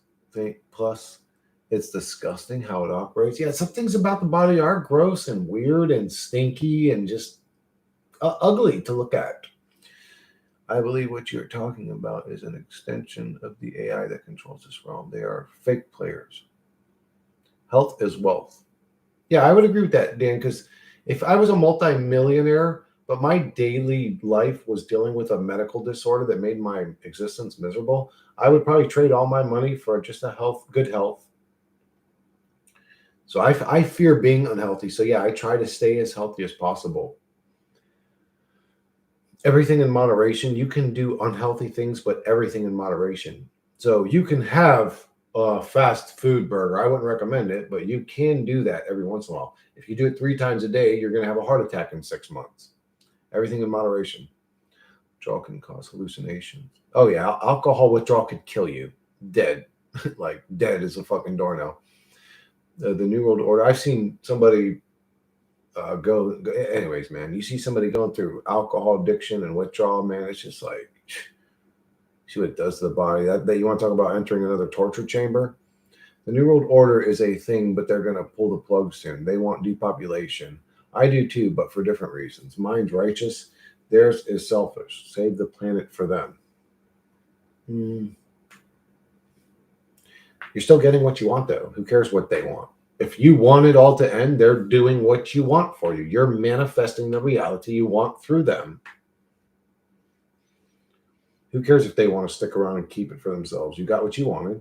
it's disgusting how it operates. Yeah, some things about the body are gross and weird and stinky and just ugly to look at. I believe what you're talking about is an extension of the AI that controls this realm. They are fake players. Health is wealth. Yeah, I would agree with that, Dan, because if I was a multimillionaire, but my daily life was dealing with a medical disorder that made my existence miserable, I would probably trade all my money for just good health. So I fear being unhealthy. So yeah, I try to stay as healthy as possible. Everything in moderation. You can do unhealthy things, but everything in moderation. So you can have a fast food burger. I wouldn't recommend it, but you can do that every once in a while. If you do it 3 times a day, you're going to have a heart attack in 6 months. Everything in moderation. Withdrawal can cause hallucinations. Oh yeah, alcohol withdrawal could kill you. Dead. Like dead as a fucking doornail. The New World Order. I've seen somebody go. Anyways, man, you see somebody going through alcohol addiction and withdrawal, man. It's just like, see what it does to the body. That you want to talk about entering another torture chamber? The New World Order is a thing, but they're going to pull the plug soon. They want depopulation. I do too, but for different reasons. Mine's righteous, theirs is selfish. Save the planet for them. Hmm. You're still getting what you want, though. Who cares what they want? If you want it all to end, they're doing what you want for you. You're manifesting the reality you want through them. Who cares if they want to stick around and keep it for themselves? You got what you wanted.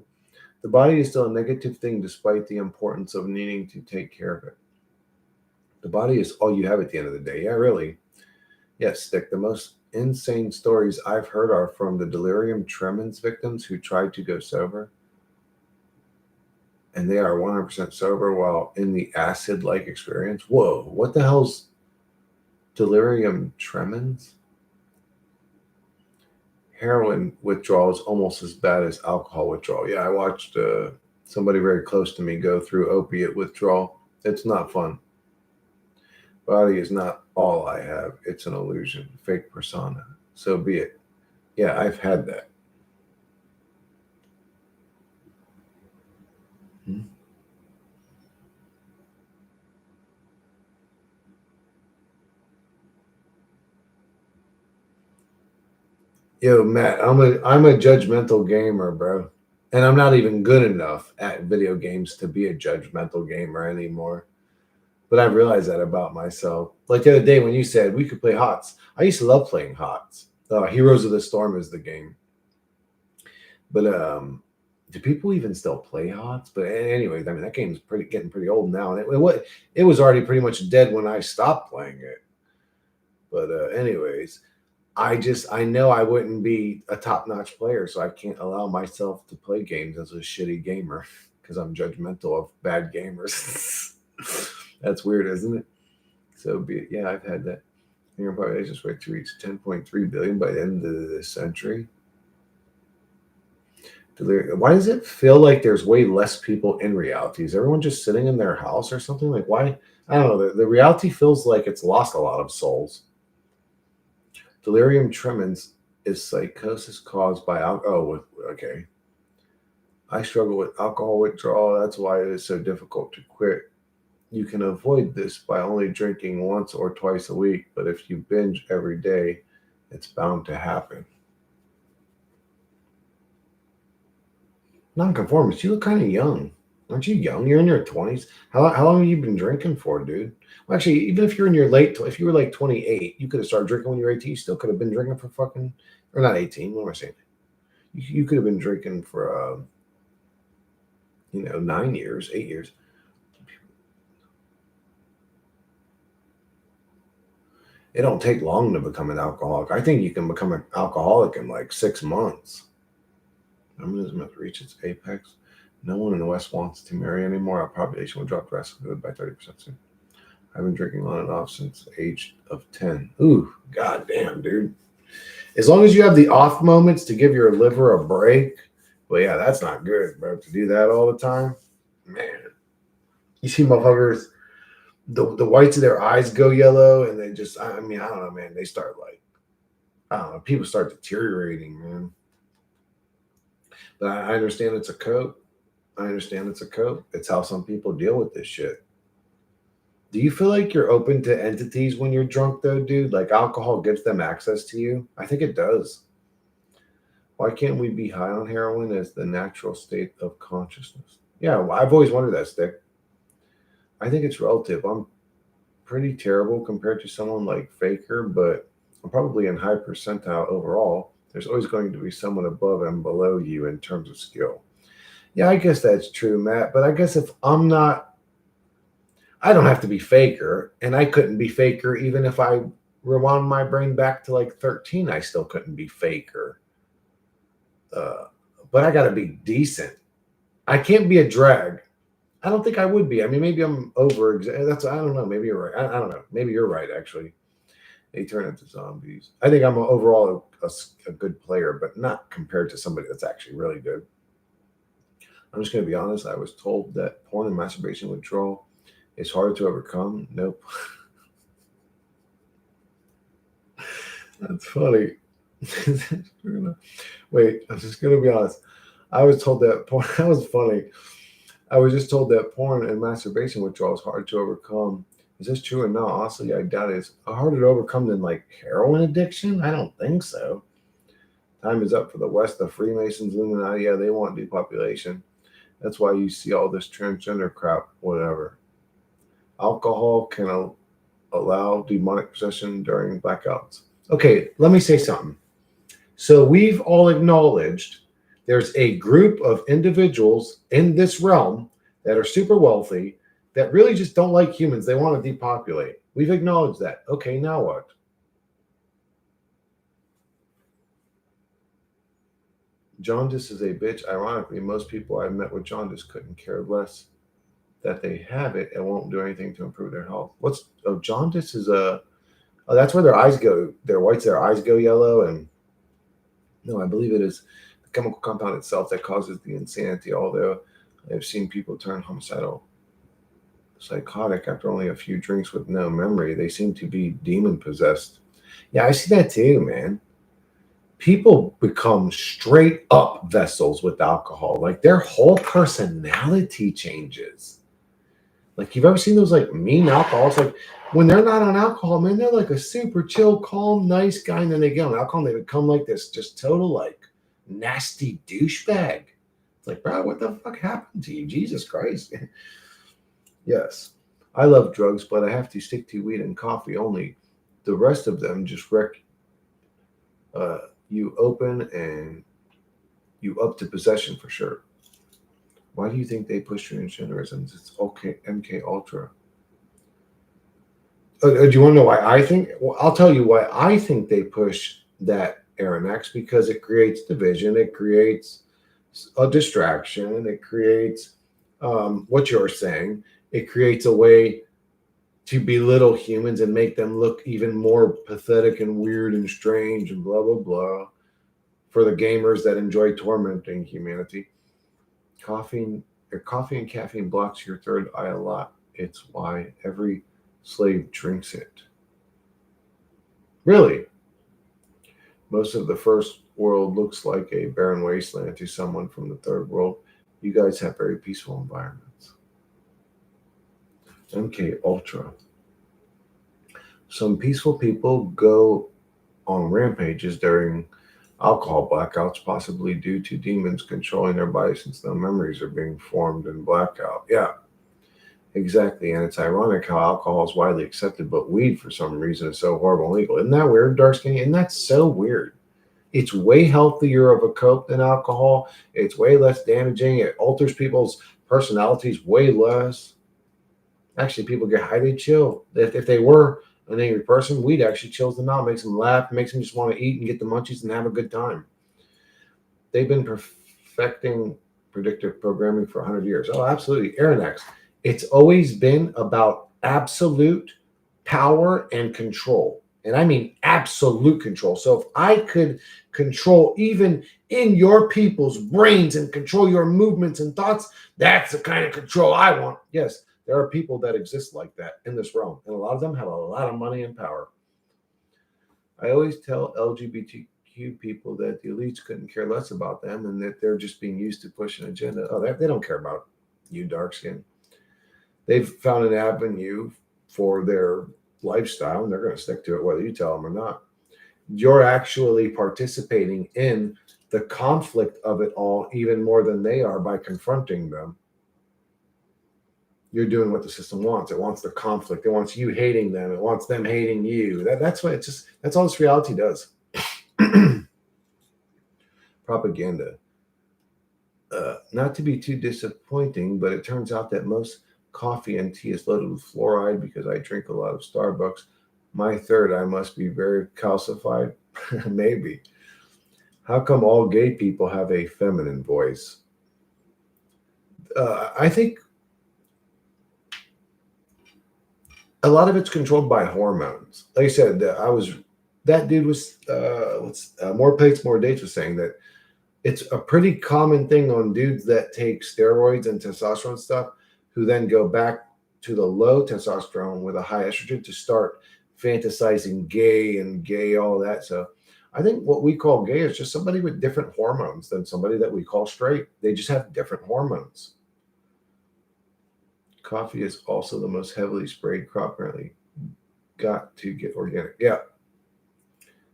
The body is still a negative thing despite the importance of needing to take care of it. The body is all you have at the end of the day. Yeah, really. Yes, Stick. The most insane stories I've heard are from the delirium tremens victims who tried to go sober, and they are 100% sober while in the acid like experience. Whoa, what the hell's delirium tremens? Heroin withdrawal is almost as bad as alcohol withdrawal. Yeah, I watched somebody very close to me go through opiate withdrawal. It's not fun. Body is not all I have. It's an illusion, fake persona. So be it. Yeah, I've had that. Hmm. Yo, Matt, I'm a judgmental gamer, bro. And I'm not even good enough at video games to be a judgmental gamer anymore. But I've realized that about myself. Like the other day when you said we could play HOTS, I used to love playing HOTS. Heroes of the Storm is the game. But do people even still play HOTS? But anyways, I mean that game's getting pretty old now, and it was already pretty much dead when I stopped playing it. But anyways, I know I wouldn't be a top notch player, so I can't allow myself to play games as a shitty gamer because I'm judgmental of bad gamers. That's weird, isn't it? So be it. Yeah, I've had that. Human population is to reach 10.3 billion by the end of this century. Why does it feel like there's way less people in reality? Is everyone just sitting in their house or something? Like why? I don't know. The reality feels like it's lost a lot of souls. Delirium tremens is psychosis caused by alcohol. Oh, okay. I struggle with alcohol withdrawal. That's why it is so difficult to quit. You can avoid this by only drinking once or twice a week, but if you binge every day, it's bound to happen. Nonconformist, you look kind of young. Aren't you young? You're in your 20s. How long have you been drinking for, dude? Well, actually, even if you're in your if you were like 28, you could have started drinking when you were 18. You still could have been drinking for fucking, or not 18. What am I saying? You could have been drinking for, 9 years, 8 years. It don't take long to become an alcoholic. I think you can become an alcoholic in like 6 months. Feminism has reached its apex. No one in the West wants to marry anymore. Our population will drop drastically by 30% soon. I've been drinking on and off since the age of 10. Ooh, goddamn, dude. As long as you have the off moments to give your liver a break, well, yeah, that's not good, bro. To do that all the time, man. You see motherfuckers, the whites of their eyes go yellow, and they just, I mean, I don't know, man. They start like, I don't know, people start deteriorating, man. But I understand it's a cope. I understand it's a cope. It's how some people deal with this shit. Do you feel like you're open to entities when you're drunk, though, dude? Like alcohol gives them access to you? I think it does. Why can't we be high on heroin as the natural state of consciousness? Yeah, well, I've always wondered that, Stick. I think it's relative. I'm pretty terrible compared to someone like Faker, but I'm probably in high percentile overall. There's always going to be someone above and below you in terms of skill. Yeah, I guess that's true, Matt. But I guess if I'm not, I don't have to be Faker, and I couldn't be Faker even if I rewound my brain back to like 13. I still couldn't be Faker. Uh, but I got to be decent. I can't be a drag. I don't think I would be. I mean, maybe I'm over. That's I don't know. Maybe you're right. I don't know. Maybe you're right. Actually, they turn into zombies. I think I'm overall a good player, but not compared to somebody that's actually really good. I'm just going to be honest. I was told that porn and masturbation withdrawal is hard to overcome. Nope. That's funny. Wait, I'm just going to be honest. I was told that porn. That was funny. I was just told that porn and masturbation withdrawal is hard to overcome. Is this true or not? Honestly, I doubt it's harder to overcome than like heroin addiction. I don't think so. Time is up for the West, the Freemasons, Illuminati. Yeah, they want depopulation. That's why you see all this transgender crap, whatever. Alcohol can allow demonic possession during blackouts. Okay, let me say something. So we've all acknowledged there's a group of individuals in this realm that are super wealthy that really just don't like humans. They want to depopulate. We've acknowledged that. Okay, now what? Jaundice is a bitch. Ironically, most people I've met with jaundice couldn't care less that they have it and won't do anything to improve their health. Jaundice is a that's where their eyes go, their eyes go yellow, and no, I believe it is the chemical compound itself that causes the insanity. Although I've seen people turn homicidal, psychotic after only a few drinks with no memory, they seem to be demon possessed. Yeah, I see that too, man. People become straight up vessels with alcohol. Like their whole personality changes. Like you've ever seen those like mean alcoholics? Like when they're not on alcohol, man, they're like a super chill, calm, nice guy, and then they get on alcohol and they become like this just total like nasty douchebag. It's like, bro, what the fuck happened to you? Jesus Christ. Yes. I love drugs, but I have to stick to weed and coffee only. The rest of them just wreck uh, you open and you up to possession for sure. Why do you think they push transgenderism? It's okay, MK Ultra. Do you want to know why I think? Well, I'll tell you why I think they push that Aaron X, because it creates division, it creates a distraction, it creates what you're saying, it creates a way to belittle humans and make them look even more pathetic and weird and strange and blah blah blah for the gamers that enjoy tormenting humanity. Coffee and caffeine blocks your third eye a lot. It's why every slave drinks it. Really? Most of the first world looks like a barren wasteland to someone from the third world. You guys have very peaceful environments. MK Ultra. Some peaceful people go on rampages during alcohol blackouts, possibly due to demons controlling their body since no memories are being formed in blackout. Yeah, exactly. And it's ironic how alcohol is widely accepted, but weed for some reason is so horrible and legal. Isn't that weird, dark skin? Isn't that so weird? It's way healthier of a cope than alcohol. It's way less damaging. It alters people's personalities way less. Actually, people get high, they chill. If they were an angry person, weed actually chills them out, makes them laugh, makes them just want to eat and get the munchies and have a good time. They've been perfecting predictive programming for 100 years. Oh, absolutely. Aaron X. It's always been about absolute power and control. And I mean absolute control. So if I could control even in your people's brains and control your movements and thoughts, that's the kind of control I want. Yes, there are people that exist like that in this realm. And a lot of them have a lot of money and power. I always tell LGBTQ people that the elites couldn't care less about them and that they're just being used to push an agenda. Oh, they don't care about you, dark skin. They've found an avenue for their lifestyle and they're going to stick to it whether you tell them or not. You're actually participating in the conflict of it all even more than they are by confronting them. You're doing what the system wants. It wants the conflict. It wants you hating them. It wants them hating you. That's what that's all this reality does. Propaganda. Not to be too disappointing, but it turns out that most coffee and tea is loaded with fluoride because I drink a lot of Starbucks. My third eye must be very calcified. Maybe. How come all gay people have a feminine voice? I think a lot of it's controlled by hormones. Like I said, that dude was more plates, more dates was saying that it's a pretty common thing on dudes that take steroids and testosterone stuff who then go back to the low testosterone with a high estrogen to start fantasizing gay, all that. So I think what we call gay is just somebody with different hormones than somebody that we call straight. They just have different hormones. Coffee is also the most heavily sprayed crop currently. Got to get organic. Yeah.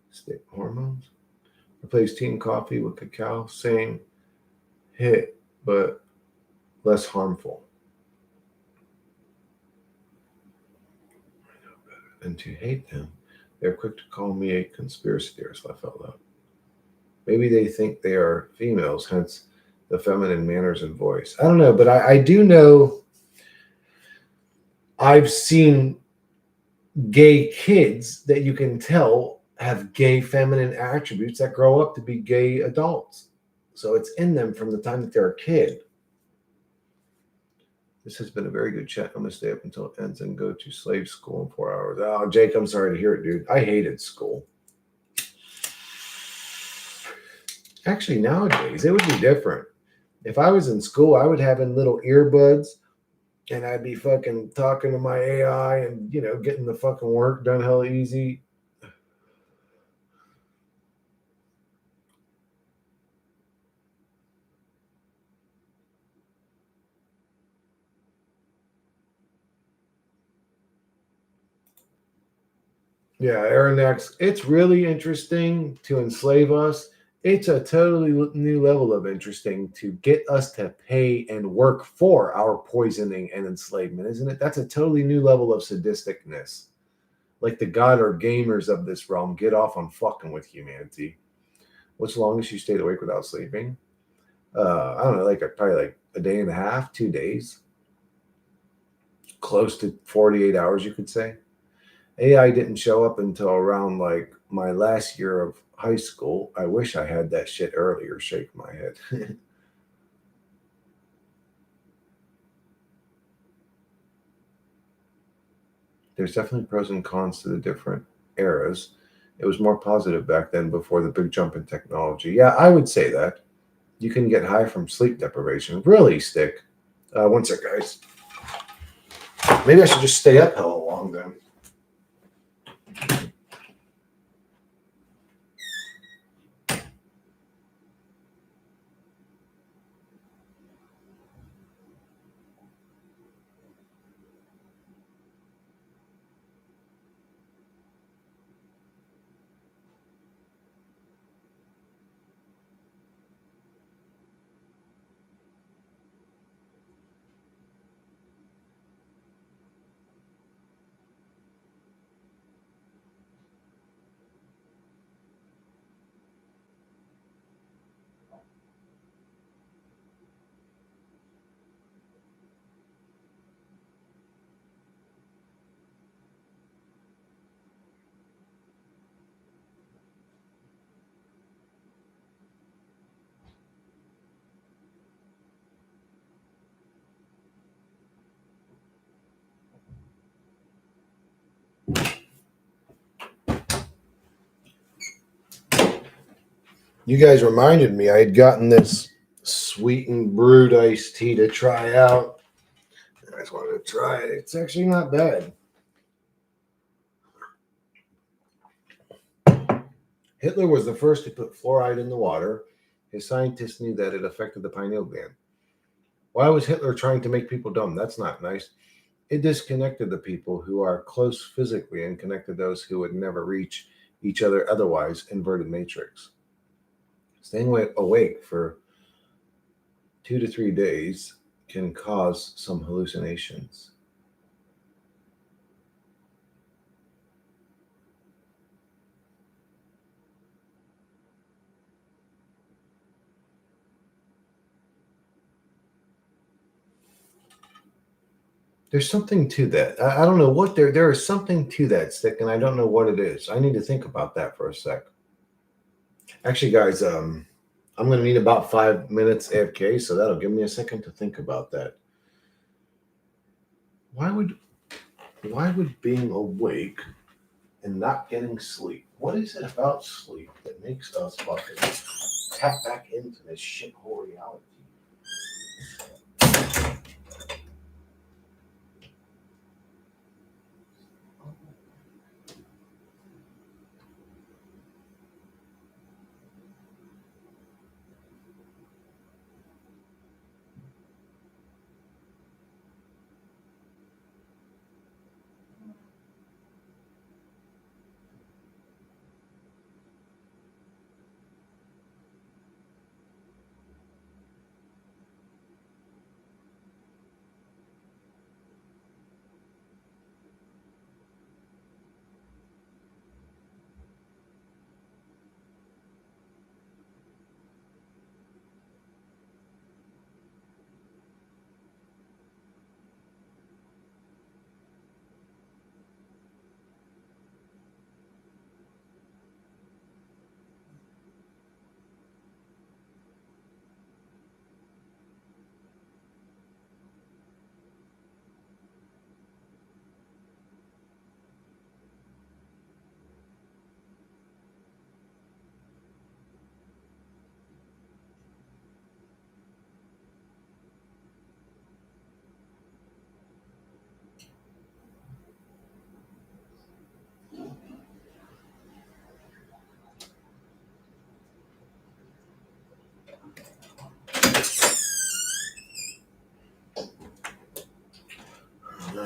State hormones. Replace tea and coffee with cacao. Same hit, but less harmful. And to hate them, they're quick to call me a conspiracy theorist, laugh out loud. Maybe they think they are females, hence the feminine manners and voice. I don't know, but I do know I've seen gay kids that you can tell have gay feminine attributes that grow up to be gay adults. So it's in them from the time that they're a kid. This has been a very good chat. I'm going to stay up until it ends and go to slave school in 4 hours. Oh, Jake, I'm sorry to hear it, dude. I hated school. Actually, nowadays, it would be different. If I was in school, I would have in little earbuds and I'd be fucking talking to my AI and, getting the fucking work done hell easy. Yeah, Aeronax, it's really interesting to enslave us. It's a totally new level of interesting to get us to pay and work for our poisoning and enslavement, isn't it? That's a totally new level of sadisticness. Like the god or gamers of this realm get off on fucking with humanity. What's the longest you stayed awake without sleeping? I don't know, probably like a day and a half, 2 days, close to 48 hours, you could say. AI didn't show up until around like my last year of high school. I wish I had that shit earlier. Shake my head. There's definitely pros and cons to the different eras. It was more positive back then before the big jump in technology. Yeah, I would say that. You can get high from sleep deprivation. Really, Stick. One sec, guys. Maybe I should just stay up hella long then. You guys reminded me I had gotten this sweetened brewed iced tea to try out. I just wanted to try it. It's actually not bad. Hitler was the first to put fluoride in the water. His scientists knew that it affected the pineal gland. Why was Hitler trying to make people dumb? That's not nice. It disconnected the people who are close physically and connected those who would never reach each other otherwise. Inverted matrix. Staying awake for 2 to 3 days can cause some hallucinations. There's something to that. I don't know what there is something to that, Stick, and I don't know what it is. I need to think about that for a sec. Actually, guys, I'm going to need about 5 minutes AFK, so that'll give me a second to think about that. Why would being awake and not getting sleep? What is it about sleep that makes us fucking tap back into this shithole reality?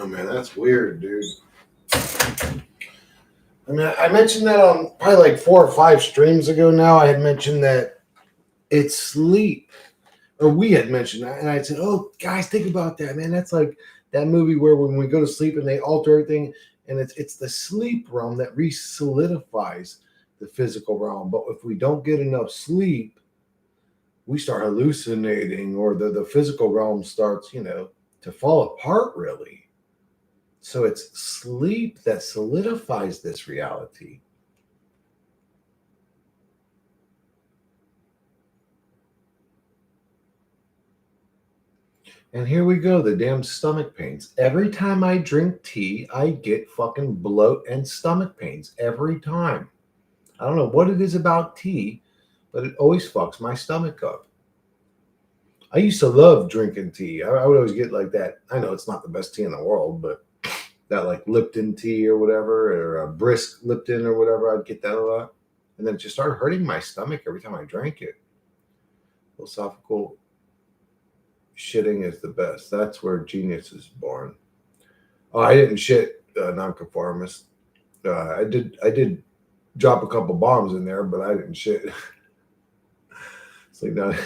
Oh man, that's weird, dude. I mean, I mentioned that on probably like 4 or 5 streams ago now. I had mentioned that it's sleep, or we had mentioned that, and I said, "Oh, guys, think about that, man. That's like that movie where when we go to sleep and they alter everything, and it's the sleep realm that re-solidifies the physical realm. But if we don't get enough sleep, we start hallucinating, or the physical realm starts, to fall apart, really. So it's sleep that solidifies this reality." And here we go, the damn stomach pains. Every time I drink tea, I get fucking bloat and stomach pains. Every time. I don't know what it is about tea, but it always fucks my stomach up. I used to love drinking tea. I would always get like that. I know it's not the best tea in the world, but that like Lipton tea or whatever, or a brisk Lipton or whatever, I'd get that a lot. And then it just started hurting my stomach every time I drank it. Philosophical shitting is the best. That's where genius is born. Oh, I didn't shit nonconformist. I did drop a couple bombs in there, but I didn't shit. It's like that.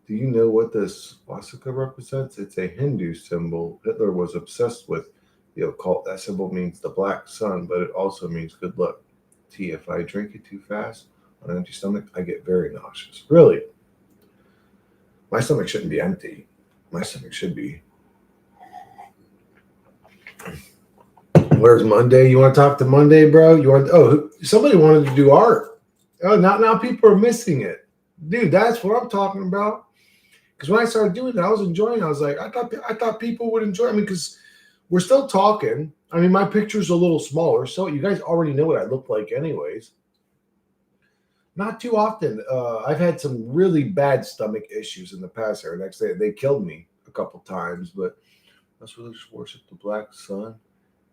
Do you know what the swastika represents? It's a Hindu symbol. Hitler was obsessed with the occult. That symbol means the black sun, but it also means good luck. Tea, if I drink it too fast on an empty stomach, I get very nauseous. Really? My stomach shouldn't be empty. My stomach should be. Where's Monday? You want to talk to Monday, bro? Somebody wanted to do art. Oh, now people are missing it. Dude, that's what I'm talking about. Because when I started doing it, I was enjoying it. I was like, I thought people would enjoy it. I mean, because we're still talking. I mean, my picture's a little smaller, so you guys already know what I look like anyways. Not too often. I've had some really bad stomach issues in the past here. Next day, they killed me a couple times, but that's really just worship the black sun.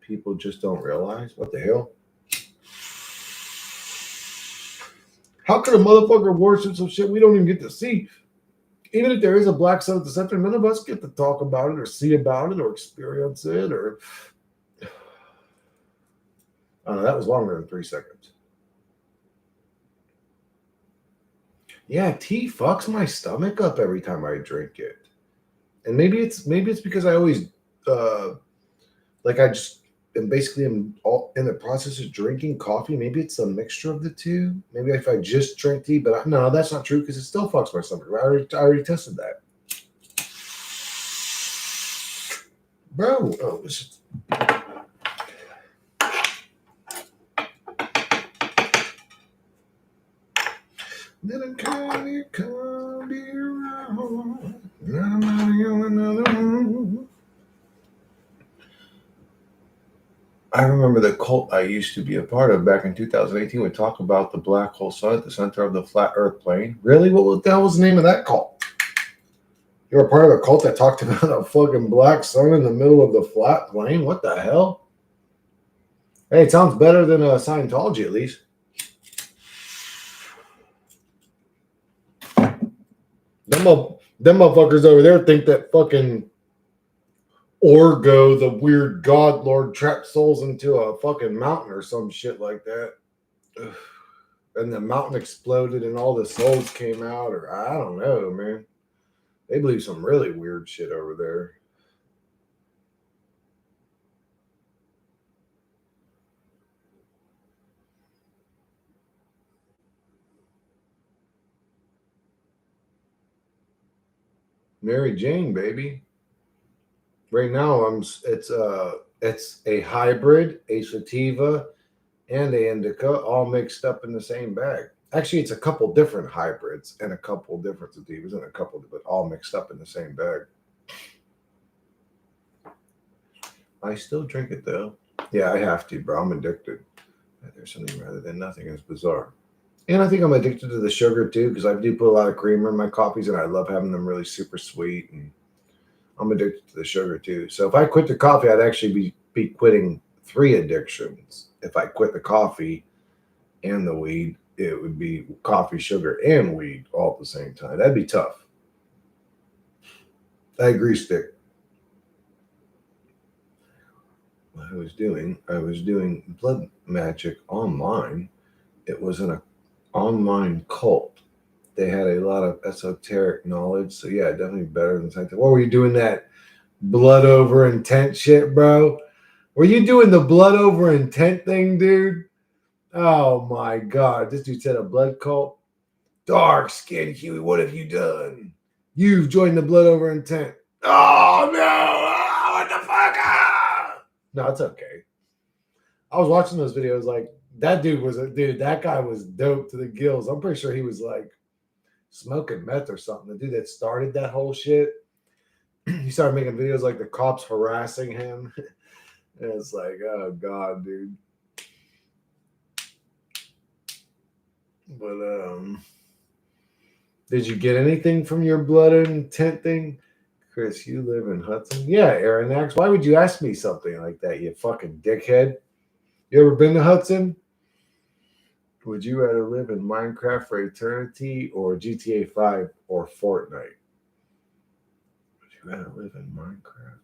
People just don't realize. What the hell? How could a motherfucker worship some shit we don't even get to see? Even if there is a black sun at the center, none of us get to talk about it or see about it or experience it or. I don't know. That was longer than 3 seconds. Yeah, tea fucks my stomach up every time I drink it, and maybe it's because I always like I just am basically all in the process of drinking coffee. Maybe it's a mixture of the two. Maybe if I just drink tea, but no, that's not true because it still fucks my stomach. I already tested that, bro. Oh, this is. Then come be around. I remember the cult I used to be a part of back in 2018 would talk about the black hole sun at the center of the flat Earth plane. Really? What the hell was the name of that cult? You were part of a cult that talked about a fucking black sun in the middle of the flat plane? What the hell? Hey, it sounds better than Scientology, at least. Them motherfuckers over there think that fucking Orgo, the weird god lord, trapped souls into a fucking mountain or some shit like that. Ugh. And the mountain exploded and all the souls came out, or I don't know, man. They believe some really weird shit over there. Mary Jane, baby. Right now, it's a hybrid, a sativa, and a indica, all mixed up in the same bag. Actually, it's a couple different hybrids and a couple different sativas and a couple, but all mixed up in the same bag. I still drink it though. Yeah, I have to, bro. I'm addicted. There's something rather than nothing. It's bizarre. And I think I'm addicted to the sugar too, because I do put a lot of creamer in my coffees and I love having them really super sweet. And I'm addicted to the sugar too. So if I quit the coffee, I'd actually be quitting 3 addictions. If I quit the coffee and the weed, it would be coffee, sugar, and weed all at the same time. That'd be tough. I agree, Stick. What I was doing blood magic online. It was an online cult. They had a lot of esoteric knowledge. So yeah, definitely better than something. What were you doing that blood over intent shit, bro? Were you doing the blood over intent thing, dude? Oh my god. This dude said a blood cult. Dark skin Huey, what have you done? You've joined the blood over intent. Oh no! Oh, what the fuck? Ah! No, it's okay. I was watching those videos like that dude was a dude, that guy was dope to the gills. I'm pretty sure he was like smoking meth or something. The dude that started that whole shit. He started making videos like the cops harassing him. And it's like, oh god, dude. But did you get anything from your blood and tent thing? Chris, you live in Hudson? Yeah, Aaron X. Why would you ask me something like that, you fucking dickhead? You ever been to Hudson? Would you rather live in Minecraft for eternity or GTA 5 or Fortnite? Would you rather live in Minecraft?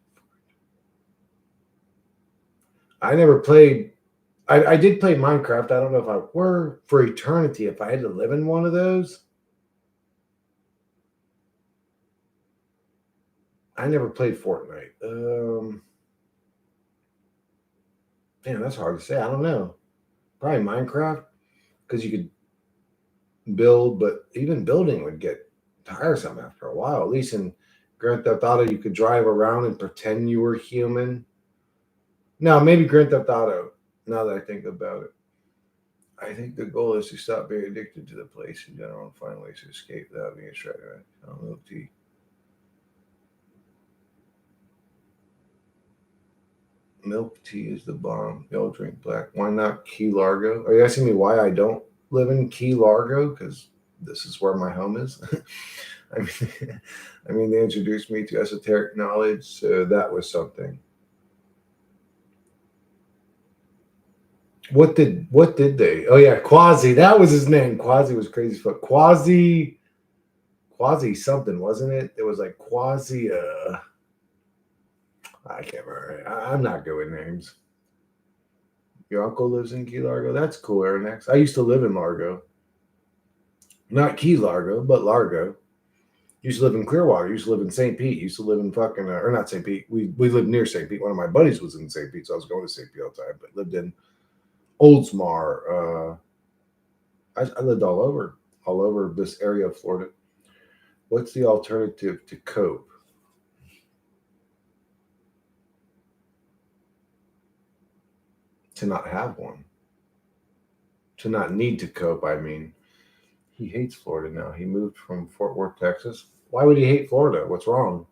I never played. I did play Minecraft. I don't know if I were for eternity. If I had to live in one of those, I never played Fortnite. Damn, that's hard to say. I don't know. Probably Minecraft because you could build, but even building would get tiresome after a while. At least in Grand Theft Auto, you could drive around and pretend you were human. No, maybe Grand Theft Auto. Now that I think about it, I think the goal is to stop being addicted to the place in general and find ways to escape without being distracted. I don't know. Milk tea is the bomb. Y'all drink black. Why not Key Largo? Are you asking me why I don't live in Key Largo? Because this is where my home is. I mean, I mean, they introduced me to esoteric knowledge, so that was something. What did they? Oh yeah, Quasi. That was his name. Quasi was crazy as fuck. Quasi something, wasn't it? It was like Quasi. I can't remember. I'm not good with names. Your uncle lives in Key Largo. That's cool, Aaron. I used to live in Largo. Not Key Largo, but Largo. Used to live in Clearwater. Used to live in St. Pete. Used to live in fucking or not St. Pete. We lived near St. Pete. One of my buddies was in St. Pete, so I was going to St. Pete all the time. But lived in Oldsmar. I lived all over this area of Florida. What's the alternative to cope? To not have one. To not need to cope. I mean, he hates Florida now. He moved from Fort Worth, Texas. Why would he hate Florida? What's wrong?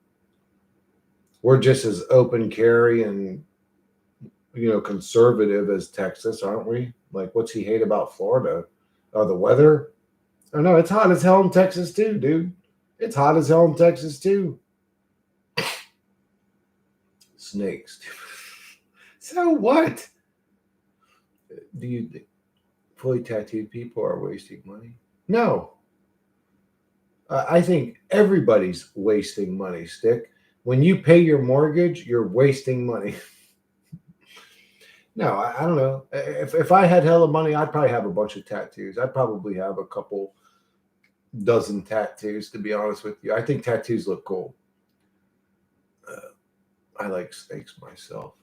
We're just as open carry and conservative as Texas, aren't we? Like, what's he hate about Florida? The weather? Oh no, it's hot as hell in Texas too, dude. It's hot as hell in Texas too. Snakes. So what? Do you think fully tattooed people are wasting money? No. I think everybody's wasting money, Stick. When you pay your mortgage, you're wasting money. No, I don't know. If I had hella money, I'd probably have a bunch of tattoos. I'd probably have a couple dozen tattoos, to be honest with you. I think tattoos look cool. I like snakes myself.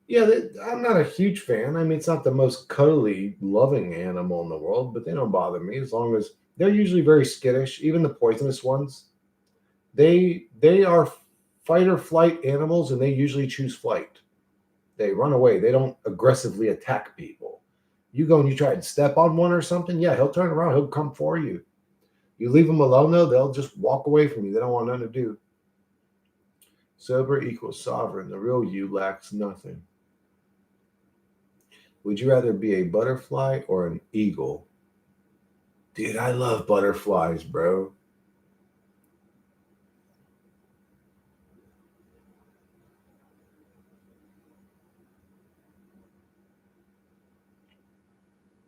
Yeah, I'm not a huge fan. I mean, it's not the most cuddly, loving animal in the world, but they don't bother me as long as they're usually very skittish. Even the poisonous ones, they are fight or flight animals, and they usually choose flight. They run away. They don't aggressively attack people. You go and you try and step on one or something, yeah, he'll turn around. He'll come for you. You leave them alone though, they'll just walk away from you. They don't want nothing to do. Sober equals sovereign. The real you lacks nothing. Would you rather be a butterfly or an eagle? Dude, I love butterflies, bro.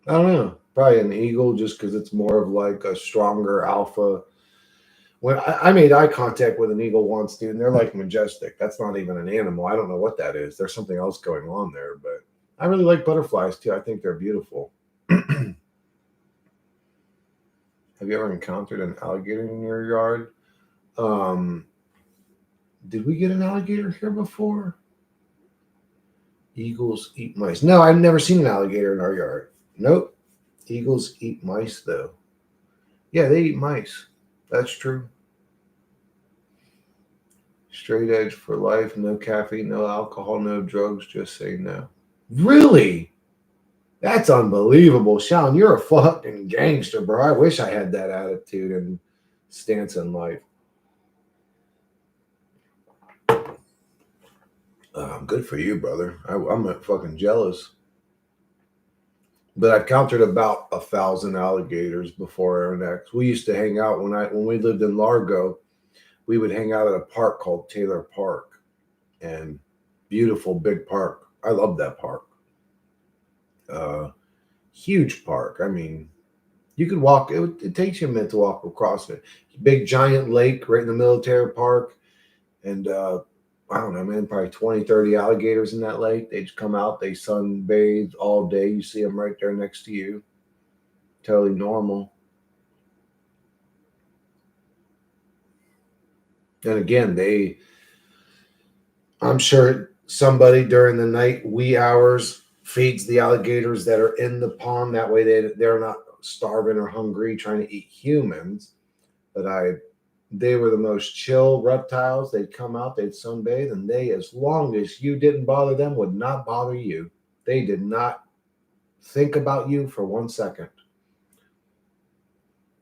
I don't know. Probably an eagle just because it's more of like a stronger alpha When I made eye contact with an eagle once, dude, and they're like majestic. That's not even an animal. I don't know what that is. There's something else going on there, but I really like butterflies too. I think they're beautiful. Have you ever encountered an alligator in your yard? Um, did we get an alligator here before? Eagles eat mice. No, I've never seen an alligator in our yard. Nope. Eagles eat mice, though. Yeah, they eat mice. That's true. Straight edge for life. No caffeine, no alcohol, no drugs. Just say no. Really? That's unbelievable. Sean, you're a fucking gangster, bro. I wish I had that attitude and stance in life. Good for you, brother. I'm fucking jealous. But I've counted about 1,000 alligators before Aaron X. We used to hang out when we lived in Largo. We would hang out at a park called Taylor Park, and beautiful big park. I love that park. Uh, Huge park. I mean, you could walk. It takes you a minute to walk across it. Big giant lake right in the military park, and I don't know, man, probably 20, 30 alligators in that lake. They just come out, they sunbathe all day. You see them right there next to you. Totally normal. And again, I'm sure somebody during the night, wee hours, feeds the alligators that are in the pond. That way they're not starving or hungry trying to eat humans. But they were the most chill reptiles. They'd come out, they'd sunbathe, and as long as you didn't bother them, would not bother you. They did not think about you for 1 second.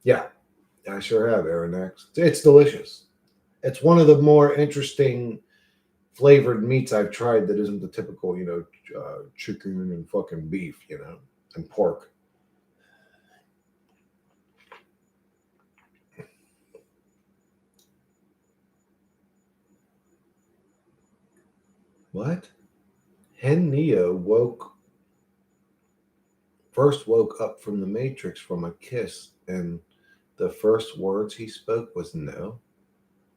Yeah, I sure have, Aaron X. It's delicious. It's one of the more interesting flavored meats I've tried that isn't the typical, chicken and fucking beef, and pork. What? Hen Neo woke up from the Matrix from a kiss, and the first words he spoke was no.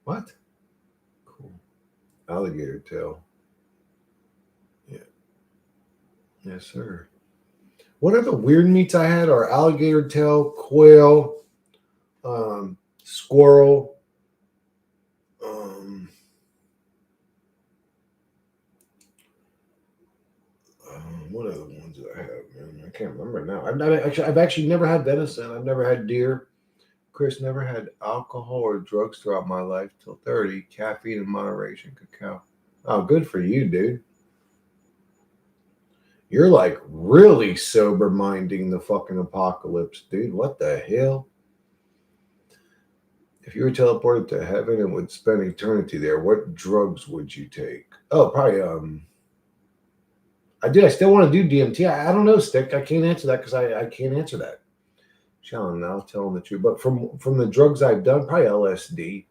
What? Cool. Alligator tail. Yeah. Yes, sir. What are the weird meats I had? Are alligator tail, quail, squirrel. Um, what are the ones that I have, man? I can't remember now. I've actually never had venison. I've never had deer. Chris, never had alcohol or drugs throughout my life till 30. Caffeine in moderation, cacao. Oh, good for you, dude. You're like really sober minding the fucking apocalypse, dude. What the hell? If you were teleported to heaven and would spend eternity there, what drugs would you take? Oh, probably I still want to do DMT. I don't know, Stick. I can't answer that because I can't answer that. Shalom, now telling the truth. But from the drugs I've done, probably LSD.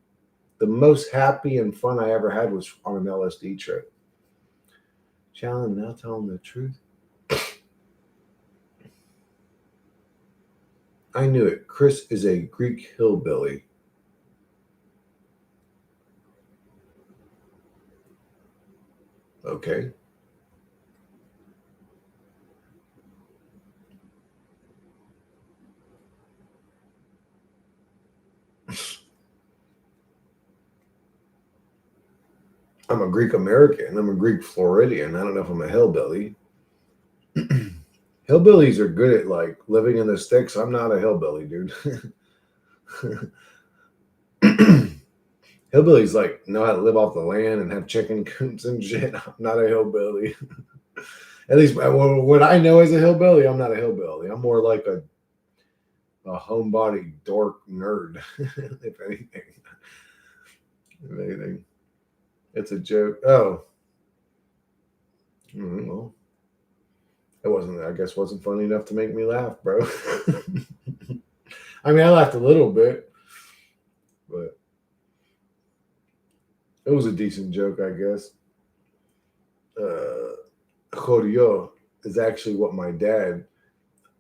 The most happy and fun I ever had was on an LSD trip. Shalom, now telling the truth. I knew it. Chris is a Greek hillbilly. Okay. I'm a Greek American. I'm a Greek Floridian. I don't know if I'm a hillbilly. Hillbillies are good at like living in the sticks. I'm not a hillbilly, dude. Hillbillies like know how to live off the land and have chicken coops and shit. I'm not a hillbilly. At least what I know as a hillbilly, I'm not a hillbilly. I'm more like a homebody dork nerd, if anything. If anything, it's a joke. Oh, well, it wasn't. I guess wasn't funny enough to make me laugh, bro. I mean, I laughed a little bit, but it was a decent joke, I guess. Chorio is actually what my dad.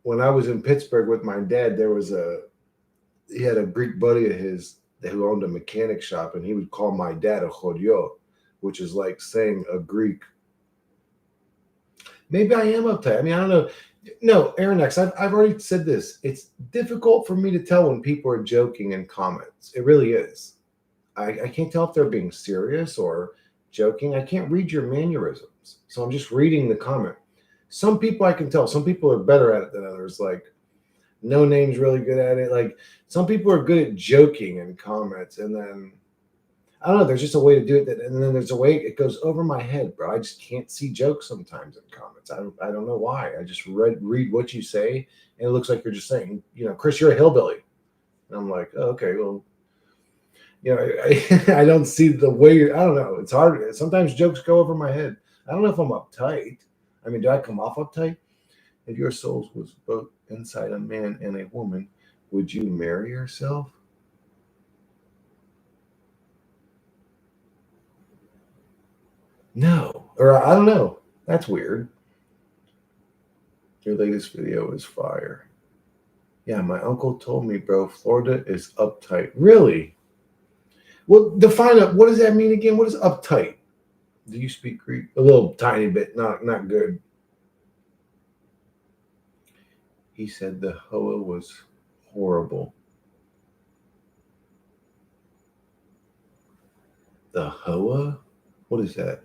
When I was in Pittsburgh with my dad, he had a Greek buddy of his. who owned a mechanic shop, and he would call my dad a chorio, which is like saying a Greek. Maybe I am uptight. I mean, I don't know. No, Aaron X, I've already said this. It's difficult for me to tell when people are joking in comments. It really is. I can't tell if they're being serious or joking. I can't read your mannerisms. So I'm just reading the comment. Some people I can tell. Some people are better at it than others. Like, no name's really good at it. Like, some people are good at joking in comments. And then, I don't know, there's just a way to do it. And then there's a way it goes over my head, bro. I just can't see jokes sometimes in comments. I don't know why. I just read what you say, and it looks like you're just saying, Chris, you're a hillbilly. And I'm like, oh, okay, well, I don't see the way. I don't know. It's hard. Sometimes jokes go over my head. I don't know if I'm uptight. I mean, do I come off uptight? If your soul was both inside a man and a woman, would you marry yourself? No. Or I don't know. That's weird. Your latest video is fire. Yeah, my uncle told me, bro, Florida is uptight. Really? Well, define it. What does that mean again? What is uptight? Do you speak Greek? A little tiny bit, not good. He said the hoa was horrible. The hoa? What is that?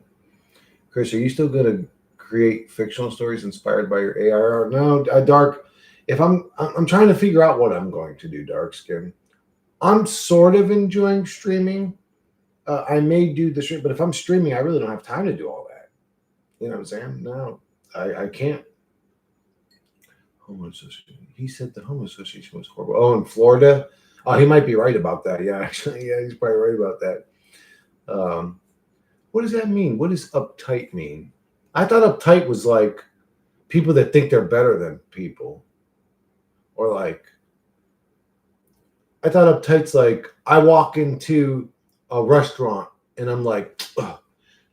Chris, are you still going to create fictional stories inspired by your AI? No, Dark. If I'm trying to figure out what I'm going to do, Dark Skin. I'm sort of enjoying streaming. I may do the stream, but if I'm streaming, I really don't have time to do all that. You know what I'm saying? No, I can't. Homo association. He said the Homo Association was horrible. Oh, in Florida? Oh, he might be right about that. Yeah, actually, yeah, he's probably right about that. What does that mean? What does uptight mean? I thought uptight was like people that think they're better than people. Or like, I thought uptight's like I walk into a restaurant and I'm like,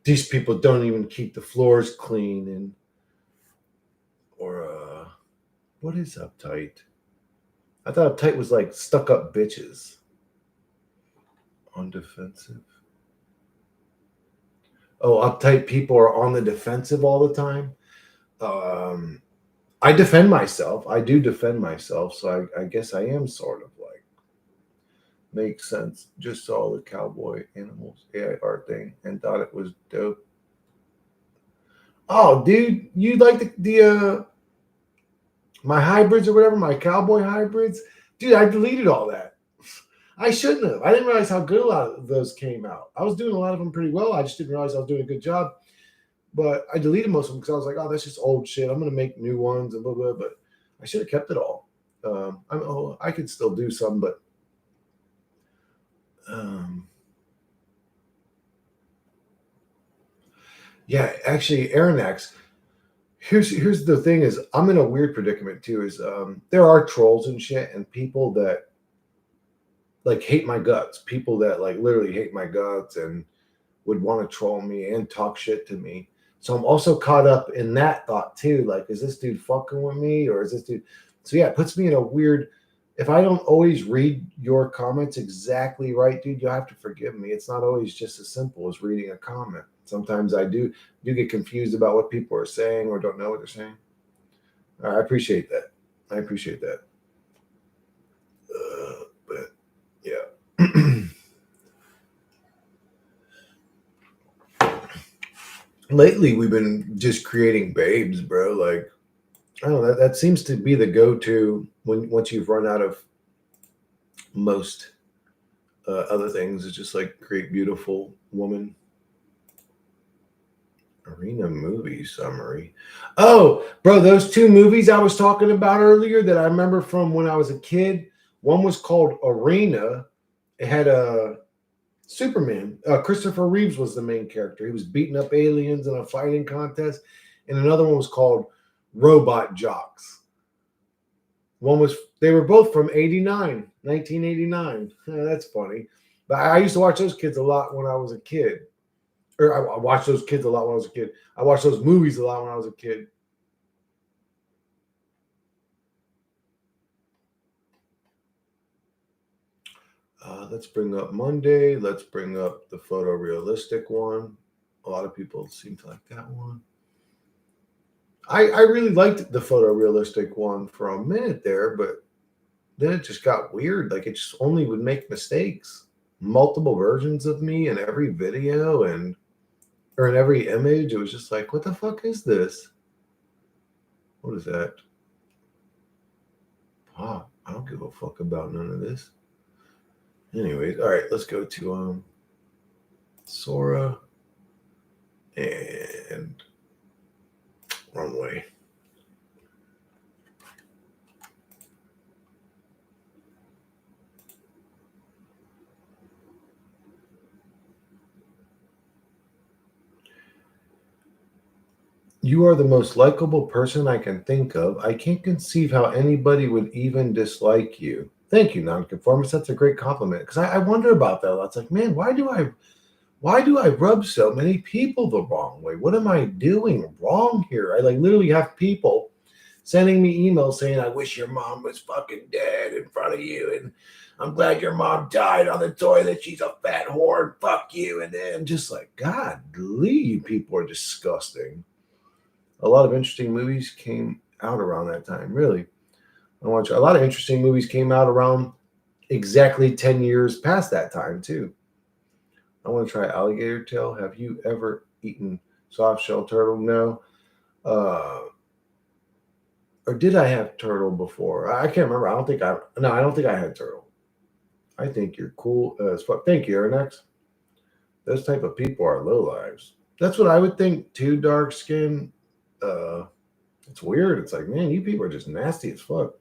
these people don't even keep the floors clean. And, or, what is uptight? I thought uptight was like stuck up bitches. On defensive. Oh, uptight people are on the defensive all the time. I defend myself. I do defend myself. So I guess I am sort of like, makes sense. Just saw the cowboy animals AI art thing and thought it was dope. Oh, dude, you like the my hybrids or whatever, my cowboy hybrids? Dude, I deleted all that. I shouldn't have. I didn't realize how good a lot of those came out. I was doing a lot of them pretty well. I just didn't realize I was doing a good job. But I deleted most of them because I was like, oh, that's just old shit. I'm going to make new ones and blah, blah, but I should have kept it all. I could still do some, but yeah, actually, Aronax, here's the thing is I'm in a weird predicament too, is there are trolls and shit and people that like hate my guts, people that like literally hate my guts and would want to troll me and talk shit to me. So I'm also caught up in that thought too. Like, is this dude fucking with me or is this dude? So yeah, it puts me in a weird. If I don't always read your comments exactly right, dude, you'll have to forgive me. It's not always just as simple as reading a comment. Sometimes I do get confused about what people are saying or don't know what they're saying. I appreciate that. I appreciate that. But yeah. Lately we've been just creating babes, bro. Like, I don't know, that seems to be the go-to when once you've run out of most other things. It's just like create beautiful woman. Arena movie summary. Oh, bro, those two movies I was talking about earlier that I remember from when I was a kid. One was called Arena. It had a Superman. Christopher Reeves was the main character. He was beating up aliens in a fighting contest. And another one was called Robot Jocks. They were both from 1989. That's funny. But I used to watch those kids a lot when I was a kid. Or I watched those kids a lot when I was a kid. I watched those movies a lot when I was a kid. Let's bring up Monday. Let's bring up the photorealistic one. A lot of people seem to like that one. I really liked the photorealistic one for a minute there, but then it just got weird. Like it just only would make mistakes. Multiple versions of me in every video and or in every image. It was just like, what the fuck is this? What is that? Oh, I don't give a fuck about none of this. Anyways, all right, let's go to Sora and Runway. You are the most likable person I can think of. I can't conceive how anybody would even dislike you. Thank you, nonconformist. That's a great compliment. Because I wonder about that a lot. It's like, man, why do I rub so many people the wrong way? What am I doing wrong here? I like literally have people sending me emails saying, I wish your mom was fucking dead in front of you. And I'm glad your mom died on the toilet. She's a fat whore. Fuck you. And then I'm just like, God, you people are disgusting. A lot of interesting movies came out around that time. Really, a lot of interesting movies came out around exactly 10 years past that time too. I want to try alligator tail. Have you ever eaten soft shell turtle? No. Or did I have turtle before? I can't remember. I don't think I had turtle. I think you're cool as fuck. Thank you, Aaronex. Those type of people are low lives. That's what I would think too, dark skin. It's weird. It's like, man, you people are just nasty as fuck.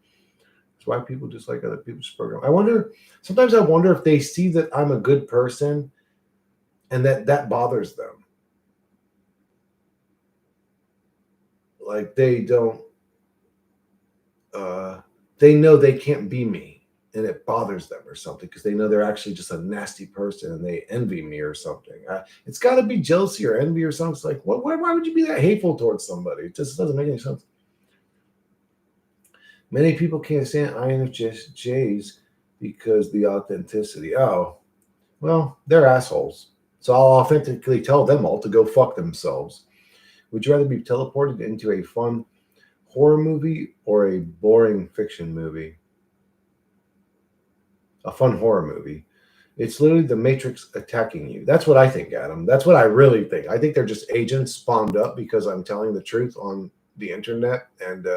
That's why people dislike other people's program. Sometimes I wonder if they see that I'm a good person and that bothers them. Like they don't, they know they can't be me and it bothers them or something because they know they're actually just a nasty person and they envy me or something. It's got to be jealousy or envy or something. It's like, why would you be that hateful towards somebody? It just doesn't make any sense. Many people can't stand INFJs because the authenticity. Oh, well, they're assholes. So I'll authentically tell them all to go fuck themselves. Would you rather be teleported into a fun horror movie or a boring fiction movie? A fun horror movie. It's literally the Matrix attacking you. That's what I think, Adam. That's what I really think. I think they're just agents spawned up because I'm telling the truth on the internet and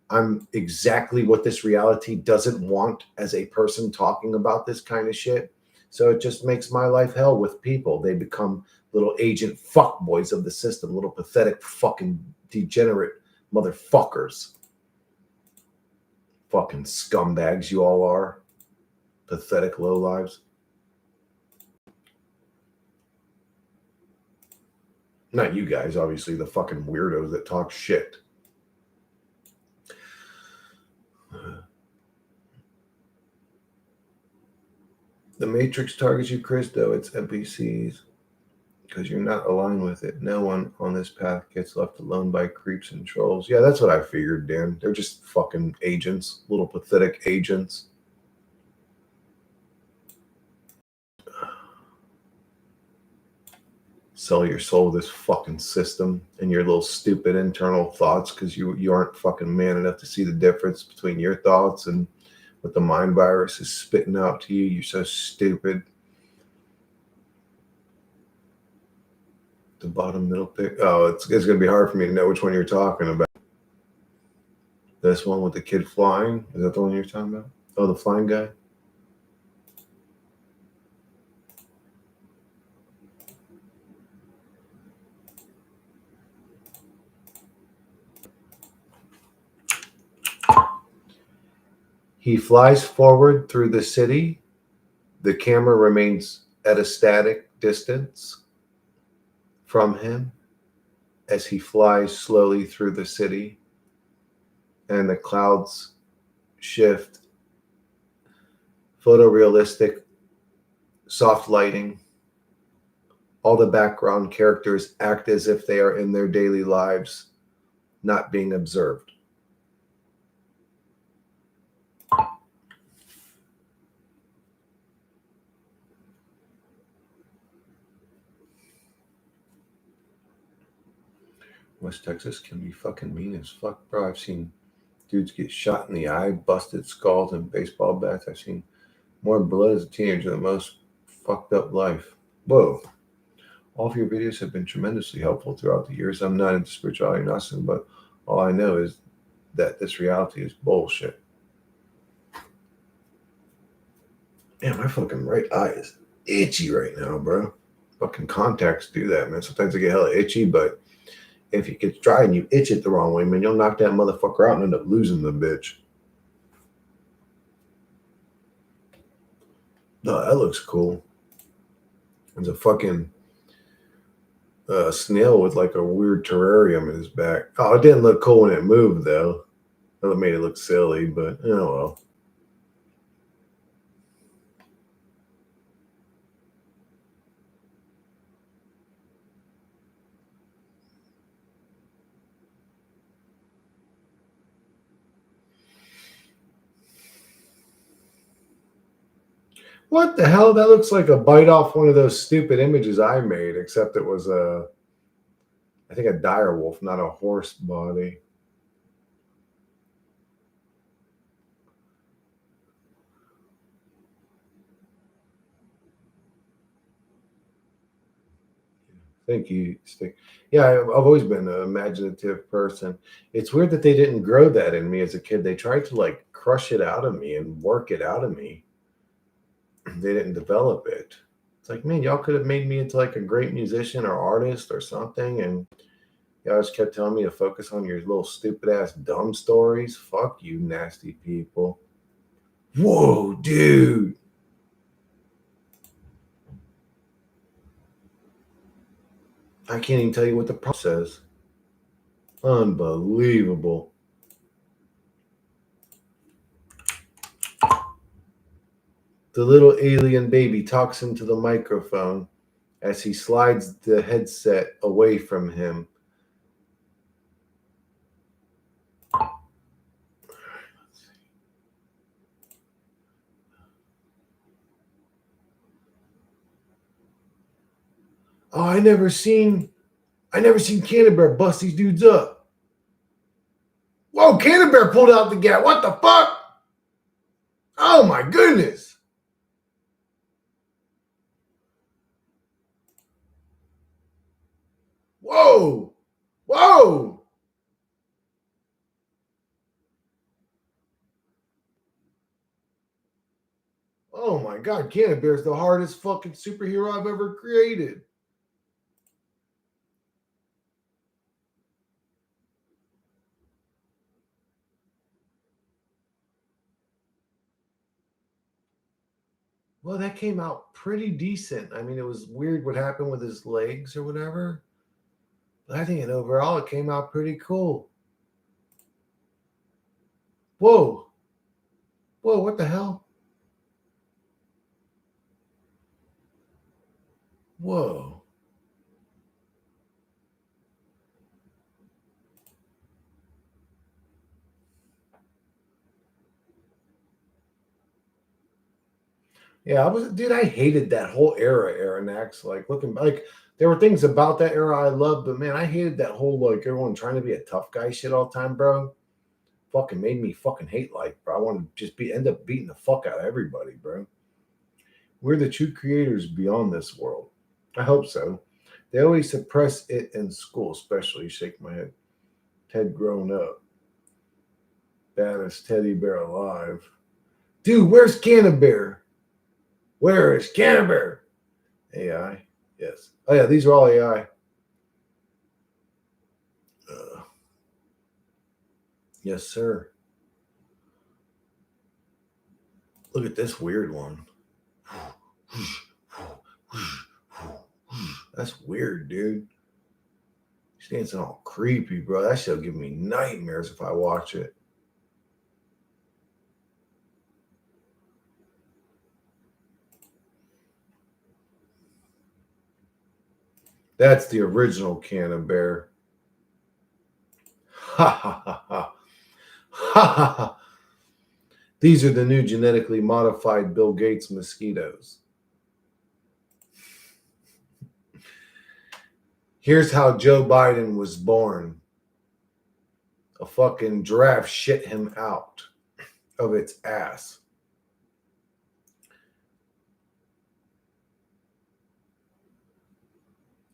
I'm exactly what this reality doesn't want as a person talking about this kind of shit. So it just makes my life hell with people. They become little agent fuckboys of the system, little pathetic fucking degenerate motherfuckers. Fucking scumbags you all are. Pathetic lowlives. Not you guys, obviously, the fucking weirdos that talk shit. The Matrix targets you, Chris, though it's NPCs because you're not aligned with it. No one on this path gets left alone by creeps and trolls. Yeah, that's what I figured, Dan. They're just fucking agents, little pathetic agents. Sell your soul to this fucking system and your little stupid internal thoughts because you aren't fucking man enough to see the difference between your thoughts and what the mind virus is spitting out to you. You're so stupid. The bottom middle pick. Oh, it's going to be hard for me to know which one you're talking about. This one with the kid flying. Is that the one you're talking about? Oh, the flying guy. He flies forward through the city. The camera remains at a static distance from him as he flies slowly through the city, and the clouds shift. Photorealistic, soft lighting. All the background characters act as if they are in their daily lives, not being observed. West Texas can be fucking mean as fuck, bro. I've seen dudes get shot in the eye, busted skulls, and baseball bats. I've seen more blood as a teenager than most fucked up life. Whoa. All of your videos have been tremendously helpful throughout the years. I'm not into spirituality or nothing, but all I know is that this reality is bullshit. Man, my fucking right eye is itchy right now, bro. Fucking contacts do that, man. Sometimes I get hella itchy, but if it gets dry and you itch it the wrong way, man, you'll knock that motherfucker out and end up losing the bitch. No, that looks cool. There's a fucking snail with like a weird terrarium in his back. Oh, it didn't look cool when it moved, though. That made it look silly, but oh well. What the hell? That looks like a bite off one of those stupid images I made, except it was I think a dire wolf, not a horse body. Thank you, Stick. Yeah, I've always been an imaginative person. It's weird that they didn't grow that in me as a kid. They tried to like crush it out of me and work it out of me. They didn't develop it. It's like, man, y'all could have made me into like a great musician or artist or something. And y'all just kept telling me to focus on your little stupid ass dumb stories. Fuck you, nasty people. Whoa, dude. I can't even tell you what the prompt says. Unbelievable. The little alien baby talks into the microphone as he slides the headset away from him. Oh, I never seen Canterbury bust these dudes up. Whoa, Canterbury pulled out the gap. What the fuck? Oh my goodness. Whoa. Whoa. Oh my god, Canterbury's the hardest fucking superhero I've ever created. Well, that came out pretty decent. I mean, it was weird what happened with his legs or whatever. But I think overall it came out pretty cool. Whoa. Whoa, what the hell? Whoa. Yeah, dude, I hated that whole era, Aranax. Like, looking, like, there were things about that era I loved, but man, I hated that whole, like, everyone trying to be a tough guy shit all the time, bro. Fucking made me fucking hate life, bro. I want to just end up beating the fuck out of everybody, bro. We're the true creators beyond this world. I hope so. They always suppress it in school, especially. Shake my head. Ted grown up. Baddest teddy bear alive. Dude, where's Canterbury? Where is Canterbury? AI. Yes. Oh, yeah, these are all AI. Yes, sir. Look at this weird one. That's weird, dude. She's dancing all creepy, bro. That shit'll give me nightmares if I watch it. That's the original Canterbury. Ha ha ha ha. Ha ha ha. These are the new genetically modified Bill Gates mosquitoes. Here's how Joe Biden was born. A fucking giraffe shit him out of its ass.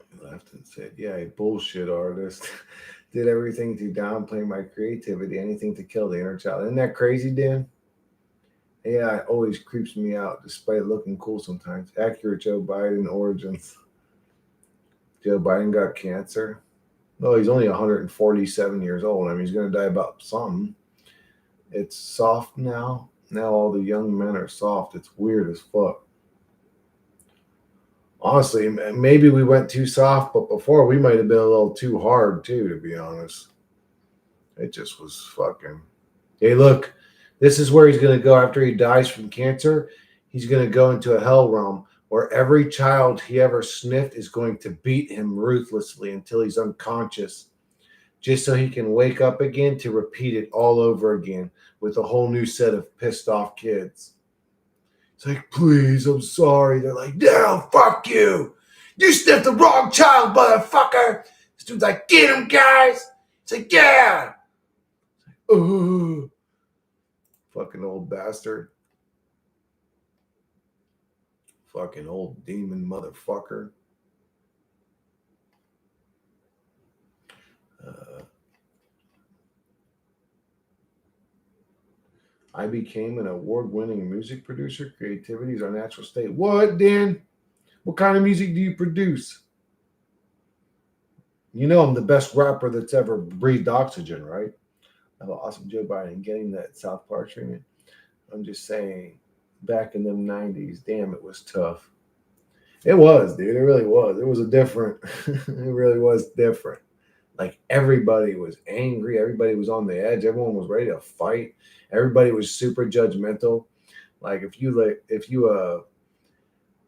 He laughed and said, yeah, a bullshit artist. Did everything to downplay my creativity, anything to kill the inner child. Isn't that crazy, Dan? AI always creeps me out despite looking cool sometimes. Accurate Joe Biden origins. Joe Biden got cancer. No, he's only 147 years old. I mean, he's going to die about something. It's soft now. Now all the young men are soft. It's weird as fuck. Honestly, maybe we went too soft, but before we might have been a little too hard too, to be honest. It just was fucking. Hey, look, this is where he's going to go after he dies from cancer. He's going to go into a hell realm where every child he ever sniffed is going to beat him ruthlessly until he's unconscious, just so he can wake up again to repeat it all over again with a whole new set of pissed off kids. It's like, please, I'm sorry. They're like, no, fuck you. You sniffed the wrong child, motherfucker. This dude's like, get him, guys. It's like, yeah. Oh, fucking old bastard. Fucking old demon motherfucker. I became an award-winning music producer. Creativity is our natural state. What, Dan? What kind of music do you produce? You know I'm the best rapper that's ever breathed oxygen, right? I have an awesome Joe Biden getting that South Park treatment. I'm just saying, back in the 90s, damn, it was tough. It was, dude. It really was. It was a different, it really was different. Like everybody was angry. Everybody was on the edge. Everyone was ready to fight. Everybody was super judgmental. Like if you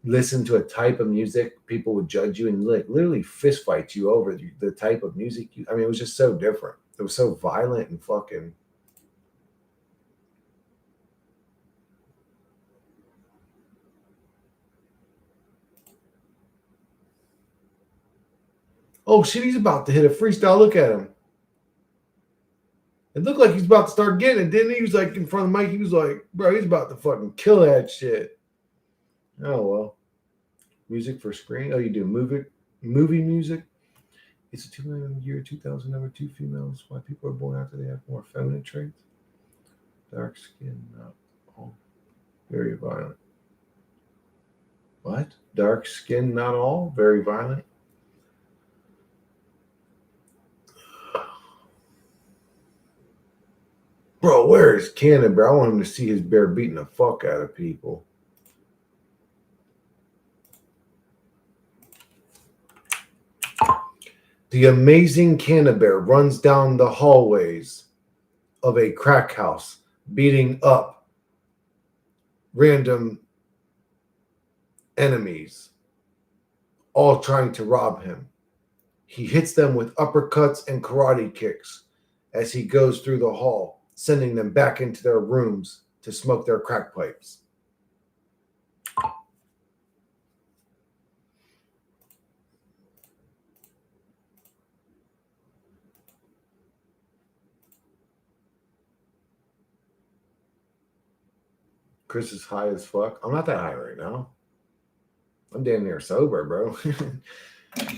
listen to a type of music, people would judge you and like literally fist fight you over the type of music. I mean, it was just so different. It was so violent and fucking. Oh shit, he's about to hit a freestyle. Look at him. It looked like he's about to start getting it, didn't he? He was like in front of Mike. He was like, bro, he's about to fucking kill that shit. Oh well. Music for screen. Oh, you do movie music. It's a 2 million year 2000 number 2 females. Why people are born after they have more feminine traits. Dark skin, not all. Very violent. What? Dark skin, not all. Very violent. Bro, where is Cannon, bro? I want him to see his bear beating the fuck out of people. The amazing Cannon Bear runs down the hallways of a crack house, beating up random enemies, all trying to rob him. He hits them with uppercuts and karate kicks as he goes through the hall, sending them back into their rooms to smoke their crack pipes. Chris is high as fuck. I'm not that high right now. I'm damn near sober, bro.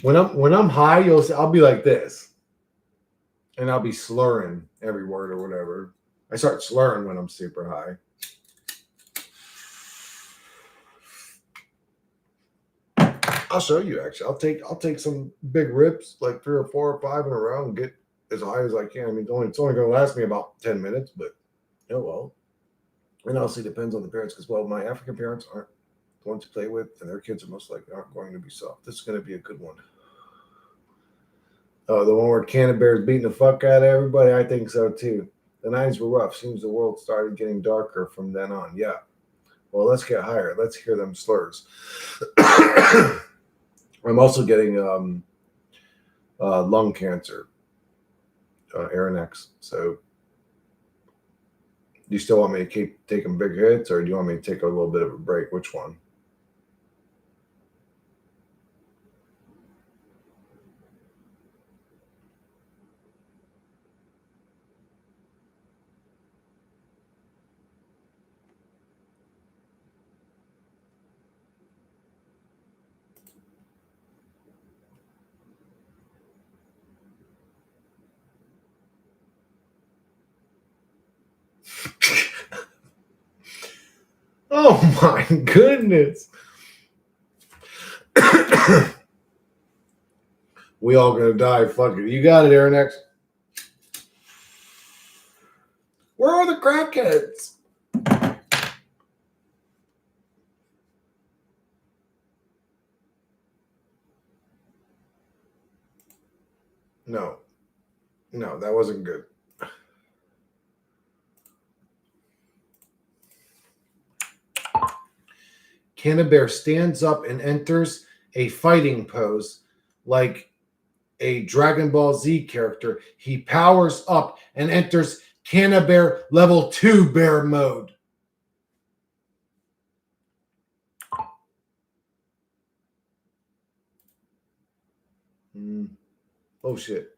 when I'm high, I'll be like this, and I'll be slurring every word or whatever. I start slurring when I'm super high. I'll show you actually. I'll take some big rips, like 3 or 4 or 5 in a row, and get as high as I can. I mean, it's only going to last me about 10 minutes, but oh well. And also depends on the parents, because well, my African parents aren't the ones to play with, and their kids are most likely aren't going to be soft. This is going to be a good one. Oh, the one where Cannon Bear's beating the fuck out of everybody? I think so too. The 90s were rough. Seems the world started getting darker from then on. Yeah. Well, let's get higher. Let's hear them slurs. I'm also getting lung cancer, Aaron X. So, do you still want me to keep taking big hits, or do you want me to take a little bit of a break? Which one? Oh my goodness. We all gonna die. Fuck it. You got it, Aaron X. Where are the crackheads? No, that wasn't good. Cannabear stands up and enters a fighting pose like a Dragon Ball Z character. He powers up and enters Cannabear level 2 bear mode. Oh shit.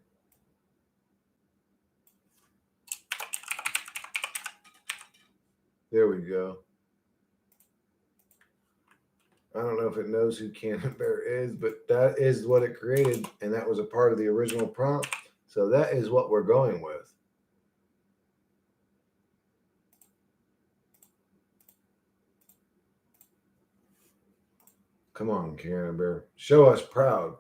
There we go. I don't know if it knows who Cannabear is, but that is what it created, and that was a part of the original prompt. So that is what we're going with. Come on, Cannabear. Show us proud.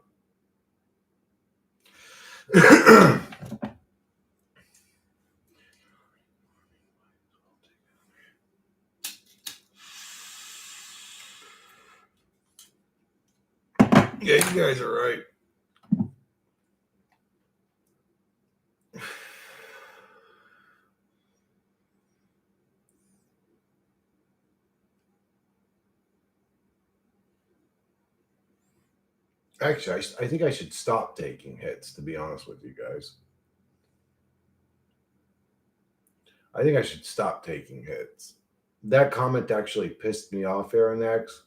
Yeah, you guys are right. Actually, I think I should stop taking hits, to be honest with you guys. I think I should stop taking hits. That comment actually pissed me off, Aaron X,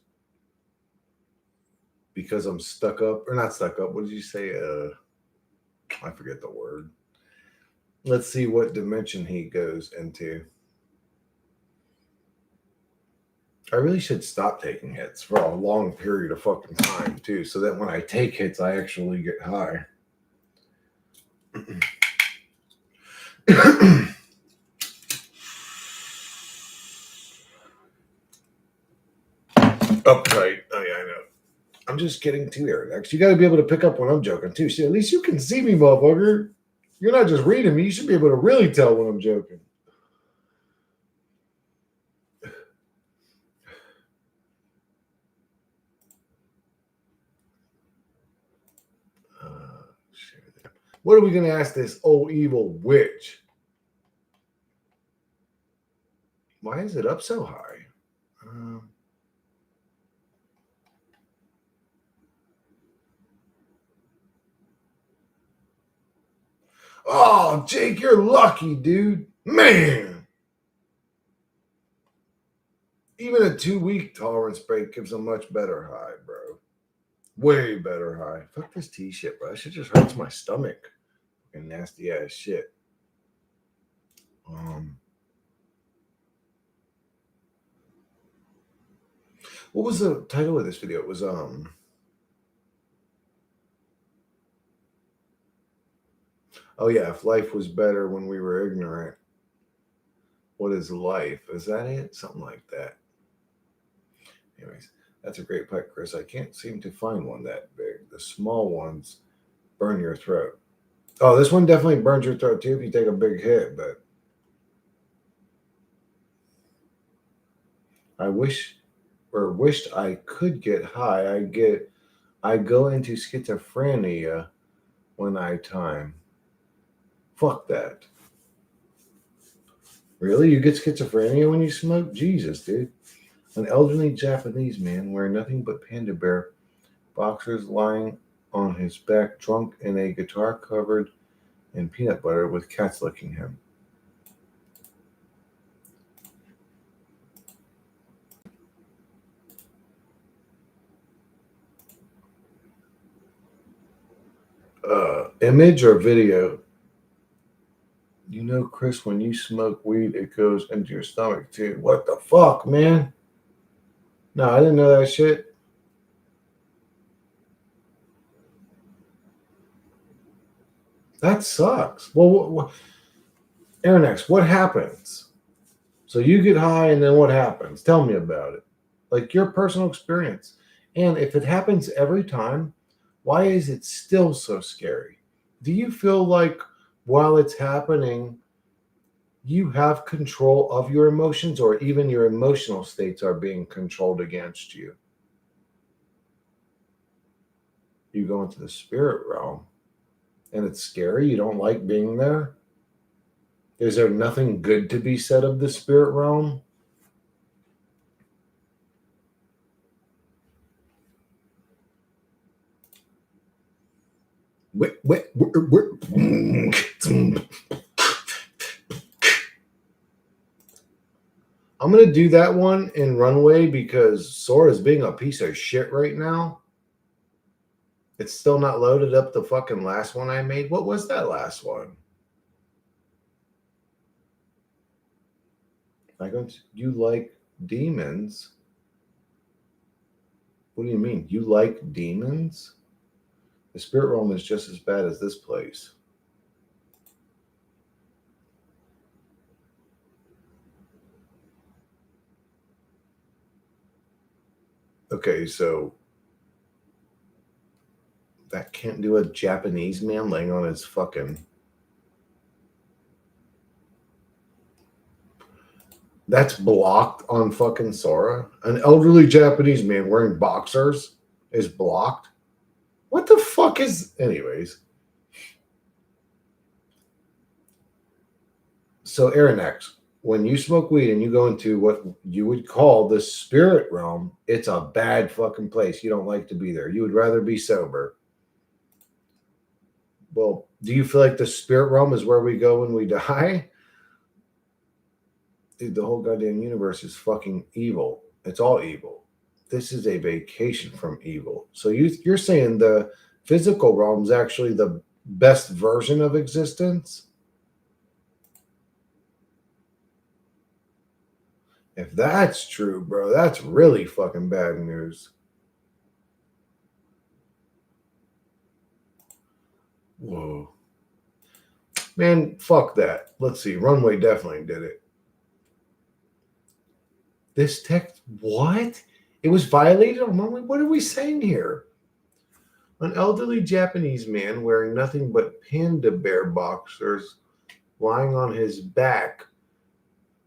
because I'm stuck up, or not stuck up. What did you say? I forget the word. Let's see what dimension he goes into. I really should stop taking hits for a long period of fucking time, too, so that when I take hits, I actually get high. Uptight. Oh, yeah, I know. I'm just kidding, too, Aaron X. You got to be able to pick up when I'm joking, too. So at least you can see me, motherfucker. You're not just reading me. You should be able to really tell when I'm joking. What are we going to ask this old evil witch? Why is it up so high? Oh, Jake, you're lucky, dude. Man. Even a 2-week tolerance break gives a much better high, bro. Way better high. Fuck this tea shit, bro. That shit just hurts my stomach. Fucking nasty ass shit. What was the title of this video? It was oh yeah, if life was better when we were ignorant. What is life? Is that it? Something like that. Anyways, that's a great pipe, Chris. I can't seem to find one that big. The small ones burn your throat. Oh, this one definitely burns your throat too if you take a big hit, but I wished I could get high. I go into schizophrenia when I time. Fuck that. Really? You get schizophrenia when you smoke? Jesus, dude. An elderly Japanese man wearing nothing but panda bear boxers lying on his back, drunk in a guitar covered in peanut butter with cats licking him. Image or video? You know, Chris, when you smoke weed, it goes into your stomach too. What the fuck, man? No, I didn't know that shit. That sucks. Well, Aaron X, what happens? So you get high, and then what happens? Tell me about it. Like your personal experience. And if it happens every time, why is it still so scary? Do you feel like while it's happening, you have control of your emotions, or even your emotional states are being controlled against you? You go into the spirit realm and it's scary. You don't like being there. Is there nothing good to be said of the spirit realm? I'm gonna do that one in Runway because Sora's being a piece of shit right now. It's still not loaded up the fucking last one I made. What was that last one? You like demons? What do you mean? You like demons? The spirit realm is just as bad as this place. Okay, so that can't do a Japanese man laying on his fucking. That's blocked on fucking Sora. An elderly Japanese man wearing boxers is blocked. What the fuck is. Anyways. So, Aaron X, when you smoke weed and you go into what you would call the spirit realm, it's a bad fucking place. You don't like to be there. You would rather be sober. Well, do you feel like the spirit realm is where we go when we die? Dude, the whole goddamn universe is fucking evil. It's all evil. This is a vacation from evil. So you're saying the physical realm is actually the best version of existence? If that's true, bro, that's really fucking bad news. Whoa. Man, fuck that. Let's see. Runway definitely did it. This text, what? It was violated on Runway? What are we saying here? An elderly Japanese man wearing nothing but panda bear boxers lying on his back,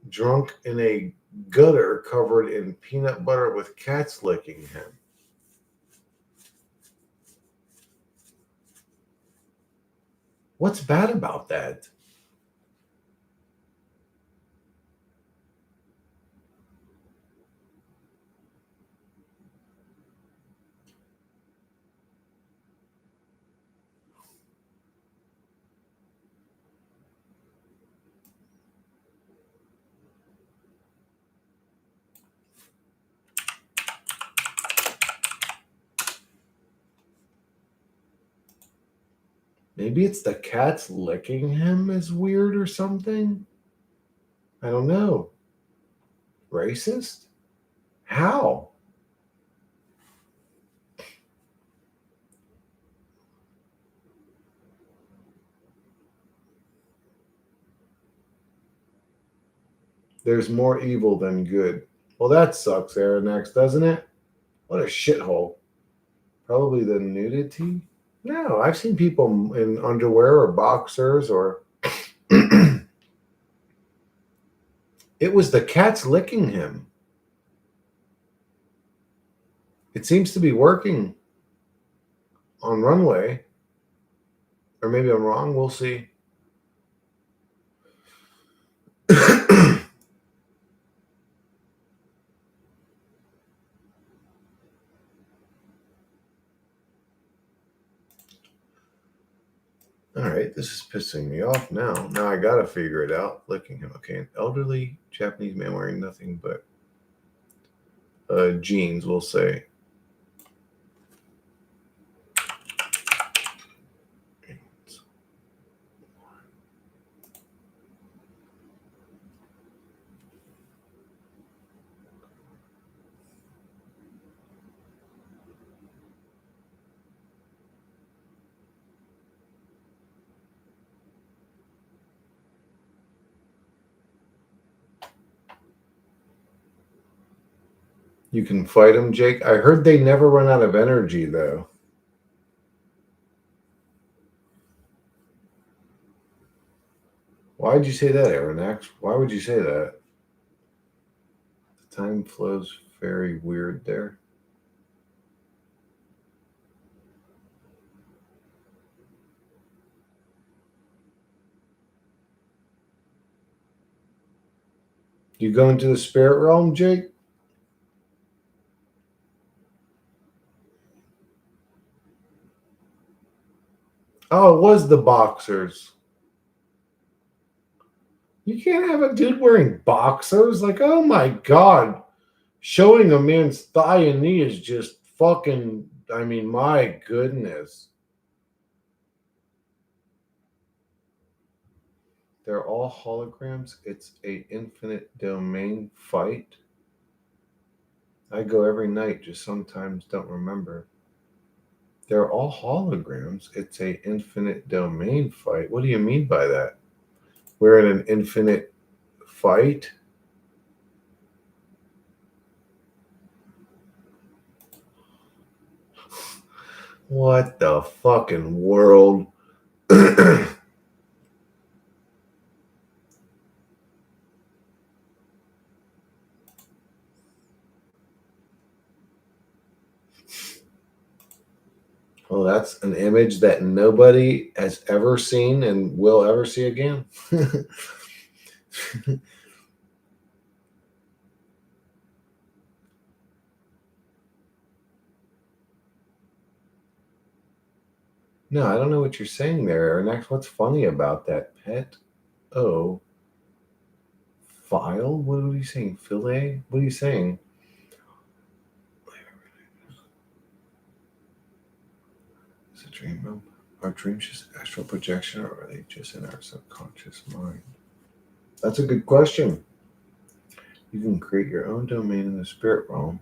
drunk in a gutter covered in peanut butter with cats licking him. What's bad about that? Maybe it's the cats licking him is weird or something? I don't know. Racist? How? There's more evil than good. Well, that sucks, Aaronex, doesn't it? What a shithole. Probably the nudity? No, I've seen people in underwear or boxers or. It was the cats licking him. It seems to be working on Runway. Or maybe I'm wrong. We'll see. All right, this is pissing me off now. Now I gotta figure it out. Licking him. Okay, an elderly Japanese man wearing nothing but jeans, we'll say. You can fight them, Jake. I heard they never run out of energy, though. Why'd you say that, Aaronax? Why would you say that? The time flows very weird there. You go into the spirit realm, Jake? Oh, it was the boxers. You can't have a dude wearing boxers. Like, oh my God. Showing a man's thigh and knee is just fucking, I mean, my goodness. They're all holograms. It's a infinite domain fight. I go every night, just sometimes don't remember. They're all holograms. It's a infinite domain fight. What do you mean by that? We're in an infinite fight? What the fucking world? Well, that's an image that nobody has ever seen and will ever see again. No, I don't know what you're saying there, Next, what's funny about that? Pet O file? What are you saying? Fillet? What are you saying? Is it dream realm? Are dreams just astral projection, or are they just in our subconscious mind? That's a good question. You can create your own domain in the spirit realm,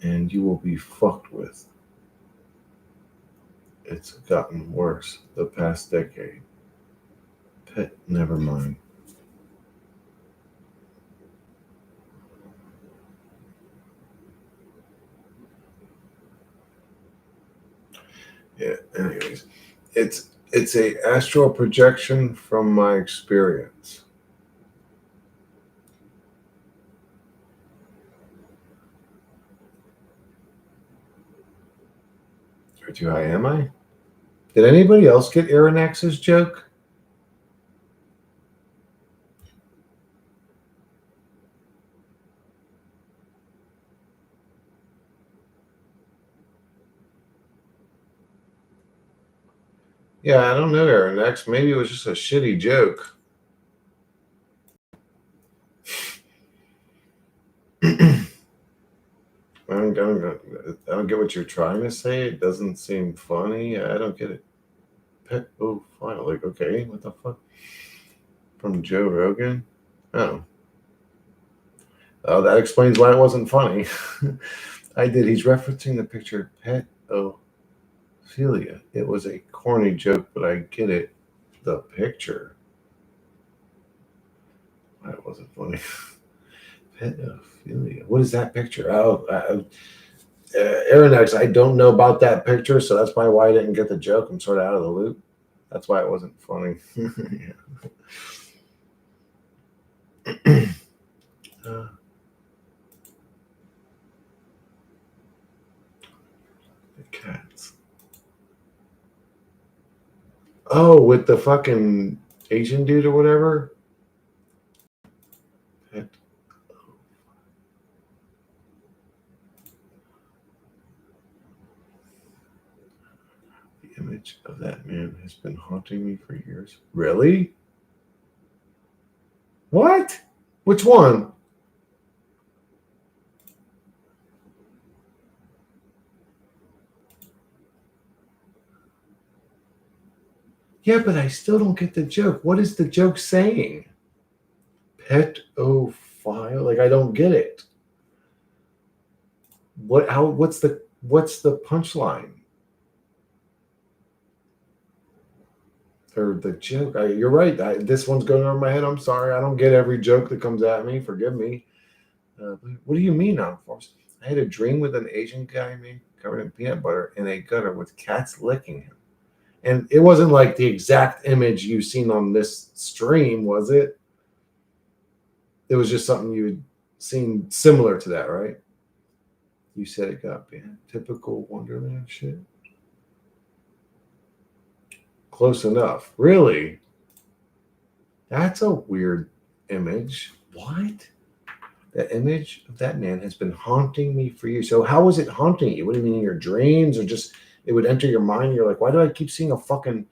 and you will be fucked with. It's gotten worse the past decade. Pet, never mind. Yeah, anyways. It's a astral projection from my experience. Or too high am I? Did anybody else get Aronnax's joke? Yeah, I don't know, Aronnax. Maybe it was just a shitty joke. I don't get what you're trying to say. It doesn't seem funny. I don't get it. Pet oh file. Like, okay, what the fuck? From Joe Rogan? Oh. Oh, that explains why it wasn't funny. I did. He's referencing the picture Pet Ophelia. It was a corny joke, but I get it. The picture. That wasn't funny. Pedophilia. What is that picture? Aaron X, I don't know about that picture, so that's probably why I didn't get the joke. I'm sort of out of the loop. That's why it wasn't funny. uh, the cats. Oh, with the fucking Asian dude or whatever? Pet. The image of that man has been haunting me for years. Really? What? Which one? Yeah, but I still don't get the joke. What is the joke saying? Pedophile? Like, I don't get it. What's the punchline? Or the joke? You're right. This one's going over my head. I'm sorry. I don't get every joke that comes at me. Forgive me. What do you mean non-force? I had a dream with an Asian guy named covered in peanut butter in a gutter with cats licking him. And it wasn't like the exact image you've seen on this stream, was it? It was just something you had seen similar to that, right? You said it got banned. Typical Wonderland shit. Close enough. Really? That's a weird image. What? That image of that man has been haunting me for years. So how was it haunting you? What do you mean in your dreams, or just it would enter your mind? You're like, why do I keep seeing a fucking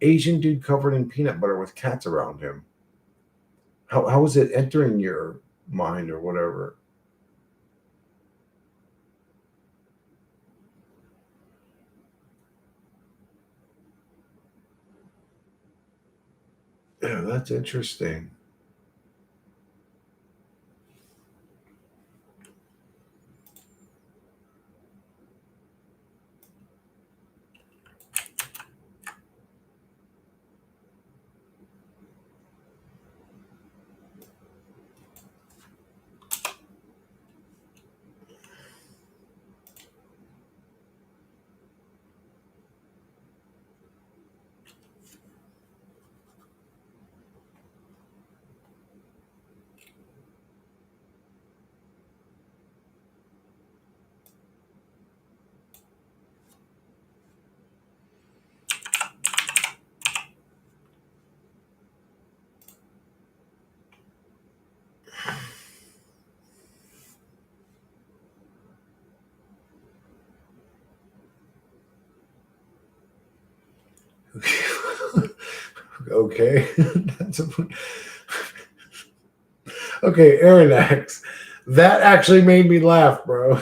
Asian dude covered in peanut butter with cats around him? How is it entering your mind or whatever? Yeah, that's interesting. Okay. That's a, okay, Aaron X. That actually made me laugh, bro.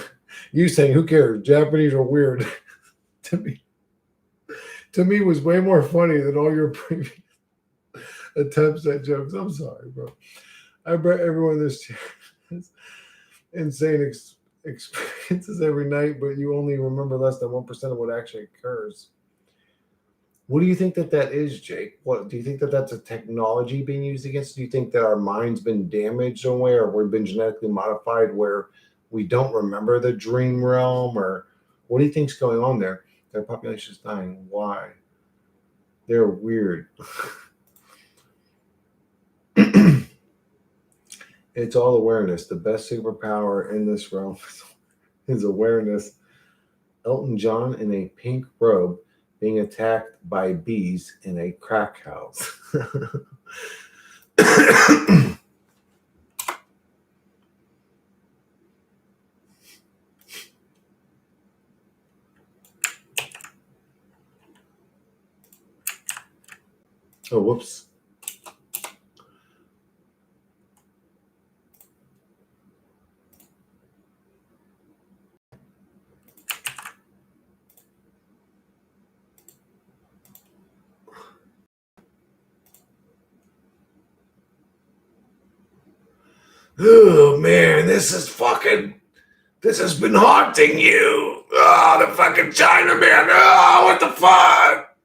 You saying who cares? Japanese are weird. to me to me was way more funny than all your previous attempts at jokes. I'm sorry, bro. I bet everyone this has insane experiences every night, but you only remember less than 1% of what actually occurs. What do you think that is, Jake? What do you think that's a technology being used against? Do you think that our mind's been damaged some way, or we've been genetically modified where we don't remember the dream realm, or what do you think's going on there? Their population is dying. Why? They're weird. It's all awareness. The best superpower in this realm is awareness. Elton John in a pink robe being attacked by bees in a crack house. Oh, whoops. Oh man, this has been haunting you. Oh, the fucking Chinaman. Oh, what the fuck?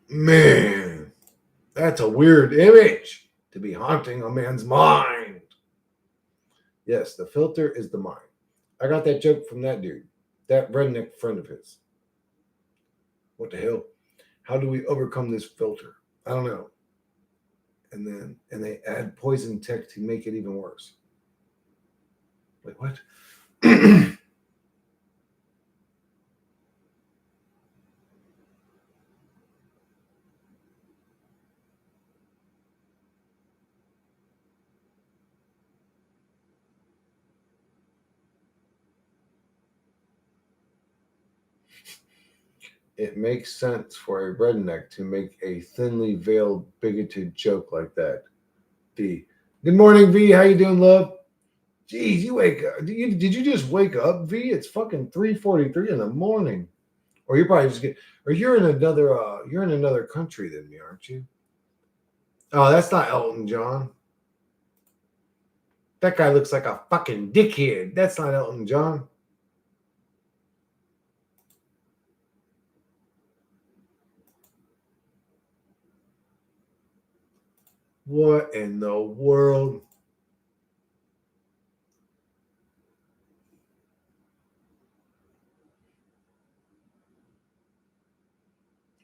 Man, that's a weird image to be haunting a man's mind. Yes, the filter is the mind. I got that joke from that dude, that redneck friend of his. What the hell? How do we overcome this filter? I don't know. And they add poison tech to make it even worse. Like what? It makes sense for a redneck to make a thinly veiled, bigoted joke like that. V. Good morning, V. How you doing, love? Jeez, you wake up. Did you just wake up, V? It's fucking 3:43 in the morning. Or you're probably just or you're in another country than me, aren't you? Oh, that's not Elton John. That guy looks like a fucking dickhead. That's not Elton John. What in the world?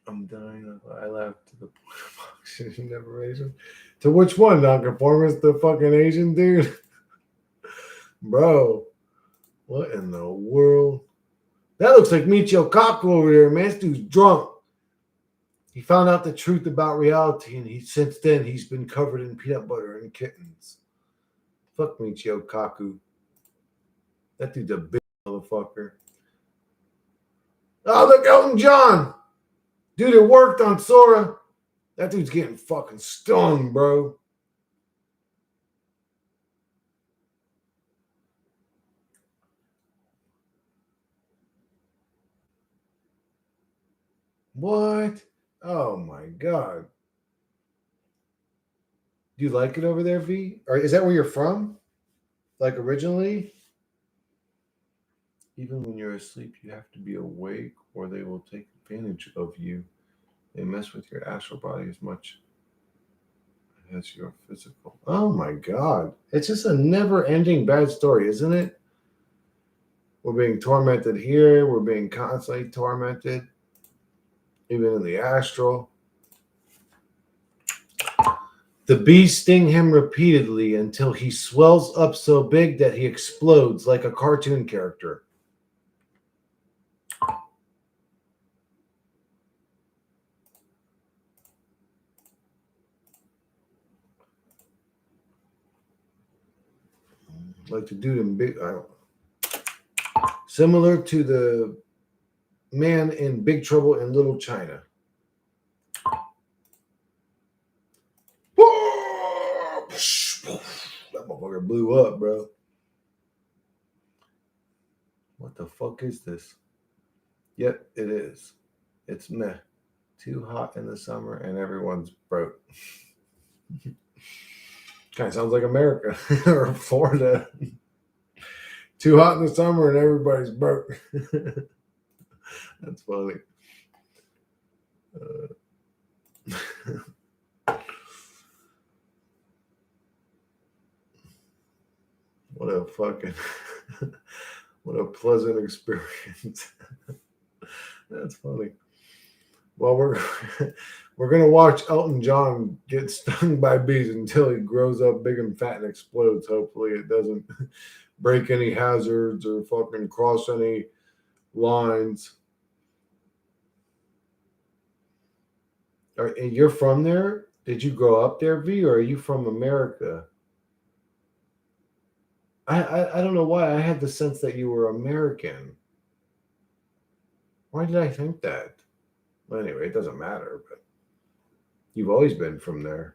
I'm dying. I laughed to the point of oxygen deprivation. To which one? Nonconformist, the fucking Asian dude? Bro, what in the world? That looks like Michio Kaku over there, man. This dude's drunk. He found out the truth about reality, and since then he's been covered in peanut butter and kittens. Fuck Michio Kaku. That dude's a big motherfucker. Oh, look, Elton John. Dude, it worked on Sora. That dude's getting fucking stung, bro. What? Oh my god. Do you like it over there, V? Or is that where you're from? Like originally? Even when you're asleep, you have to be awake or they will take advantage of you. They mess with your astral body as much as your physical. Oh my god. It's just a never ending bad story, isn't it? We're being tormented here. We're being constantly tormented, even in the astral. The bees sting him repeatedly until he swells up so big that he explodes like a cartoon character. Like the dude in Big, similar to the man in Big Trouble in Little China. That motherfucker blew up, bro. What the fuck is this? Yep, it is. It's meh. Too hot in the summer and everyone's broke. Kind of sounds like America or Florida. Too hot in the summer and everybody's broke. That's funny. What a fucking, what a pleasant experience. That's funny. Well, we're gonna watch Elton John get stung by bees until he grows up big and fat and explodes. Hopefully, it doesn't break any hazards or fucking cross any lines. And you're from there? Did you grow up there, V, or are you from America? I don't know why I had the sense that you were American. Why did I think that? Well, anyway, it doesn't matter, but you've always been from there.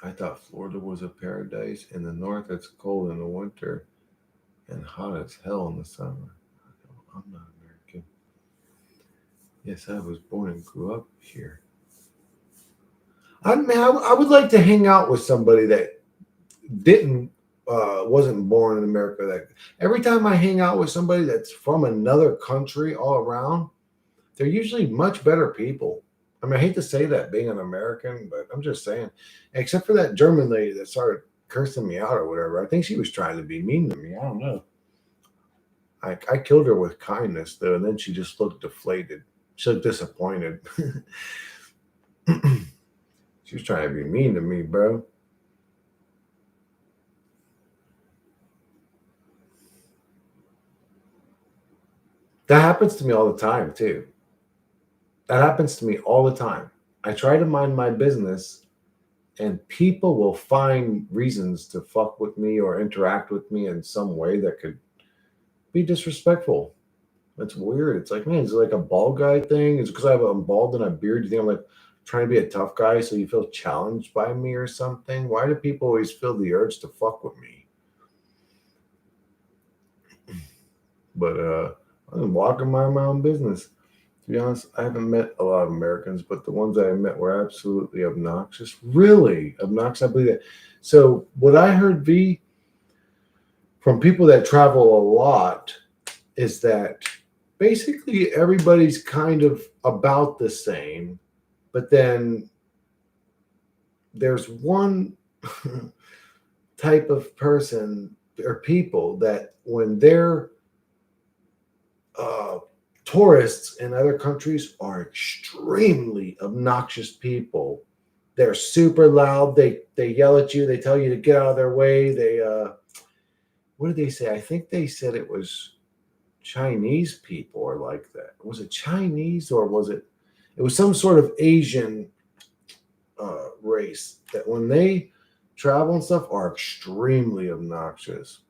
I thought Florida was a paradise. In the north, it's cold in the winter and hot as hell in the summer. I'm not American. Yes, I was born and grew up here. I would like to hang out with somebody that didn't wasn't born in America. That every time I hang out with somebody that's from another country all around, they're usually much better people. I mean, I hate to say that being an American, but I'm just saying, except for that German lady that started cursing me out or whatever. I think she was trying to be mean to me. I don't know. I killed her with kindness though, and then she just looked deflated. She looked disappointed. She was trying to be mean to me, bro. That happens to me all the time, too. That happens to me all the time. I try to mind my business, and people will find reasons to fuck with me or interact with me in some way that could be disrespectful. That's weird. It's like, man, is it like a bald guy thing? Is it because I'm bald and I have beard? You think I'm like trying to be a tough guy so you feel challenged by me or something? Why do people always feel the urge to fuck with me? But I'm walking my own business. To be honest, I haven't met a lot of Americans, but the ones I met were absolutely obnoxious. Really obnoxious. I believe that. So what I heard, V, from people that travel a lot is that basically everybody's kind of about the same, but then there's one type of person or people that when they're uh, tourists in other countries are extremely obnoxious people. They're super loud. They yell at you. They tell you to get out of their way. They what did they say? I think they said it was Chinese people are like that. Was it Chinese or was it? It was some sort of Asian race that when they travel and stuff are extremely obnoxious.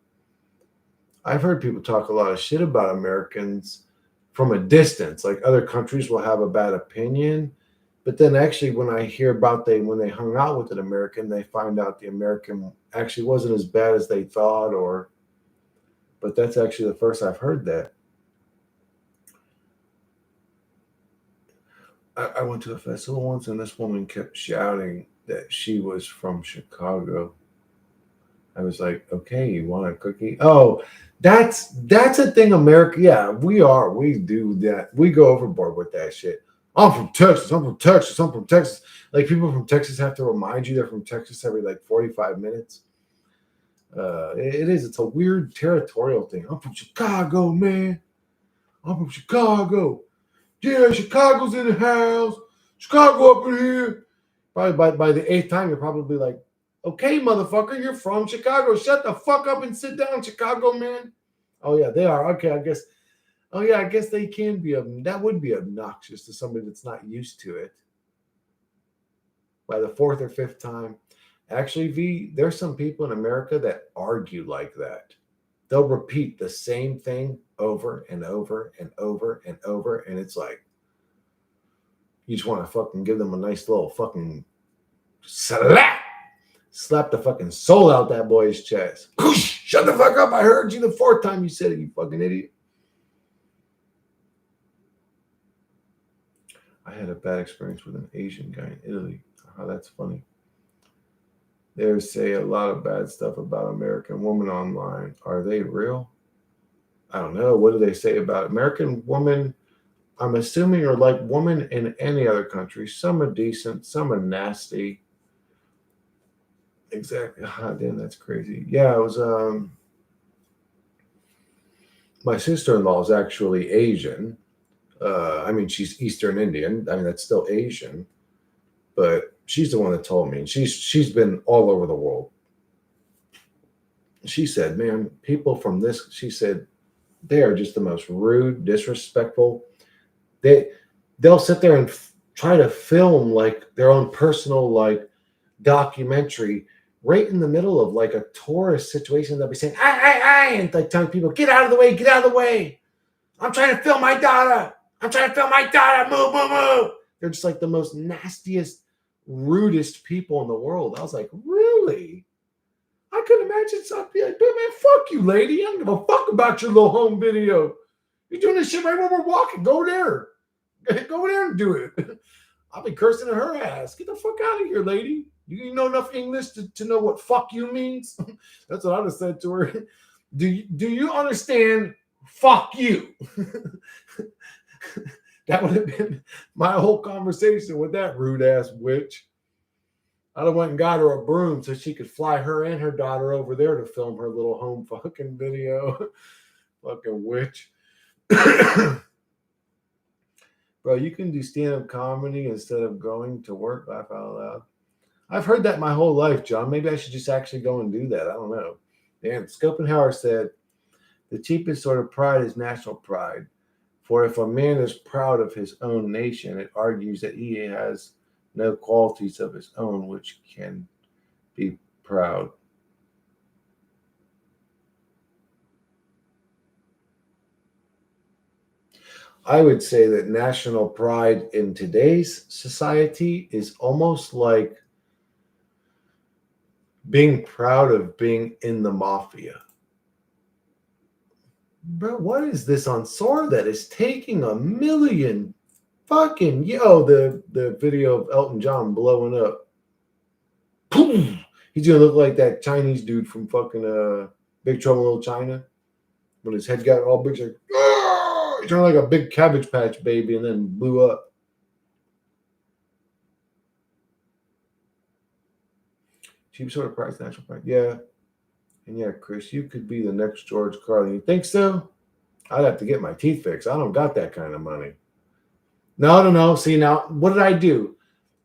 I've heard people talk a lot of shit about Americans from a distance. Like other countries will have a bad opinion, but then actually when I hear about when they hung out with an American, they find out the American actually wasn't as bad as they thought. Or, but that's actually the first I've heard that. I went to a festival once, and this woman kept shouting that she was from Chicago. I was like, okay, you want a cookie? Oh, that's a thing, America. Yeah, we are. We do that. We go overboard with that shit. I'm from Texas. I'm from Texas. I'm from Texas. Like people from Texas have to remind you they're from Texas every like 45 minutes. It is. It's a weird territorial thing. I'm from Chicago, man. I'm from Chicago. Yeah, Chicago's in the house. Chicago up in here. Probably by the eighth time, you're probably like, okay, motherfucker, you're from Chicago. Shut the fuck up and sit down, Chicago, man. Oh, yeah, they are. Okay, I guess. Oh, yeah, I guess they can be. That would be obnoxious to somebody that's not used to it. By the fourth or fifth time. Actually, V, there's some people in America that argue like that. They'll repeat the same thing over and over and over and over. And it's like, you just want to fucking give them a nice little fucking slap the fucking soul out that boy's chest. Shut the fuck up. I heard you the fourth time you said it, you fucking idiot. I had a bad experience with an Asian guy in Italy. Oh, that's funny. They say a lot of bad stuff about American women online. Are they real? I don't know. What do they say about American women? I'm assuming are like women in any other country. Some are decent, some are nasty. Exactly. Ah, damn, that's crazy. Yeah, it was my sister-in-law is actually Asian. I mean, she's Eastern Indian. I mean, that's still Asian, but she's the one that told me. And she's been all over the world. She said, "Man, people from this," she said, "they are just the most rude, disrespectful. They they'll sit there and try to film like their own personal like documentary right in the middle of like a tourist situation. They'll be saying, I, and like telling people, get out of the way, get out of the way. I'm trying to film my daughter. I'm trying to film my daughter. Move, move, move." They're just like the most nastiest, rudest people in the world. I was like, really? I could imagine something like, man, fuck you, lady. I don't give a fuck about your little home video. You're doing this shit right where we're walking. Go there. Go there and do it. I'll be cursing at her ass. Get the fuck out of here, lady. You know enough English to know what fuck you means? That's what I would have said to her. Do you understand fuck you? That would have been my whole conversation with that rude ass witch. I'd have went and got her a broom so she could fly her and her daughter over there to film her little home fucking video. Fucking witch. Bro, you can do stand-up comedy instead of going to work. Laugh out loud. I've heard that my whole life, John. Maybe I should just actually go and do that. I don't know. Dan Schopenhauer said, the cheapest sort of pride is national pride. For if a man is proud of his own nation, it argues that he has no qualities of his own which can be proud. I would say that national pride in today's society is almost like being proud of being in the mafia. Bro, what is this on Sora that is taking a million fucking the video of Elton John blowing up? Boom! He's gonna look like that Chinese dude from fucking Big Trouble in Little China when his head got all big. Like, It turned like a big Cabbage Patch baby and then blew up. Cheap sort of price, natural price. Yeah. And yeah, Chris, you could be the next George Carlin. You think so? I'd have to get my teeth fixed. I don't got that kind of money. No. See, now, what did I do?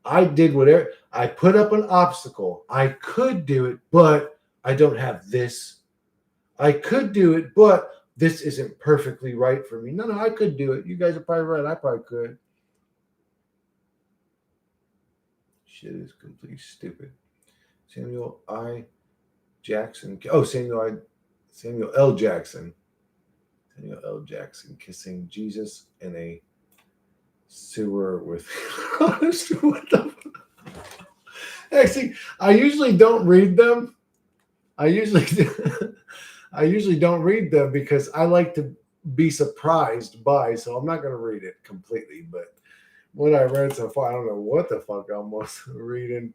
I did whatever. I put up an obstacle. I could do it, but I don't have this. I could do it, but this isn't perfectly right for me. No, I could do it. You guys are probably right. I probably could. Shit is completely stupid. Samuel I. Jackson. Oh, Samuel L. Jackson. Samuel L. Jackson kissing Jesus in a sewer with. What the? Actually, I usually don't read them. I usually don't read them because I like to be surprised by. So I'm not going to read it completely. But what I read so far, I don't know what the fuck I'm reading.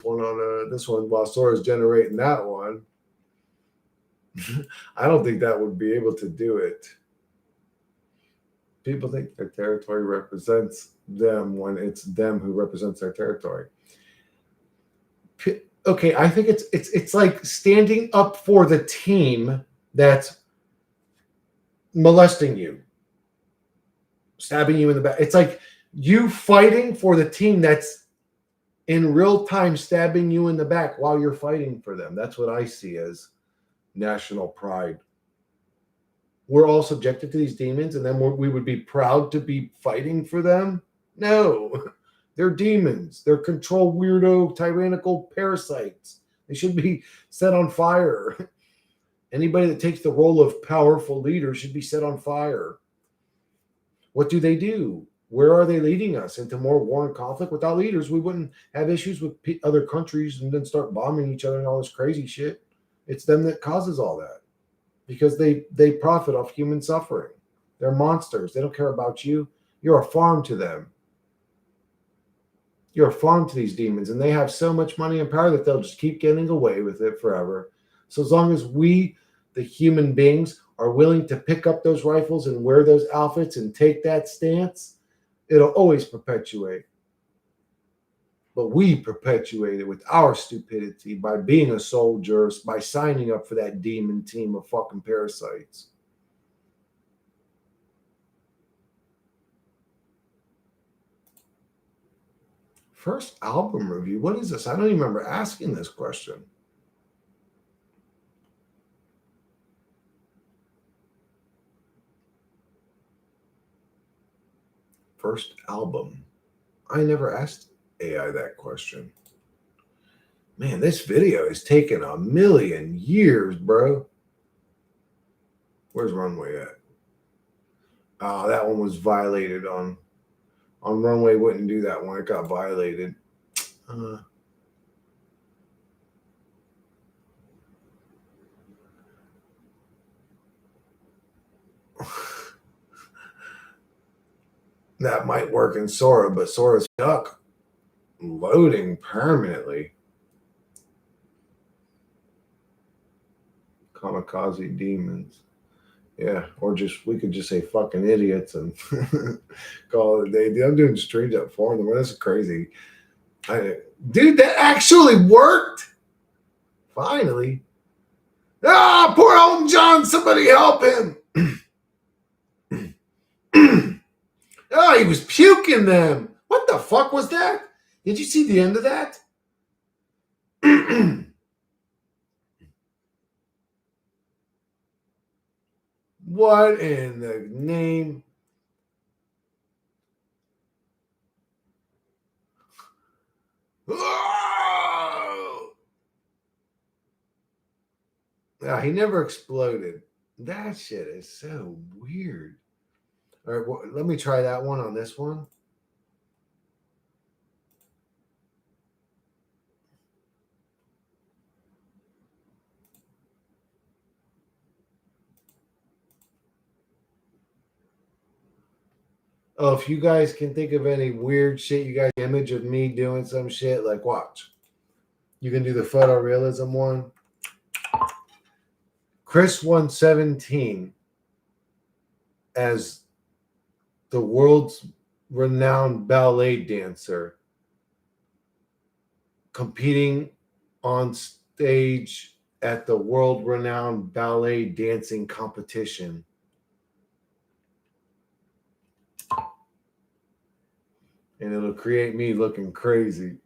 One on this one while Sora's generating that one. I don't think that would be able to do it. People think their territory represents them when it's them who represents their territory. Okay, I think it's like standing up for the team that's molesting you, stabbing you in the back. It's like you fighting for the team that's in real time stabbing you in the back while you're fighting for them. That's what I see as national pride. We're all subjected to these demons, and then we would be proud to be fighting for them? No. They're demons. They're control weirdo, tyrannical parasites. They should be set on fire. Anybody that takes the role of powerful leader should be set on fire. What do? Where are they leading us? Into more war and conflict? Without leaders, we wouldn't have issues with other countries and then start bombing each other and all this crazy shit. It's them that causes all that because they profit off human suffering. They're monsters. They don't care about you. You're a farm to them. You're a farm to these demons, and they have so much money and power that they'll just keep getting away with it forever. So as long as we, the human beings, are willing to pick up those rifles and wear those outfits and take that stance, it'll always perpetuate. But we perpetuate it with our stupidity by being a soldier, by signing up for that demon team of fucking parasites. First album review. What is this? I don't even remember asking this question. First album. I never asked AI that question. Man, this video is taking a million years, bro. Where's Runway at? Oh, that one was violated on Runway. Wouldn't do that one. It got violated. That might work in Sora, but Sora's stuck loading permanently. Kamikaze demons. Yeah, or we could just say fucking idiots and call it a day. Dude, I'm doing strange up for them. That's crazy. Dude, that actually worked. Finally. Ah, poor Elton John. Somebody help him. Oh, he was puking them. What the fuck was that? Did you see the end of that? What in the name? Oh! Yeah, he never exploded. That shit is so weird. All right, well, let me try that one on this one. Oh, if you guys can think of any weird shit, you guys image of me doing some shit, like watch. You can do the photorealism one. Chris 117 as the world's renowned ballet dancer competing on stage at the world renowned ballet dancing competition. And it'll create me looking crazy.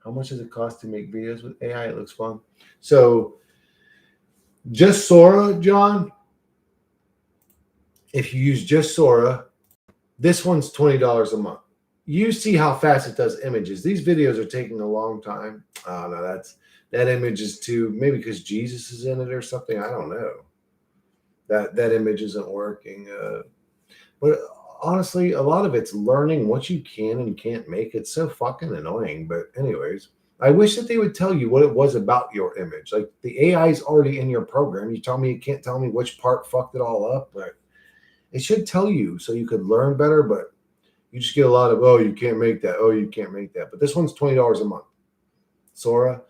How much does it cost to make videos with AI? It looks fun. So just Sora, John, if you use just Sora, this one's $20 a month. You see how fast it does images. These videos are taking a long time. Oh no, that image is too, maybe because Jesus is in it or something. I don't know. That image isn't working. But honestly, a lot of it's learning what you can and can't make. It's so fucking annoying. But anyways, I wish that they would tell you what it was about your image. Like the AI is already in your program. You tell me you can't tell me which part fucked it all up, but it should tell you so you could learn better. But you just get a lot of, oh, you can't make that. Oh, you can't make that. But this one's $20 a month. Sora,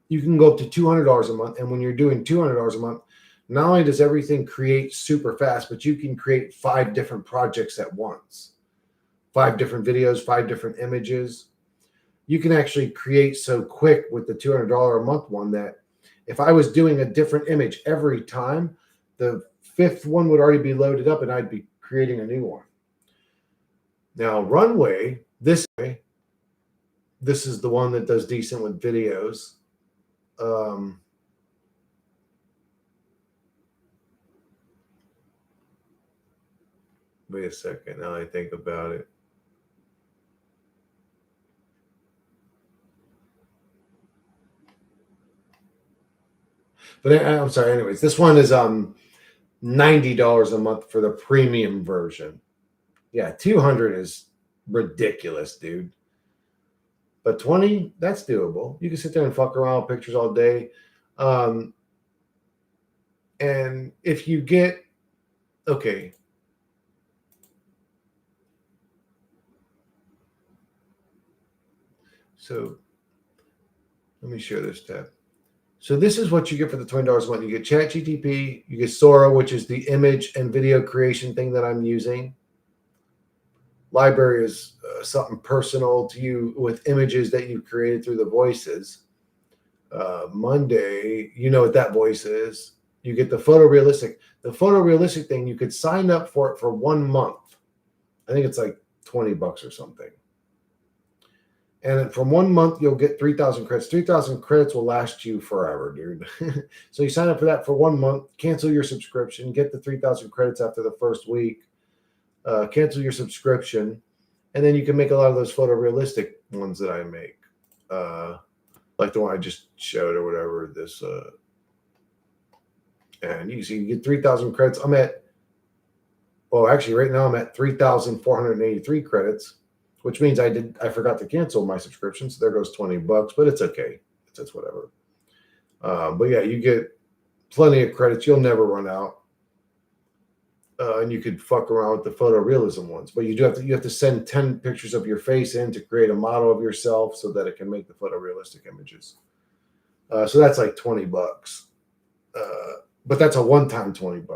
you can go up to $200 a month. And when you're doing $200 a month, not only does everything create super fast, but you can create 5 different projects at once, 5 different videos, 5 different images. You can actually create so quick with the $200 a month one that if I was doing a different image every time, the 5th one would already be loaded up and I'd be creating a new one. Now, Runway, this is the one that does decent with videos. Wait a second. Now I think about it. But I'm sorry. Anyways, this one is $90 a month for the premium version. Yeah, 200 is ridiculous, dude. But 20, that's doable. You can sit there and fuck around with pictures all day. And if you get, okay. So let me share this tab. So this is what you get for the $20 a month. You get ChatGPT, you get Sora, which is the image and video creation thing that I'm using. Library is something personal to you with images that you created through the voices. Monday, you know what that voice is. You get the photorealistic. The photorealistic thing, you could sign up for it for 1 month. I think it's like $20 or something. And from 1 month, you'll get 3,000 credits. 3,000 credits will last you forever, dude. So you sign up for that for 1 month, cancel your subscription, get the 3,000 credits after the first week, cancel your subscription, and then you can make a lot of those photorealistic ones that I make. Like the one I just showed or whatever, this. And you can see you get 3,000 credits. Actually, right now I'm at 3,483 credits. Which means I forgot to cancel my subscription, so there goes $20, but it's okay. It's whatever. But yeah, you get plenty of credits. You'll never run out. And you could fuck around with the photorealism ones, but you have to send 10 pictures of your face in to create a model of yourself so that it can make the photorealistic images. So that's like $20. But that's a one-time $20.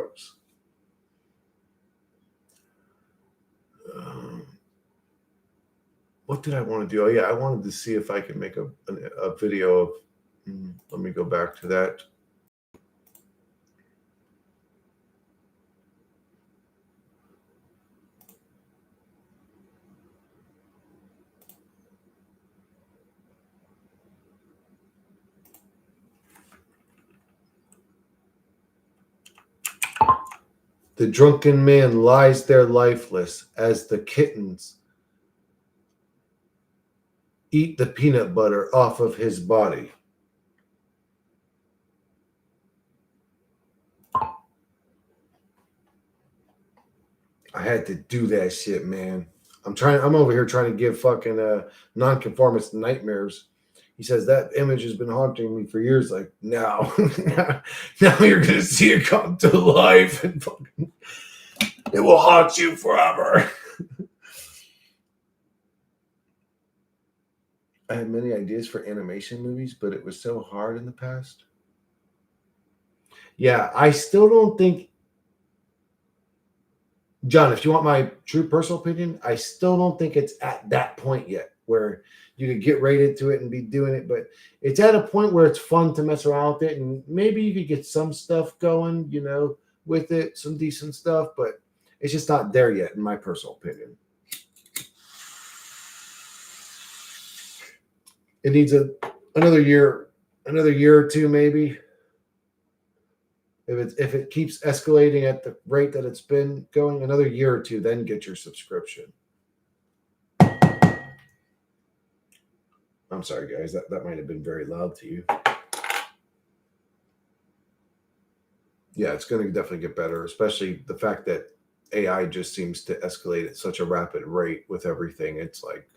What did I want to do? Oh yeah, I wanted to see if I could make a video of. Let me go back to that. The drunken man lies there lifeless as the kittens eat the peanut butter off of his body. I had to do that shit, man. I'm over here trying to give fucking nonconformist nightmares. He says that image has been haunting me for years. Like, now you're gonna see it come to life and fucking it will haunt you forever. I had many ideas for animation movies, but it was so hard in the past. Yeah, I still don't think John, if you want my true personal opinion, I still don't think it's at that point yet where you could get right into it and be doing it, but it's at a point where it's fun to mess around with it, and maybe you could get some stuff going, with it, some decent stuff, but it's just not there yet, in my personal opinion. It needs another year or two, maybe. If it keeps escalating at the rate that it's been going, another year or two, then get your subscription. I'm sorry, guys. That might have been very loud to you. Yeah, it's going to definitely get better, especially the fact that AI just seems to escalate at such a rapid rate with everything. It's like,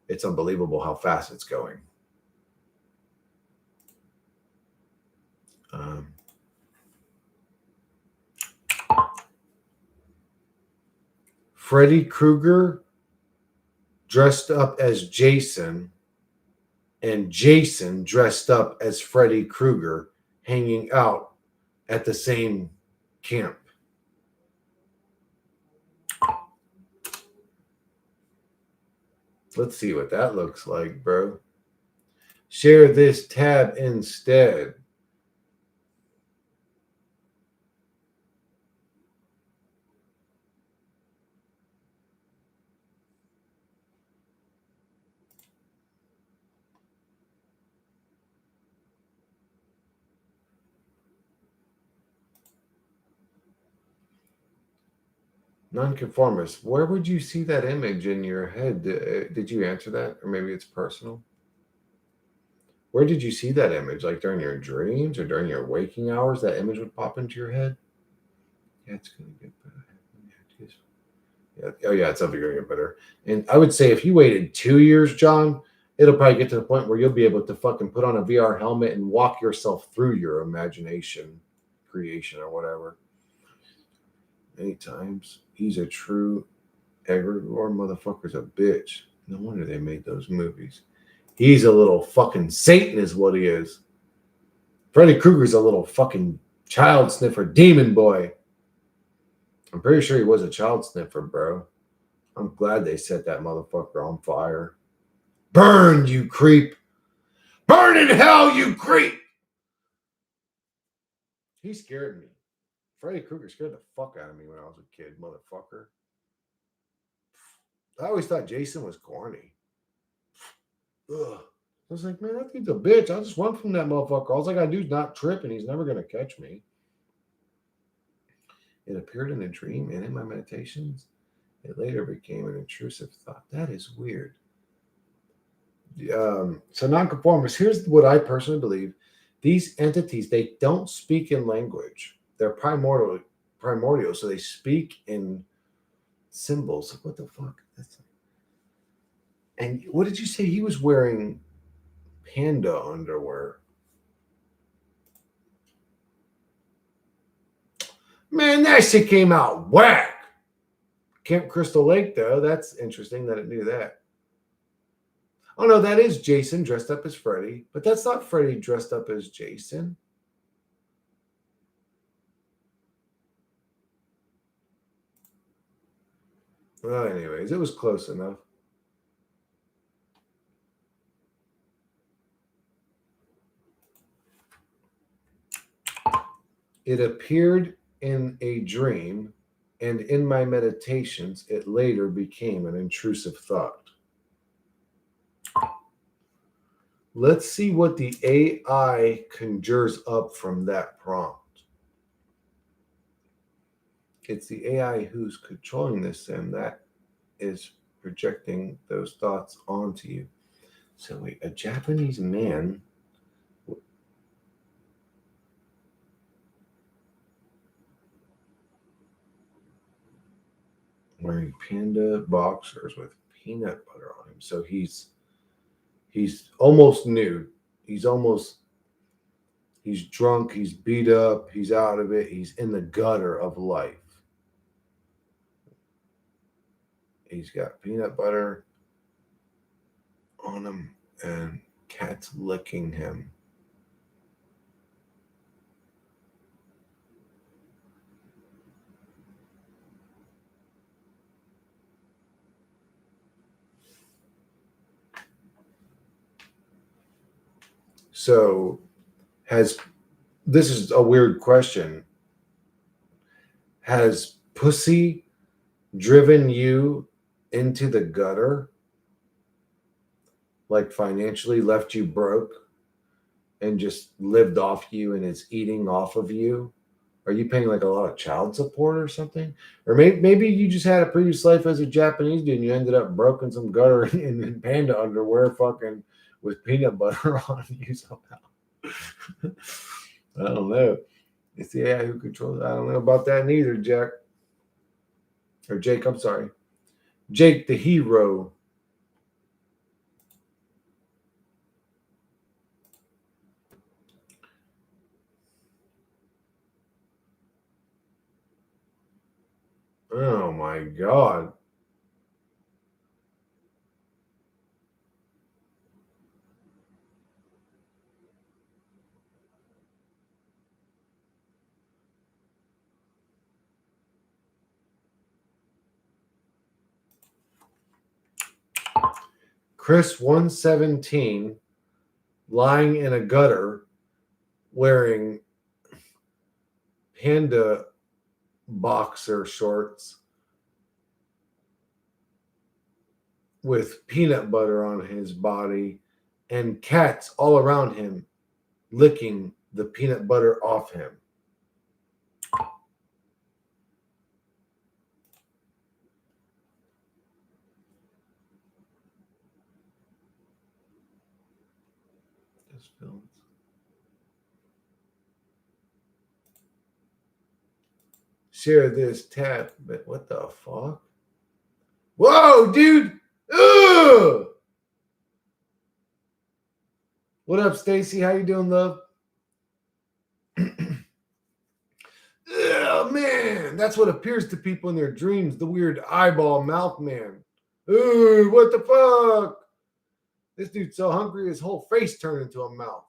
it's unbelievable how fast it's going. Um, Freddy Krueger dressed up as Jason, and Jason dressed up as Freddy Krueger hanging out at the same camp. Let's see what that looks like, bro. Share this tab instead. Nonconformist. Where would you see that image in your head? Did you answer that? Or maybe it's personal? Where did you see that image? Like during your dreams or during your waking hours, that image would pop into your head? Yeah, it's going to get better. Yeah. Oh, yeah, it's definitely going to get better. And I would say if you waited 2 years, John, it'll probably get to the point where you'll be able to fucking put on a VR helmet and walk yourself through your imagination creation or whatever. Many times. He's a true Egregore motherfucker's a bitch. No wonder they made those movies. He's a little fucking Satan, is what he is. Freddy Krueger's a little fucking child sniffer demon boy. I'm pretty sure he was a child sniffer, bro. I'm glad they set that motherfucker on fire. Burn, you creep! Burn in hell, you creep! He scared me. Freddy Krueger scared the fuck out of me when I was a kid, motherfucker. I always thought Jason was corny. Ugh. I was like, man, that dude's a bitch. I'll just run from that motherfucker. All I gotta do is not trip, and he's never gonna catch me. It appeared in a dream and in my meditations. It later became an intrusive thought. That is weird. So nonconformists, here's what I personally believe. These entities, they don't speak in language. They're primordial, so they speak in symbols. What the fuck? And what did you say? He was wearing panda underwear. Man, that shit came out whack. Camp Crystal Lake, though, that's interesting that it knew that. Oh no, that is Jason dressed up as Freddy, but that's not Freddy dressed up as Jason. Well, anyways, it was close enough. It appeared in a dream, and in my meditations, it later became an intrusive thought. Let's see what the AI conjures up from that prompt. It's the AI who's controlling this sim that is projecting those thoughts onto you. So, wait, a Japanese man wearing panda boxers with peanut butter on him. So he's almost nude. He's drunk, he's beat up, he's out of it, he's in the gutter of life. He's got peanut butter on him and cats licking him. So, this is a weird question. Has pussy driven you into the gutter? Like financially left you broke and just lived off you and is eating off of you? Are you paying like a lot of child support or something? Or maybe you just had a previous life as a Japanese dude and you ended up broke in some gutter in panda underwear fucking with peanut butter on you somehow. I don't know. It's the AI who controls it. I don't know about that neither, Jack. Or Jake, I'm sorry. Jake the hero. Oh my God. Chris 117 lying in a gutter wearing panda boxer shorts with peanut butter on his body and cats all around him licking the peanut butter off him. Share this tab, but what the fuck? Whoa, dude! Ugh! What up, Stacy? How you doing, love? Oh man, that's what appears to people in their dreams. The weird eyeball mouth man. Ooh, what the fuck? This dude's so hungry, his whole face turned into a mouth.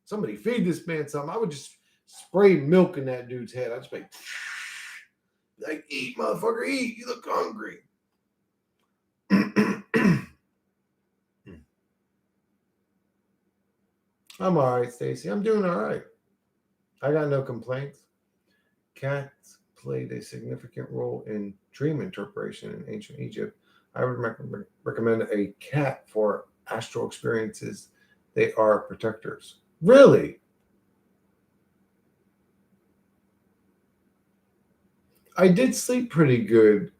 Somebody feed this man something. I would just spray milk in that dude's head. I'd just be like, eat, motherfucker, eat. You look hungry. I'm all right, Stacy. I'm doing all right. I got no complaints. Cats played a significant role in dream interpretation in ancient Egypt. I would recommend a cat for astral experiences. They are protectors. Really? I did sleep pretty good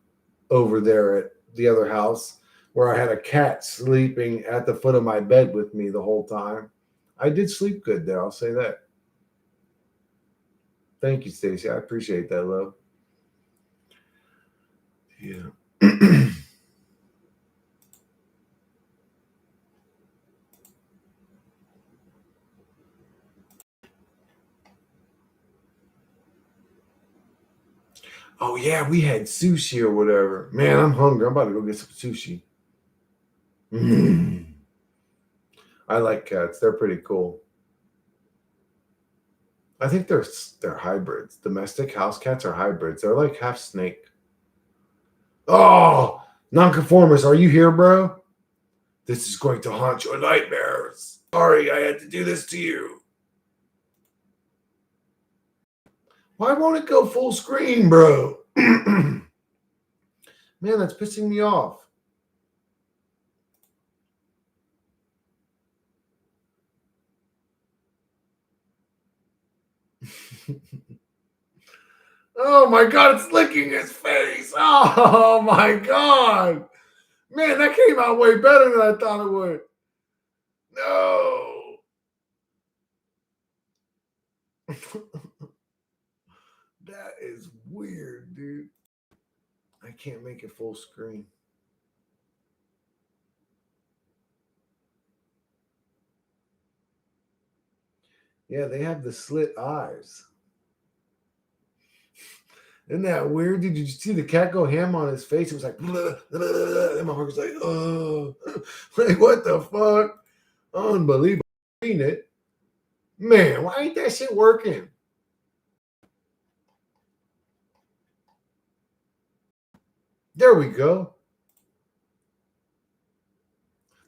over there at the other house where I had a cat sleeping at the foot of my bed with me the whole time. I did sleep good there, I'll say that. Thank you, Stacy. I appreciate that, love. Yeah. Oh yeah, we had sushi or whatever. Man, I'm hungry. I'm about to go get some sushi. Mm. I like cats. They're pretty cool. I think they're hybrids. Domestic house cats are hybrids. They're like half snake. Oh, nonconformist, are you here, bro? This is going to haunt your nightmares. Sorry, I had to do this to you. Why won't it go full screen, bro? Man, that's pissing me off. Oh my god, it's licking his face. Oh my god. Man, that came out way better than I thought it would. No. That is weird, dude. I can't make it full screen. Yeah, they have the slit eyes. Isn't that weird? Did you see the cat go ham on his face? It was like, blah, blah, blah. And my heart was like, oh, like what the fuck? Unbelievable. Seen it, man. Why ain't that shit working? There we go.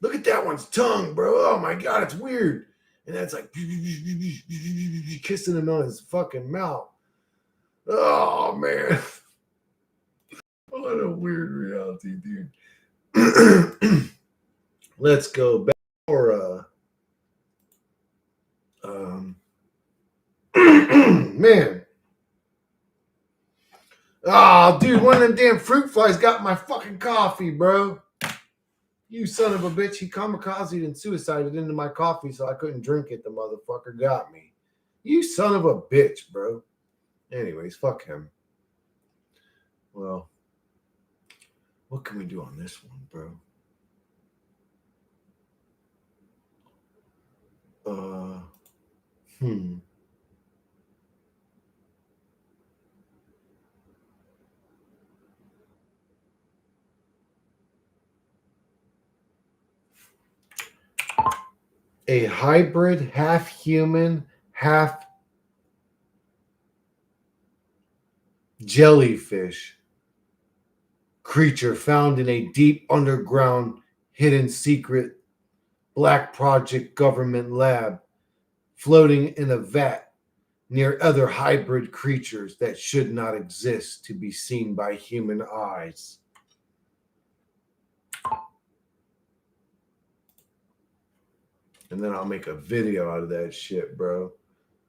Look at that one's tongue, bro. Oh my god, it's weird. And that's like kissing him on his fucking mouth. Oh man. What a weird reality, dude. Let's go back for man. Oh, dude, one of them damn fruit flies got my fucking coffee, bro. You son of a bitch. He kamikazed and suicided into my coffee so I couldn't drink it. The motherfucker got me. You son of a bitch, bro. Anyways, fuck him. Well, what can we do on this one, bro? A hybrid, half human, half jellyfish creature found in a deep underground hidden secret black project government lab floating in a vat near other hybrid creatures that should not exist to be seen by human eyes. And then I'll make a video out of that shit, bro.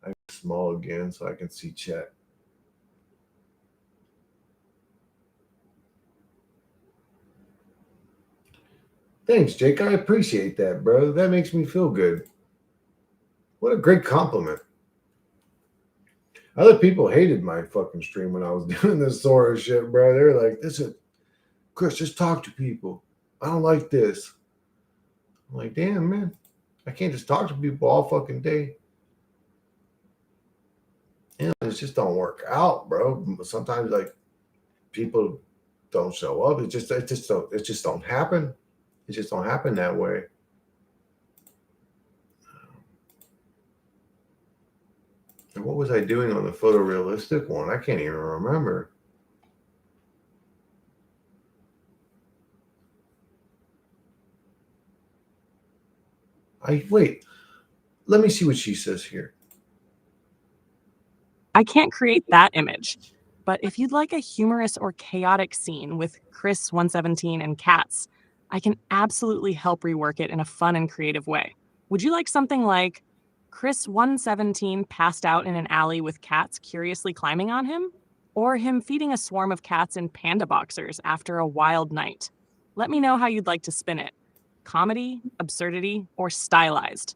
I'm small again so I can see chat. Thanks, Jake. I appreciate that, bro. That makes me feel good. What a great compliment. Other people hated my fucking stream when I was doing this sort of shit, bro. They're like, this is Chris, just talk to people. I don't like this. I'm like, damn, man. I can't just talk to people all fucking day. You know, it just don't work out, bro. Sometimes like people don't show up. It just don't happen. It just don't happen that way. And what was I doing on the photorealistic one? I can't even remember. Wait. Let me see what she says here. I can't create that image, but if you'd like a humorous or chaotic scene with Chris 117 and cats, I can absolutely help rework it in a fun and creative way. Would you like something like Chris 117 passed out in an alley with cats curiously climbing on him? Or him feeding a swarm of cats in panda boxers after a wild night? Let me know how you'd like to spin it. Comedy, absurdity, or stylized?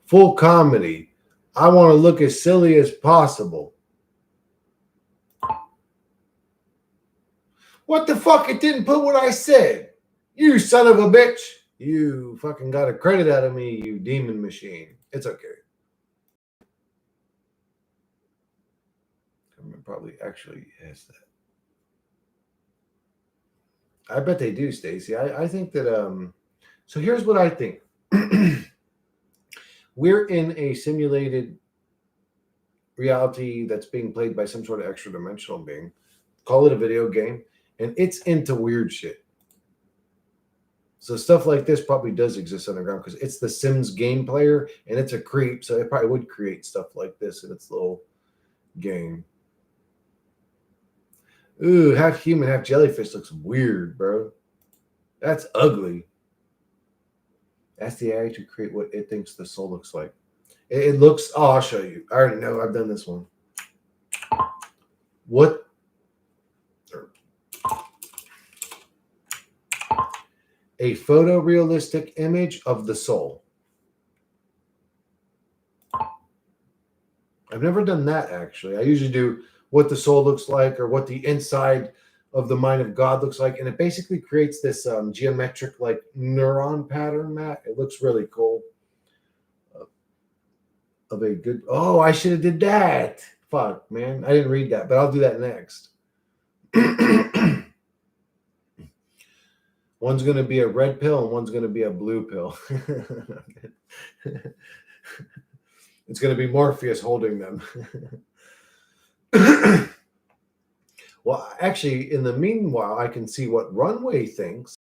Full comedy. I want to look as silly as possible. What the fuck? It didn't put what I said. You son of a bitch. You fucking got a credit out of me, you demon machine. It's okay. Government probably actually has that. I bet they do, Stacy. I think that so here's what I think. We're in a simulated reality that's being played by some sort of extra dimensional being. Call it a video game, and it's into weird shit. So stuff like this probably does exist underground because it's the Sims game player and it's a creep, so it probably would create stuff like this in its little game. Ooh, half human, half jellyfish looks weird, bro. That's ugly. That's the AI to create what it thinks the soul looks like. It looks, oh, I'll show you. I already know. I've done this one. What? A photorealistic image of the soul. I've never done that, actually. I usually do what the soul looks like or what the inside of the mind of God looks like. And it basically creates this geometric like neuron pattern, Matt. It looks really cool. Of a good, oh, I should have did that. Fuck, man. I didn't read that, but I'll do that next. One's going to be a red pill and one's going to be a blue pill. It's going to be Morpheus holding them. Well, actually, in the meanwhile, I can see what Runway thinks.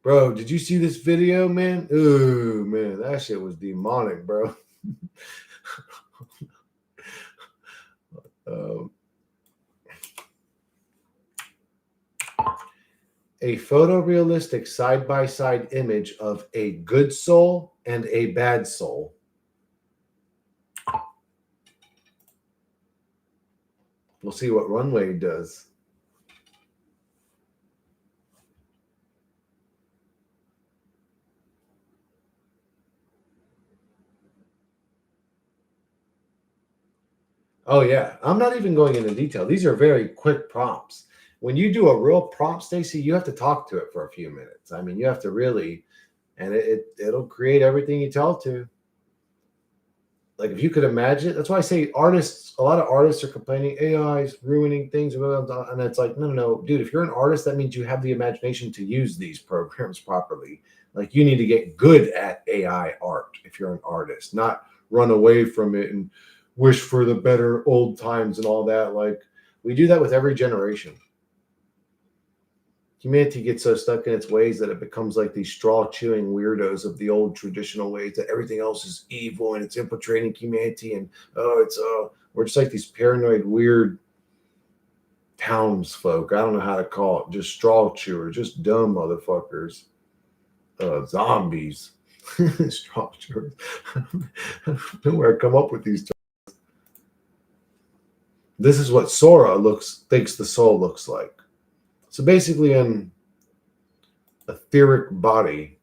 Bro, did you see this video, man? Ooh, man, that shit was demonic, bro. Um, a photorealistic side-by-side image of a good soul and a bad soul. We'll see what Runway does. Oh, yeah. I'm not even going into detail. These are very quick prompts. When you do a real prompt, Stacy, you have to talk to it for a few minutes. I mean, you have to really, and it'll create everything you tell it to. Like if you could imagine, that's why I say artists, a lot of artists are complaining AI is ruining things. And it's like, no, dude, if you're an artist, that means you have the imagination to use these programs properly. Like you need to get good at AI art if you're an artist, not run away from it and wish for the better old times and all that. Like we do that with every generation. Humanity gets so stuck in its ways that it becomes like these straw chewing weirdos of the old traditional ways that everything else is evil and it's infiltrating humanity. And we're just like these paranoid, weird townsfolk. I don't know how to call it. Just straw chewers, just dumb motherfuckers. Zombies. Straw chewers. I don't know where I come up with these terms. This is what Sora thinks the soul looks like. So basically, an etheric body.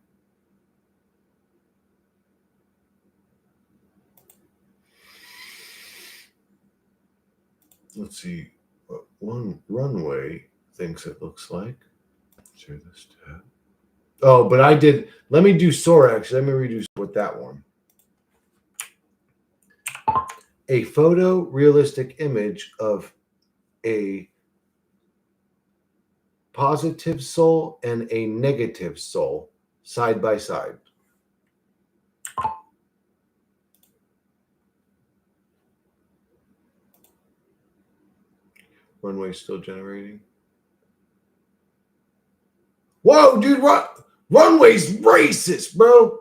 Let's see what one Runway thinks it looks like. Share this tab. Oh, but I did. Let me do Sora, actually. Let me redo with that one. A photorealistic image of a positive soul and a negative soul side by side. Runway still generating. Whoa, dude, Runway's racist, bro.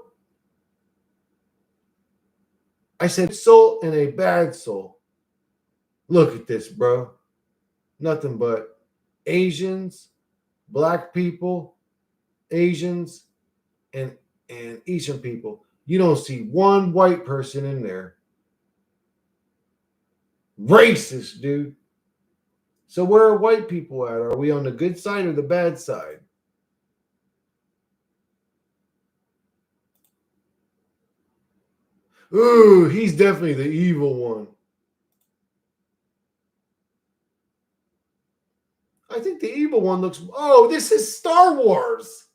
I said soul and a bad soul. Look at this, bro. Nothing but Asians, black people, Asians, and Eastern people. You don't see one white person in there. Racist, dude. So where are white people at? Are we on the good side or the bad side? Ooh, he's definitely the evil one. I think the evil one looks. Oh, this is Star Wars.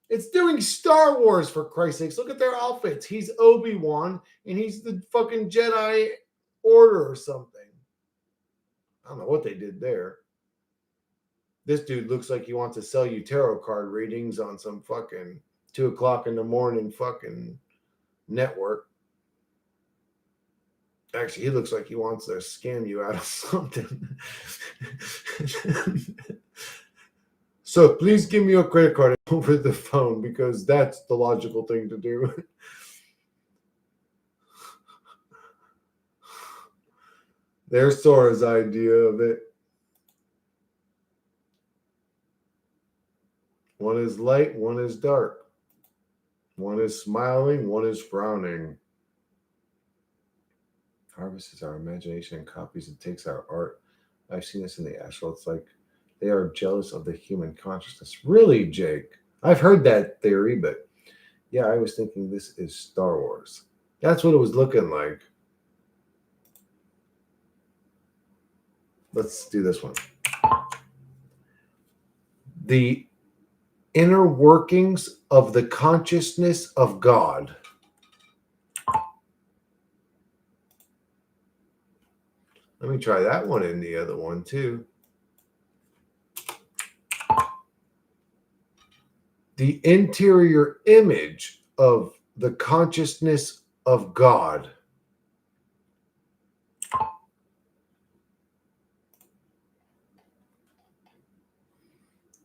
It's doing Star Wars, for Christ's sakes. Look at their outfits. He's Obi-Wan, and he's the fucking Jedi Order or something. I don't know what they did there. This dude looks like he wants to sell you tarot card readings on some fucking 2 o'clock in the morning fucking network. Actually, he looks like he wants to scam you out of something. So please give me your credit card over the phone because that's the logical thing to do. There's Sora's idea of it. One is light, one is dark. One is smiling, one is frowning. Harvests our imagination and copies and takes our art. I've seen this in the Astral. It's like they are jealous of the human consciousness. Really, Jake? I've heard that theory, but yeah, I was thinking this is Star Wars. That's what it was looking like. Let's do this one. The inner workings of the consciousness of God. Let me try that one in the other one too. The interior image of the consciousness of God.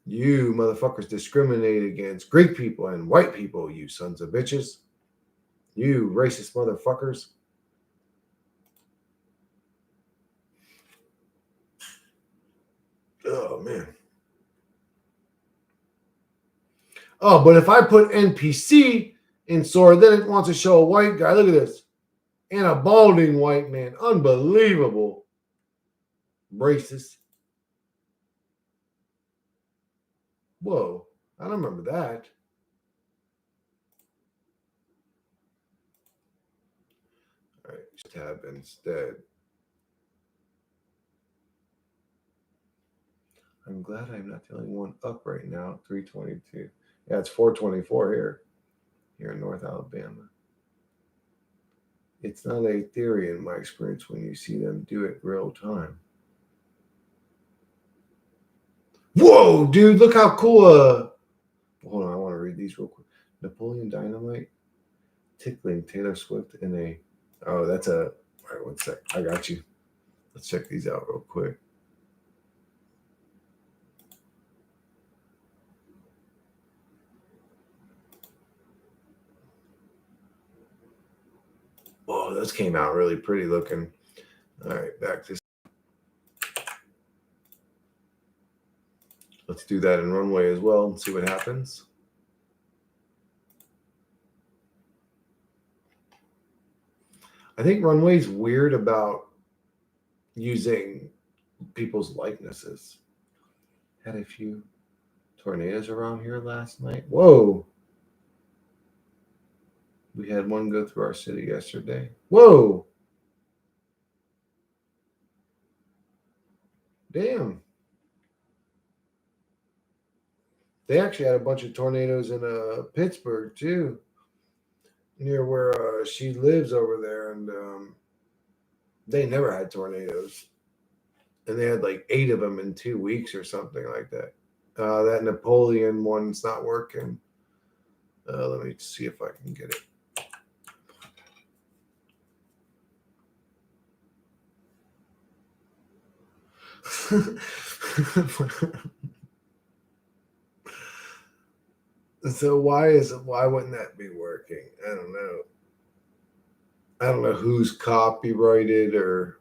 You motherfuckers discriminate against Greek people and white people, you sons of bitches. You racist motherfuckers. Oh, man. Oh, but if I put NPC in Sora, then it wants to show a white guy. Look at this. And a balding white man. Unbelievable. Racist. Whoa. I don't remember that. All right. Tab instead. I'm glad I'm not the only one up right now. 322. Yeah, it's 424 here in North Alabama. It's not a theory in my experience when you see them do it real time. Whoa, dude, look how cool. Hold on, I want to read these real quick. Napoleon Dynamite tickling Taylor Swift in a. Oh, that's a. All right, one sec. I got you. Let's check these out real quick. Oh, those came out really pretty looking. All right, back this. Let's do that in Runway as well and see what happens. I think Runway's weird about using people's likenesses. Had a few tornadoes around here last night. Whoa. We had one go through our city yesterday. Whoa. Damn. They actually had a bunch of tornadoes in Pittsburgh too, near where she lives over there, and they never had tornadoes, and they had like 8 of them in 2 weeks or something like that. That Napoleon one's not working. Let me see if I can get it. So why wouldn't that be working? I don't know. I don't know who's copyrighted or.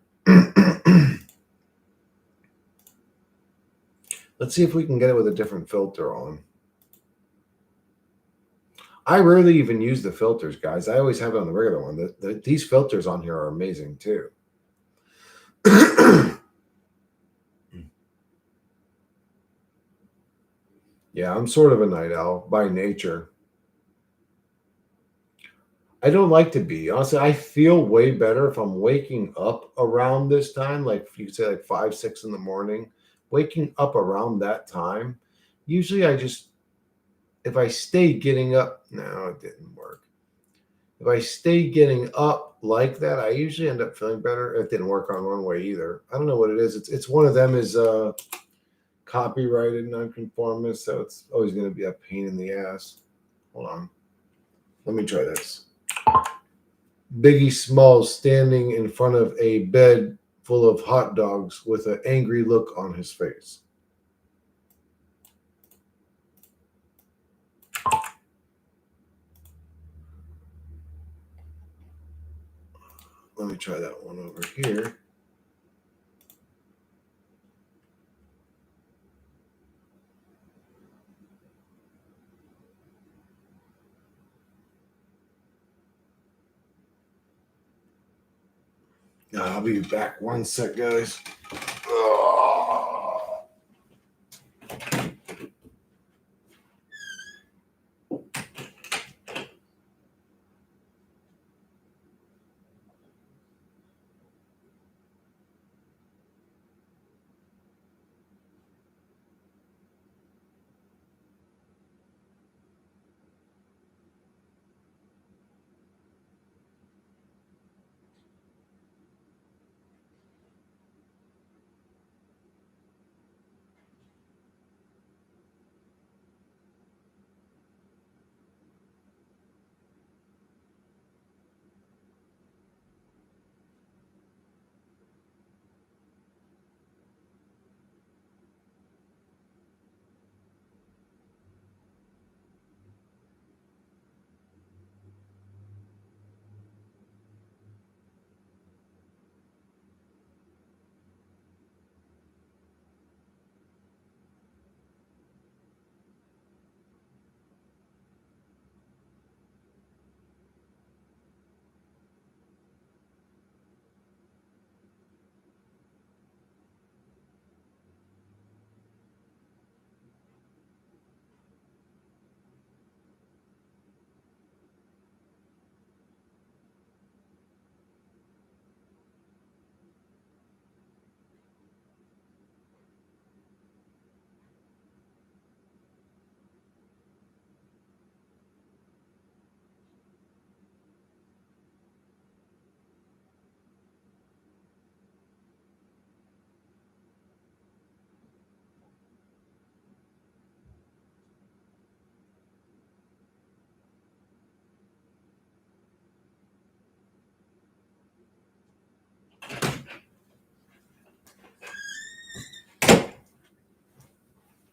Let's see if we can get it with a different filter on. I rarely even use the filters, guys. I always have it on the regular one. These filters on here are amazing too. Yeah, I'm sort of a night owl by nature. I don't like to be. Honestly, I feel way better if I'm waking up around this time, like you could say like 5, 6 in the morning. Waking up around that time. Usually if I stay getting up, no, it didn't work. If I stay getting up like that, I usually end up feeling better. It didn't work on Runway either. I don't know what it is. It's one of them is copyrighted nonconformist, so it's always going to be a pain in the ass. Hold on. Let me try this. Biggie Smalls standing in front of a bed full of hot dogs with an angry look on his face. Let me try that one over here. I'll be back one sec, guys.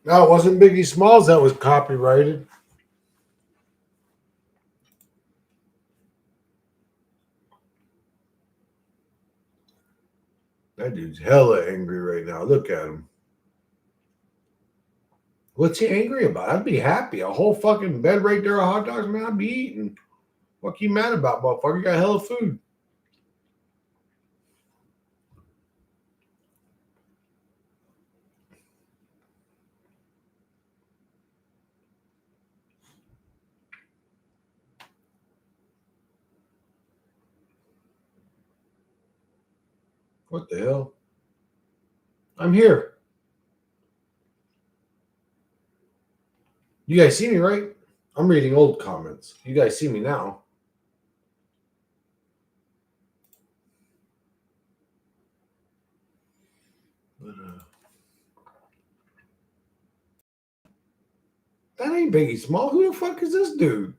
No, it wasn't Biggie Smalls that was copyrighted. That dude's hella angry right now. Look at him. What's he angry about? I'd be happy. A whole fucking bed right there of hot dogs, man. I'd be eating. What you mad about, motherfucker? You got hella food. What the hell? I'm here. You guys see me, right? I'm reading old comments. You guys see me now. But, that ain't Biggie Small. Who the fuck is this dude?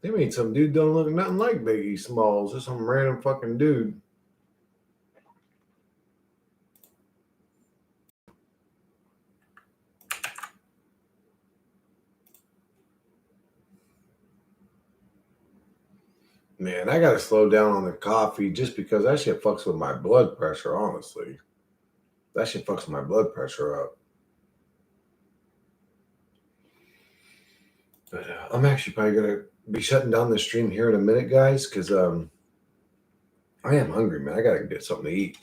They made some dude don't look nothing like Biggie Smalls. Just some random fucking dude. Man, I gotta slow down on the coffee just because that shit fucks with my blood pressure, honestly. That shit fucks my blood pressure up. But I'm actually probably gonna be shutting down the stream here in a minute, guys, because I am hungry, man. I gotta get something to eat.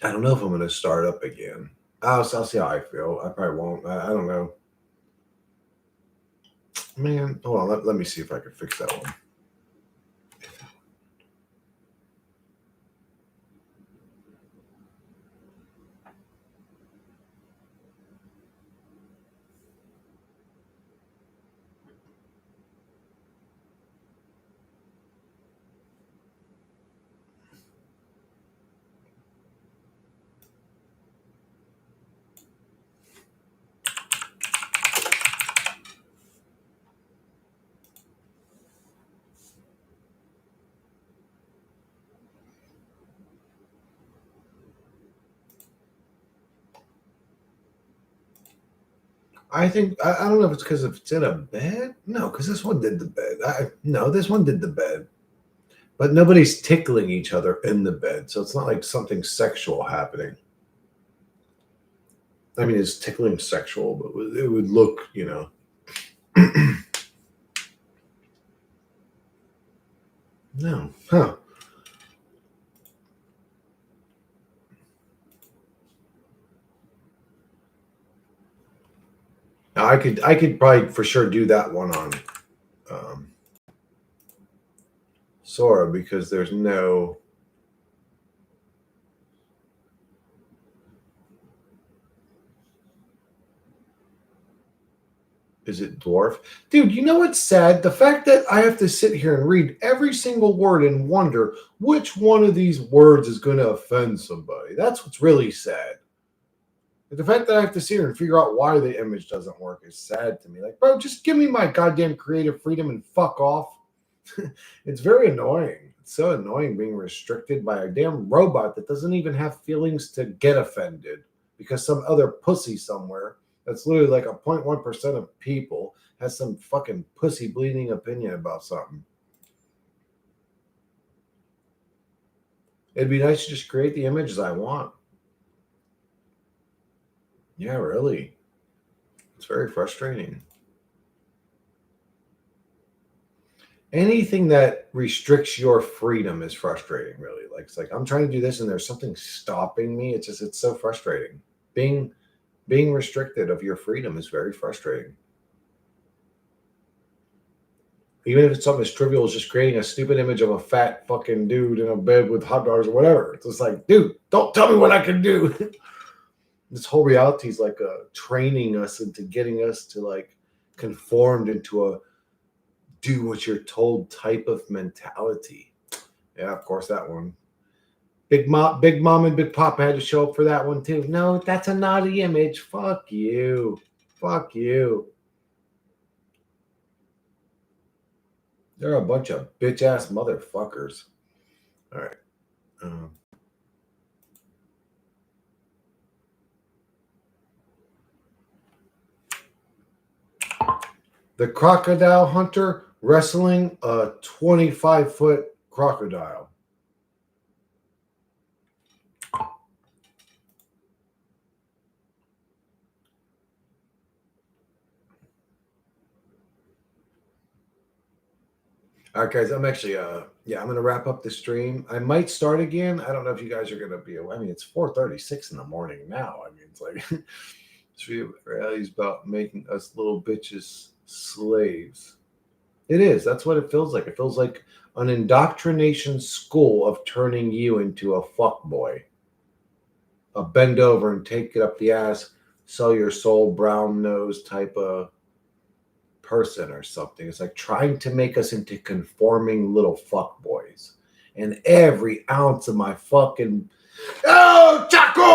I don't know if I'm gonna start up again. I'll see how I feel. I probably won't. I don't know. Man, hold on. Let me see if I can fix that one. I think I don't know if it's because it's in a bed. No, because this one did the bed. No, this one did the bed. But nobody's tickling each other in the bed, so it's not like something sexual happening. I mean, it's tickling sexual, but it would look, you know. No, huh? Now, I could probably for sure do that one on Sora because there's no. Is it dwarf? Dude, you know what's sad? The fact that I have to sit here and read every single word and wonder which one of these words is going to offend somebody. That's what's really sad. The fact that I have to sit here and figure out why the image doesn't work is sad to me. Like, bro, just give me my goddamn creative freedom and fuck off. It's very annoying. It's so annoying being restricted by a damn robot that doesn't even have feelings to get offended because some other pussy somewhere that's literally like a 0.1% of people has some fucking pussy bleeding opinion about something. It'd be nice to just create the images I want. Yeah, really. It's very frustrating. Anything that restricts your freedom is frustrating, really. Like it's like I'm trying to do this and there's something stopping me. It's so frustrating. Being restricted of your freedom is very frustrating. Even if it's something as trivial as just creating a stupid image of a fat fucking dude in a bed with hot dogs or whatever. It's just like, dude, don't tell me what I can do. This whole reality is like training us into getting us to like conformed into a do what you're told type of mentality. Yeah, of course, that one. Big Mom, and Big Papa had to show up for that one too. No, that's a naughty image. Fuck you. Fuck you. They're a bunch of bitch ass motherfuckers. All right. Um, the crocodile hunter wrestling a 25-foot crocodile. All right, guys, I'm actually I'm gonna wrap up the stream. I might start again. I don't know if you guys are gonna be away. I mean, it's 4:36 in the morning now. I mean, it's like Rally's about making us little bitches slaves. It is. That's what it feels like. It feels like an indoctrination school of turning you into a fuck boy. A bend over and take it up the ass, sell your soul, brown nose type of person or something. It's like trying to make us into conforming little fuck boys. And every ounce of my fucking Chaco!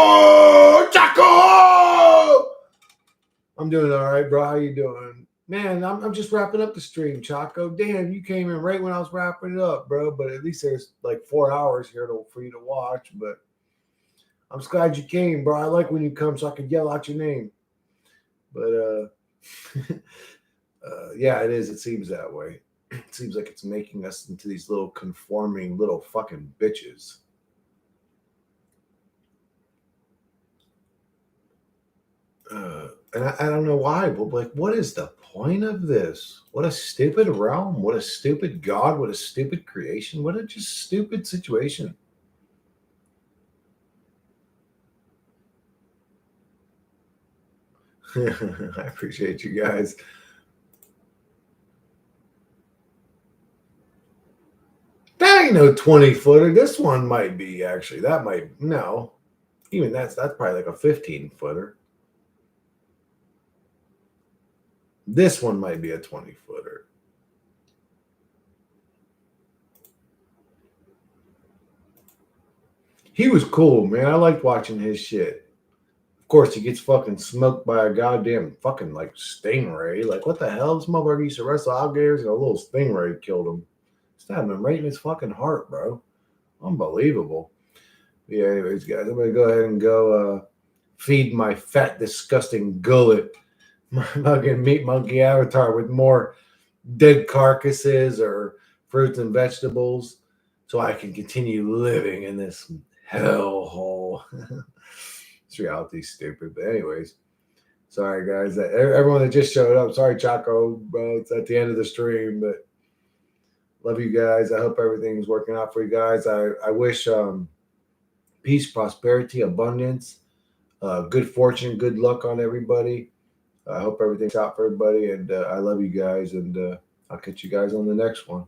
I'm doing all right, bro. How you doing? Man, I'm just wrapping up the stream, Chaco. Damn, you came in right when I was wrapping it up, bro. But at least there's like 4 hours here for you to watch. But I'm just glad you came, bro. I like when you come so I can yell out your name. But yeah, it is. It seems that way. It seems like it's making us into these little conforming little fucking bitches. And I don't know why, but like, what is the point of this? What a stupid realm. What a stupid God. What a stupid creation. What a just stupid situation. I appreciate you guys. That ain't no 20-footer. This one might be actually. That might no. Even that's probably like a 15-footer. This one might be a 20-footer. He was cool, man. I liked watching his shit. Of course, he gets fucking smoked by a goddamn fucking like stingray. Like, what the hell? This motherfucker used to wrestle alligators and a little stingray killed him. Stabbed him right in his fucking heart, bro. Unbelievable. Yeah, anyways, guys, I'm gonna go ahead and go feed my fat, disgusting gullet my fucking meat monkey avatar with more dead carcasses or fruits and vegetables so I can continue living in this hellhole. This reality's stupid. But anyways, sorry guys. Everyone that just showed up. Sorry, Chaco, bro. It's at the end of the stream, but love you guys. I hope everything's working out for you guys. I wish peace, prosperity, abundance, good fortune, good luck on everybody. I hope everything's out for everybody, and I love you guys, and I'll catch you guys on the next one.